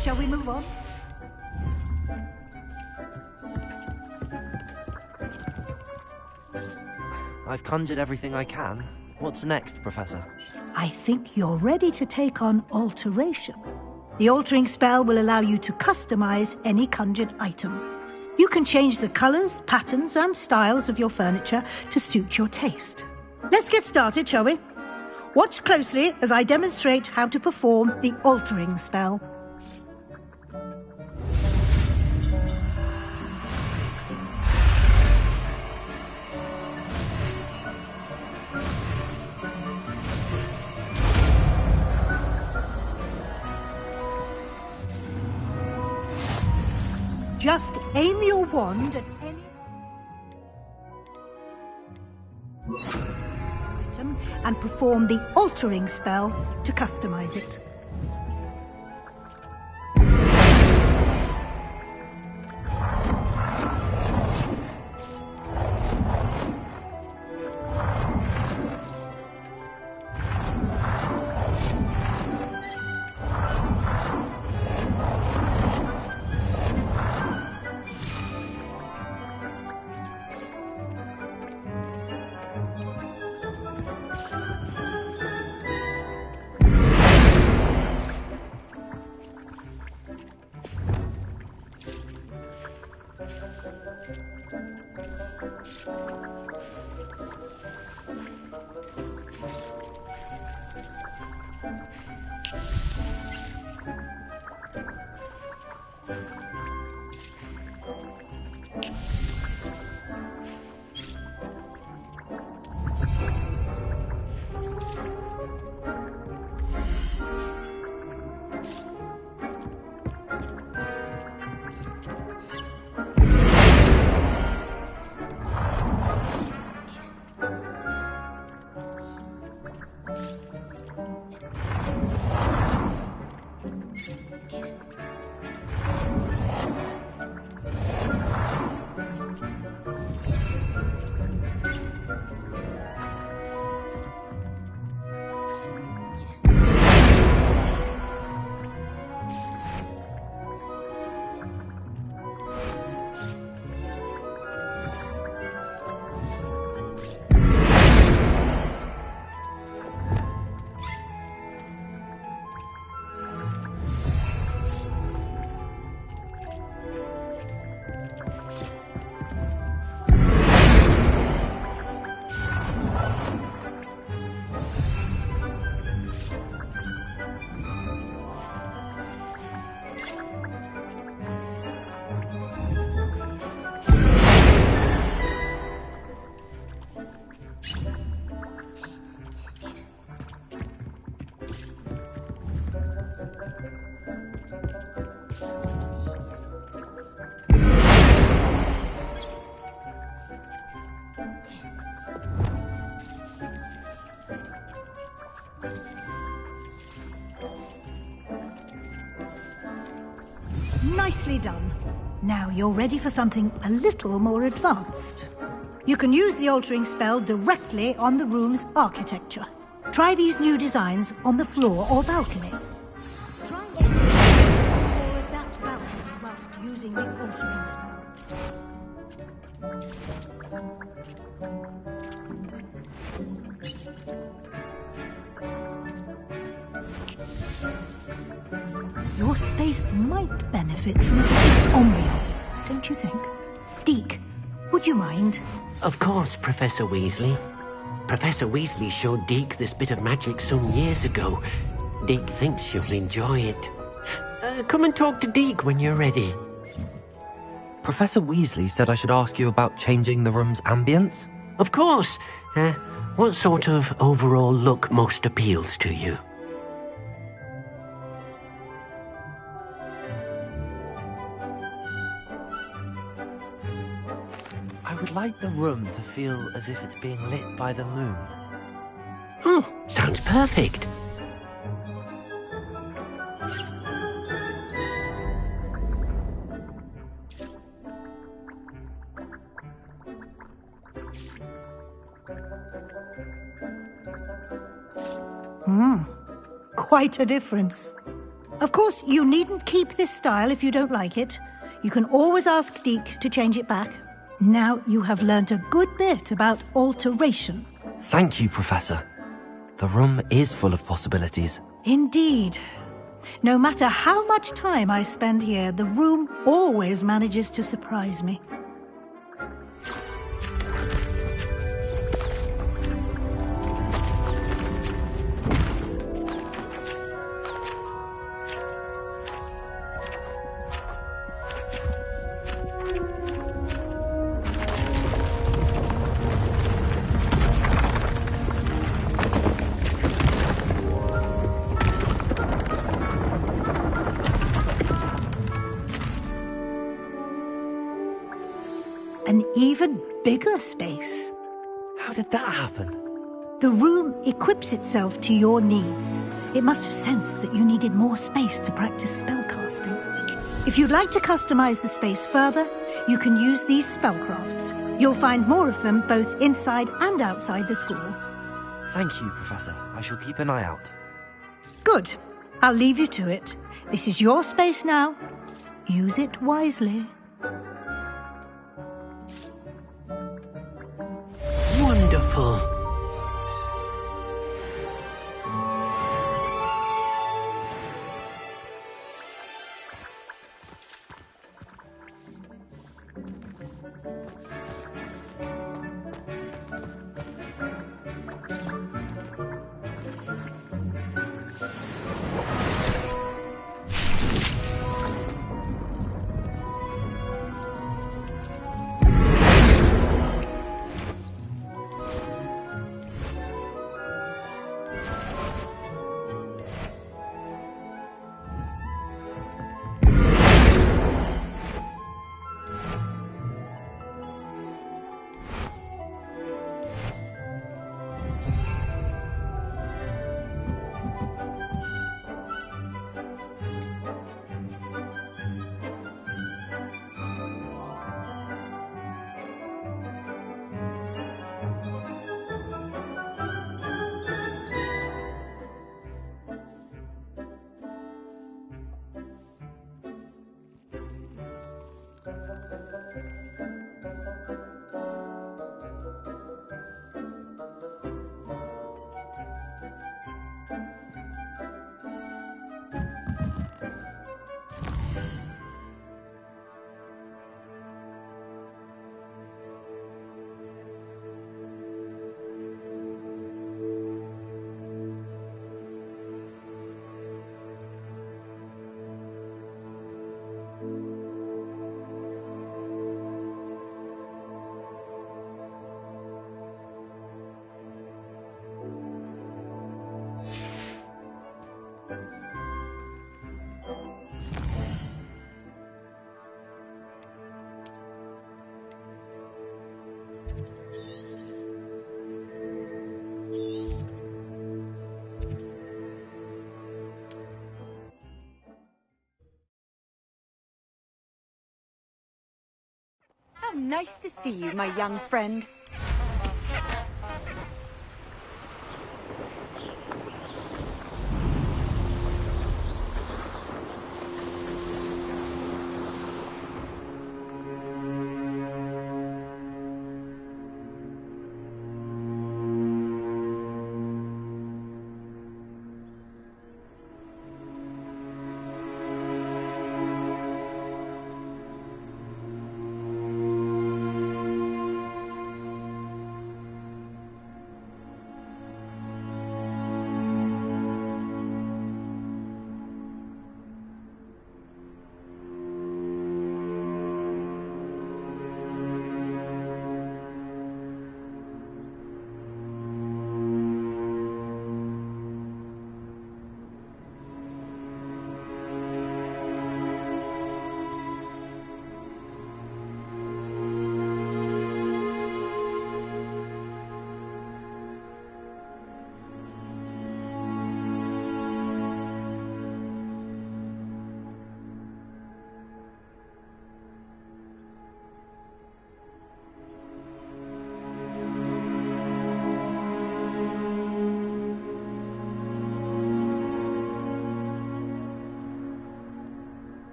U: Shall we move on?
A: I've conjured everything I can. What's next, Professor?
U: I think you're ready to take on alteration. The altering spell will allow you to customize any conjured item. You can change the colors, patterns, and styles of your furniture to suit your taste. Let's get started, shall we? Watch closely as I demonstrate how to perform the altering spell. Just aim your wand at any item and perform the altering spell to customize it. Nicely done. Now you're ready for something a little more advanced. You can use the altering spell directly on the room's architecture. Try these new designs on the floor or balcony. Try that balcony whilst using the altering spell. Your space might benefit from a bit of ambiance, don't you think? Deke, would you mind?
I: Of course, Professor Weasley. Professor Weasley showed Deke this bit of magic some years ago. Deke thinks you'll enjoy it. Come and talk to Deke when you're ready.
A: Professor Weasley said I should ask you about changing the room's ambience?
I: Of course. What sort of overall look most appeals to you?
A: I would like the room to feel as if it's being lit by the moon.
I: Sounds perfect.
U: Quite a difference. Of course, you needn't keep this style if you don't like it. You can always ask Deke to change it back. Now you have learnt a good bit about alteration.
A: Thank you, Professor. The room is full of possibilities.
U: Indeed. No matter how much time I spend here, the room always manages to surprise me. An even bigger space.
A: How did that happen?
U: The room equips itself to your needs. It must have sensed that you needed more space to practice spellcasting. If you'd like to customize the space further, you can use these spellcrafts. You'll find more of them both inside and outside the school.
A: Thank you, Professor. I shall keep an eye out.
U: Good. I'll leave you to it. This is your space now. Use it wisely.
I: Wonderful.
T: How nice to see you, my young friend.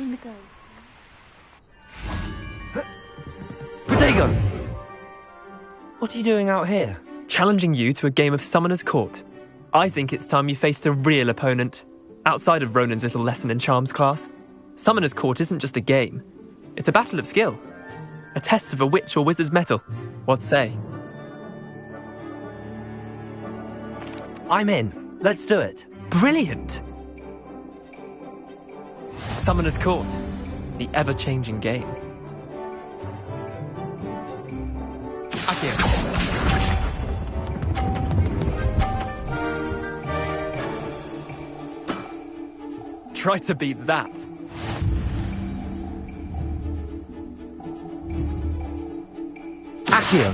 O: in the grove.
A: Protego! What are you doing out here?
J: Challenging you to a game of Summoner's Court. I think it's time you faced a real opponent, outside of Ronan's little lesson in charms class. Summoner's Court isn't just a game. It's a battle of skill. A test of a witch or wizard's mettle. What say?
A: I'm in. Let's do it.
J: Brilliant! Summoner's Court. The ever-changing game. Akio. Try to beat that.
A: Akio.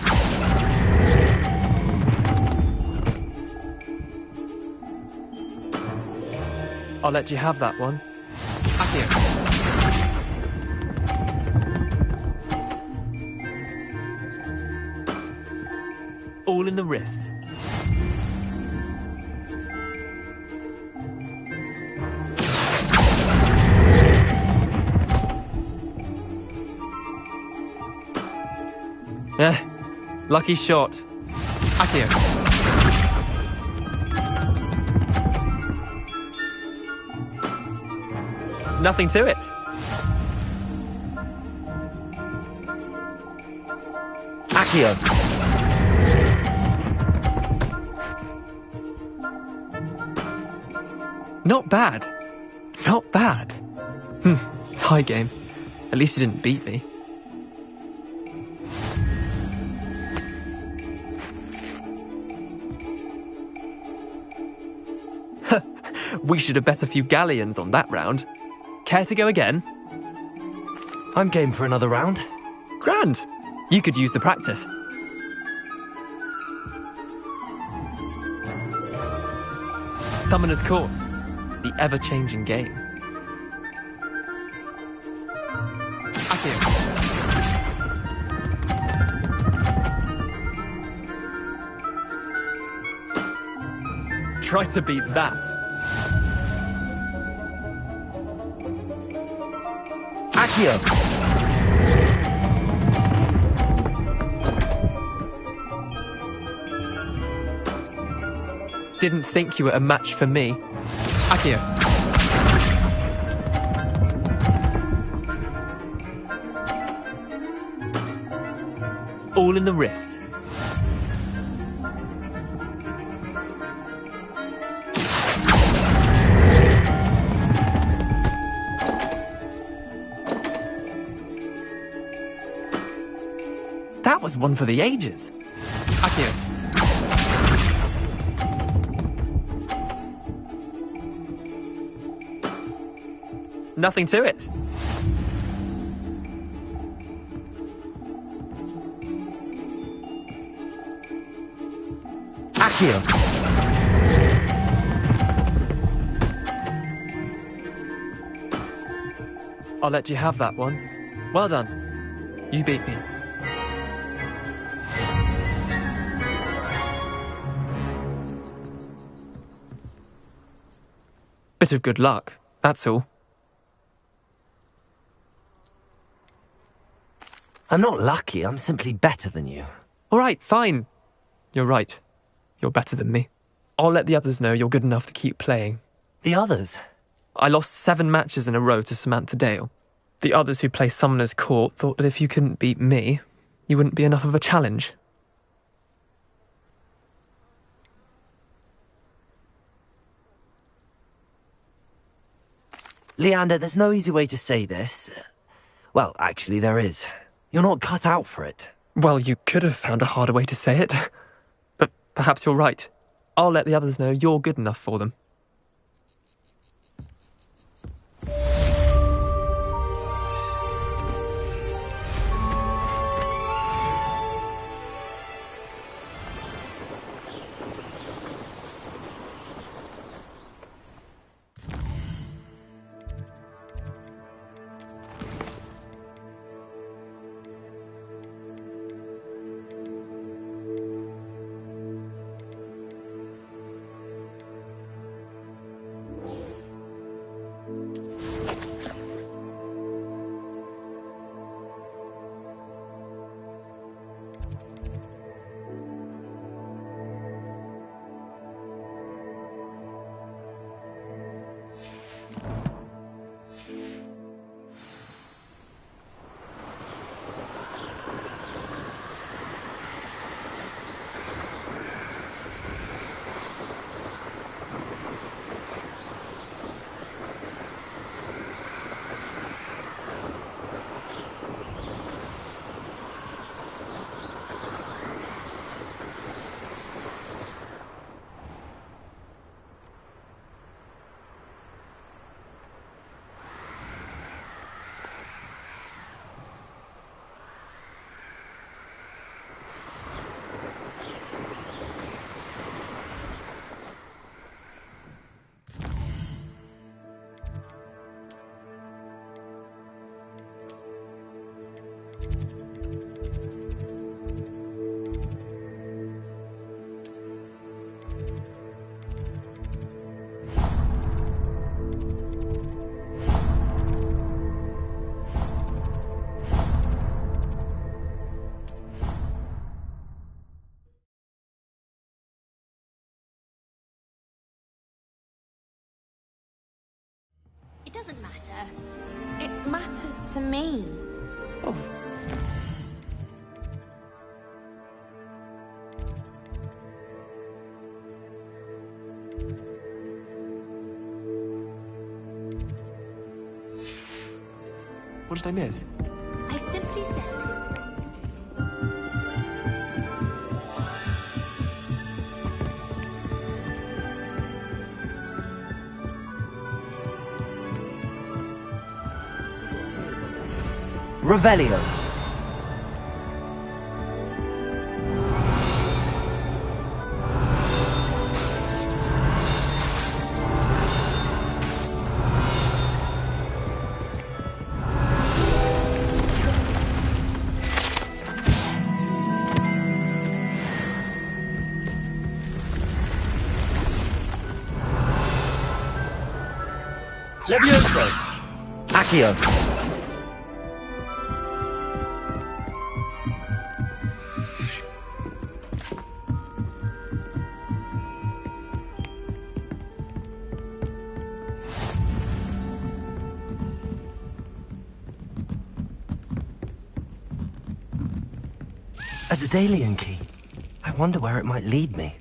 J: I'll let you have that one. Akio. All in the wrist. Lucky shot. Akio. Nothing to it.
A: Akio.
J: Not bad. Not bad. Tie game. At least you didn't beat me. We should have bet a few galleons on that round. Care to go again?
A: I'm game for another round.
J: Grand. You could use the practice. Summoner's Court. The ever-changing game. Akio. Try to beat that.
A: Akio.
J: Didn't think you were a match for me. Akio. All in the wrist. That was one for the ages. Akio. Nothing to it.
A: Akio.
J: I'll let you have that one. Well done. You beat me. Bit of good luck, that's all.
A: I'm not lucky, I'm simply better than you.
J: All right, fine. You're right. You're better than me. I'll let the others know you're good enough to keep playing.
A: The others?
J: I lost 7 matches in a row to Samantha Dale. The others who play Summoner's Court thought that if you couldn't beat me, you wouldn't be enough of a challenge.
A: Leander, there's no easy way to say this. Well, actually, there is. You're not cut out for it.
J: Well, you could have found a harder way to say it. But perhaps you're right. I'll let the others know you're good enough for them.
O: It matters to me.
A: Oh.
J: What did I miss?
L: I simply said...
A: Revelio.
D: Levioso!
A: Accio. A Daedalian key. I wonder where it might lead me.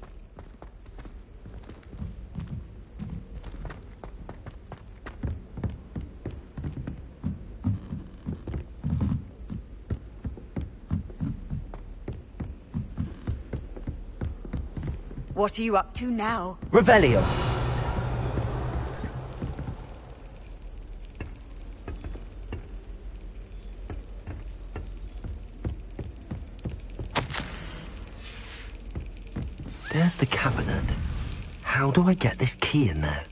T: What are you up to now?
A: Revelio. There's the cabinet. How do I get this key in there?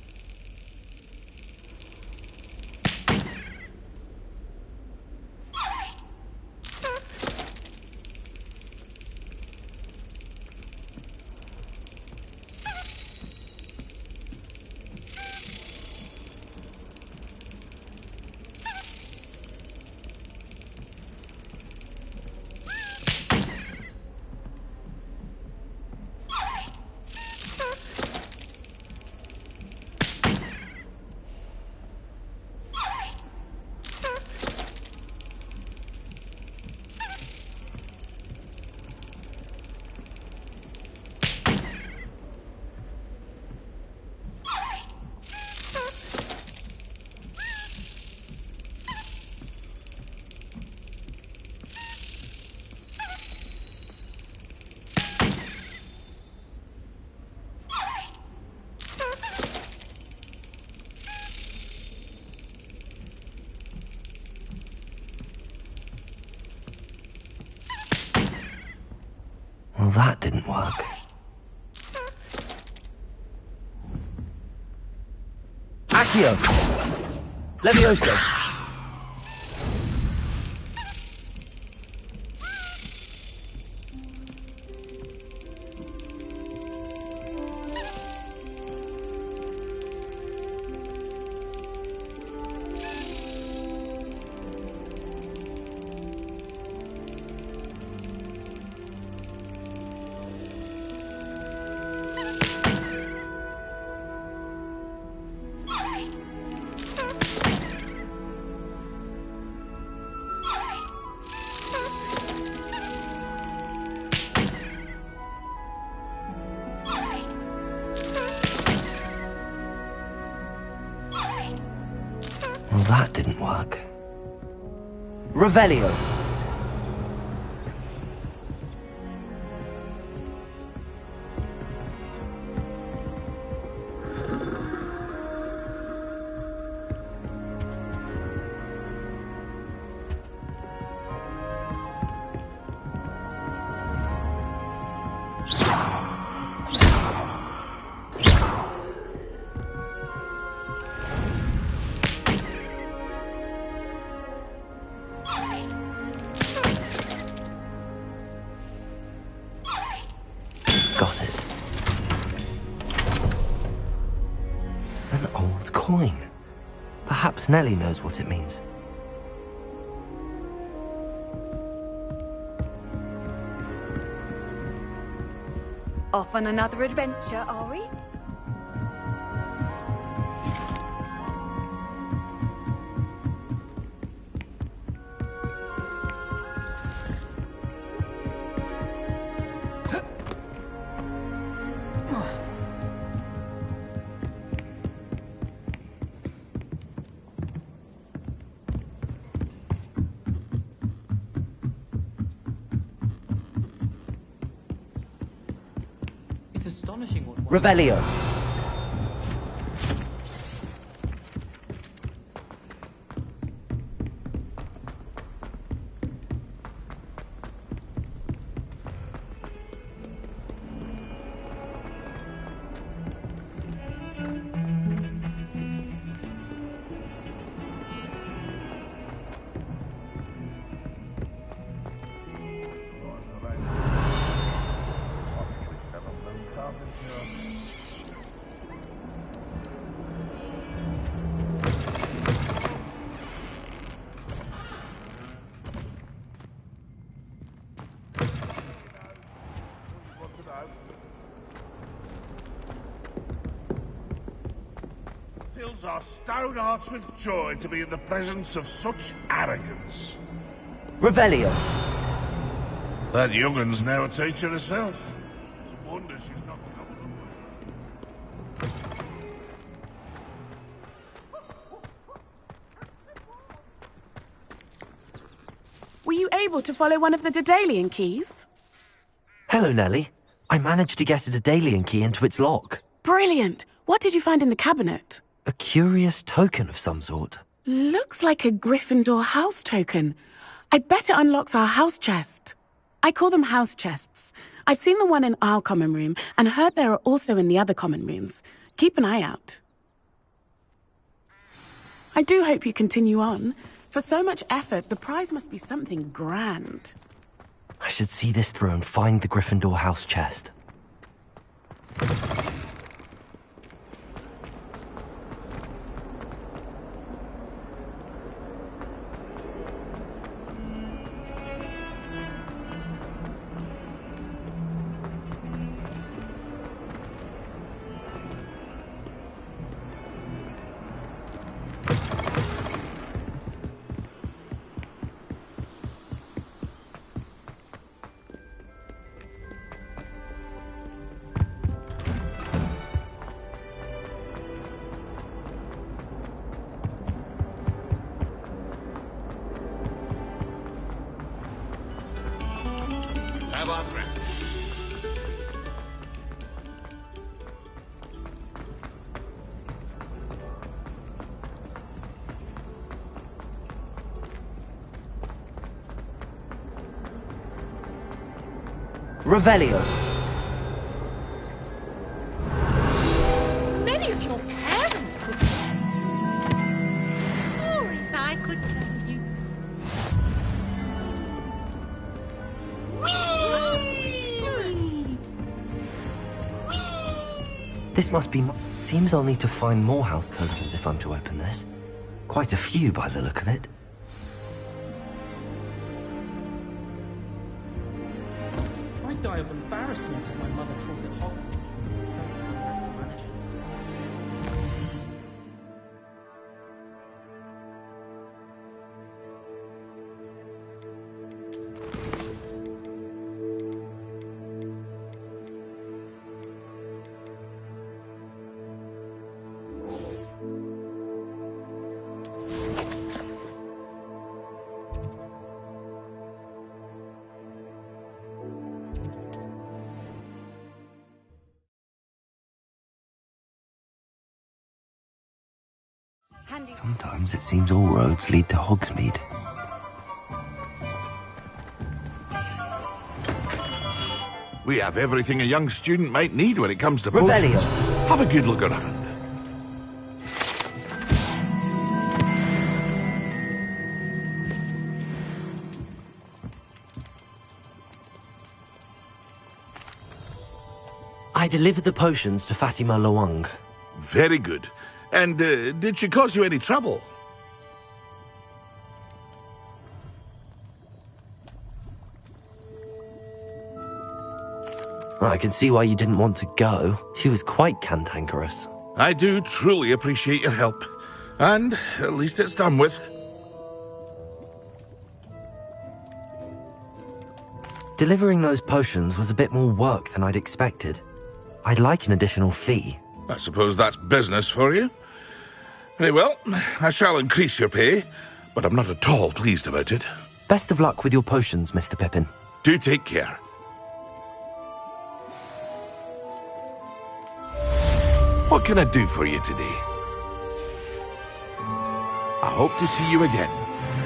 A: Well, that didn't work. Accio! Levioso! Well, that didn't work. Revelio. Got it. An old coin. Perhaps Nellie knows what it means.
T: Off on another adventure, are we?
H: astonishing what...
A: Revelio.
E: Fills our stout hearts with joy to be in the presence of such arrogance.
A: Revelio.
E: That young'un's now a teacher herself. It's a wonder she's not come.
B: Were you able to follow one of the Daedalian keys?
A: Hello, Nellie. I managed to get a Daedalian key into its lock.
B: Brilliant! What did you find in the cabinet?
A: A curious token of some sort.
B: Looks like a Gryffindor house token. I bet it unlocks our house chest. I call them house chests. I've seen the one in our common room and heard there are also in the other common rooms. Keep an eye out. I do hope you continue on. For so much effort, the prize must be something grand.
A: I should see this through and find the Gryffindor house chest.
E: Have our breath.
A: Revelio.
O: Many of your parents could tell. Stories I could tell you.
A: This must be... Seems I'll need to find more house tokens if I'm to open this. Quite a few by the look of it.
K: I'd die of embarrassment if my mother taught at Hogwarts.
A: Sometimes it seems all roads lead to Hogsmeade.
E: We have everything a young student might need when it comes to
A: Revelio.
E: potions. Have a good look around.
A: I delivered the potions to Fatima Loang.
E: Very good. And did she cause you any trouble?
A: I can see why you didn't want to go. She was quite cantankerous.
E: I do truly appreciate your help. And at least it's done with.
A: Delivering those potions was a bit more work than I'd expected. I'd like an additional fee.
E: I suppose that's business for you. Very well, I shall increase your pay, but I'm not at all pleased about it.
A: Best of luck with your potions, Mr. Pippin.
E: Do take care. What can I do for you today? I hope to see you again.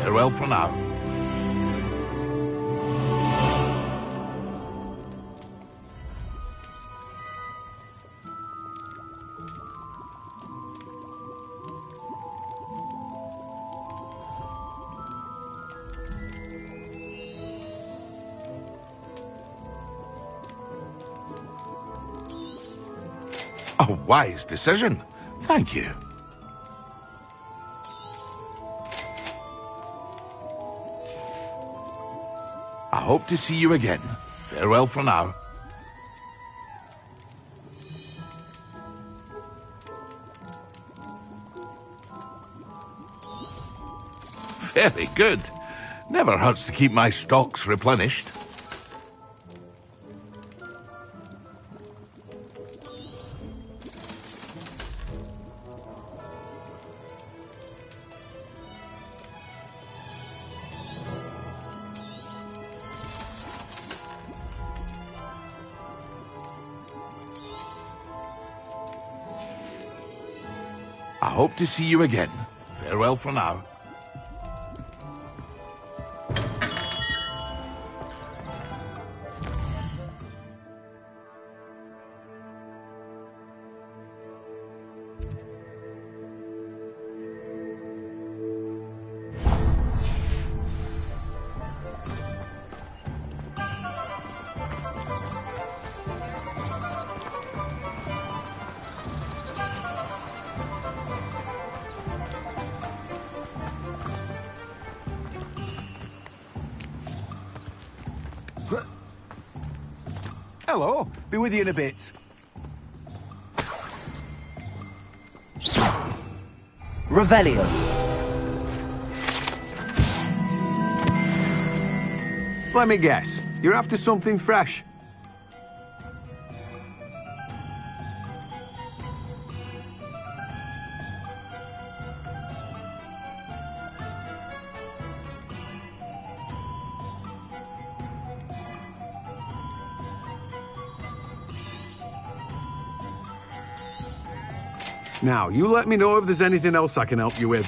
E: Farewell for now. A wise decision. Thank you. I hope to see you again. Farewell for now. Very good. Never hurts to keep my stocks replenished. I hope to see you again. Farewell for now.
P: Hello. Be with you in a bit.
A: Revelio.
P: Let me guess. You're after something fresh. Now, you let me know if there's anything else I can help you with.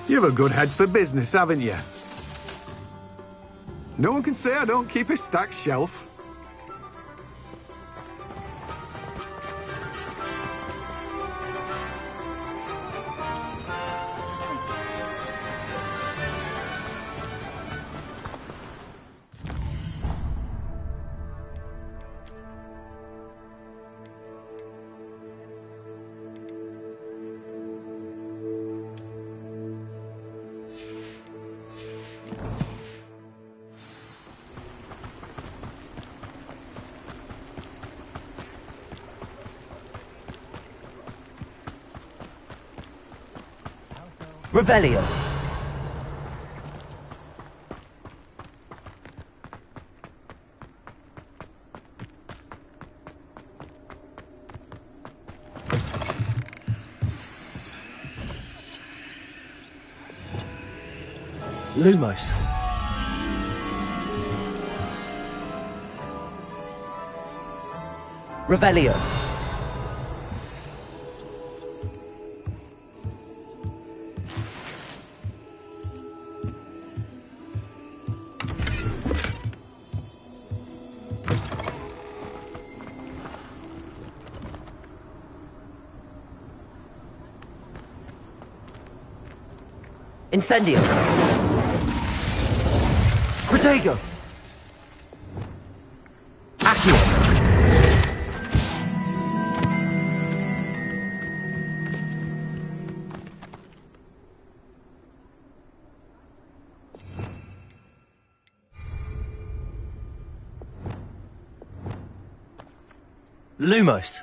P: You have a good head for business, haven't you? No one can say I don't keep a stacked shelf.
A: Revelio. Lumos. Revelio. Incendio. Protego. Accio. Lumos.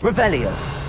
R: Revelio.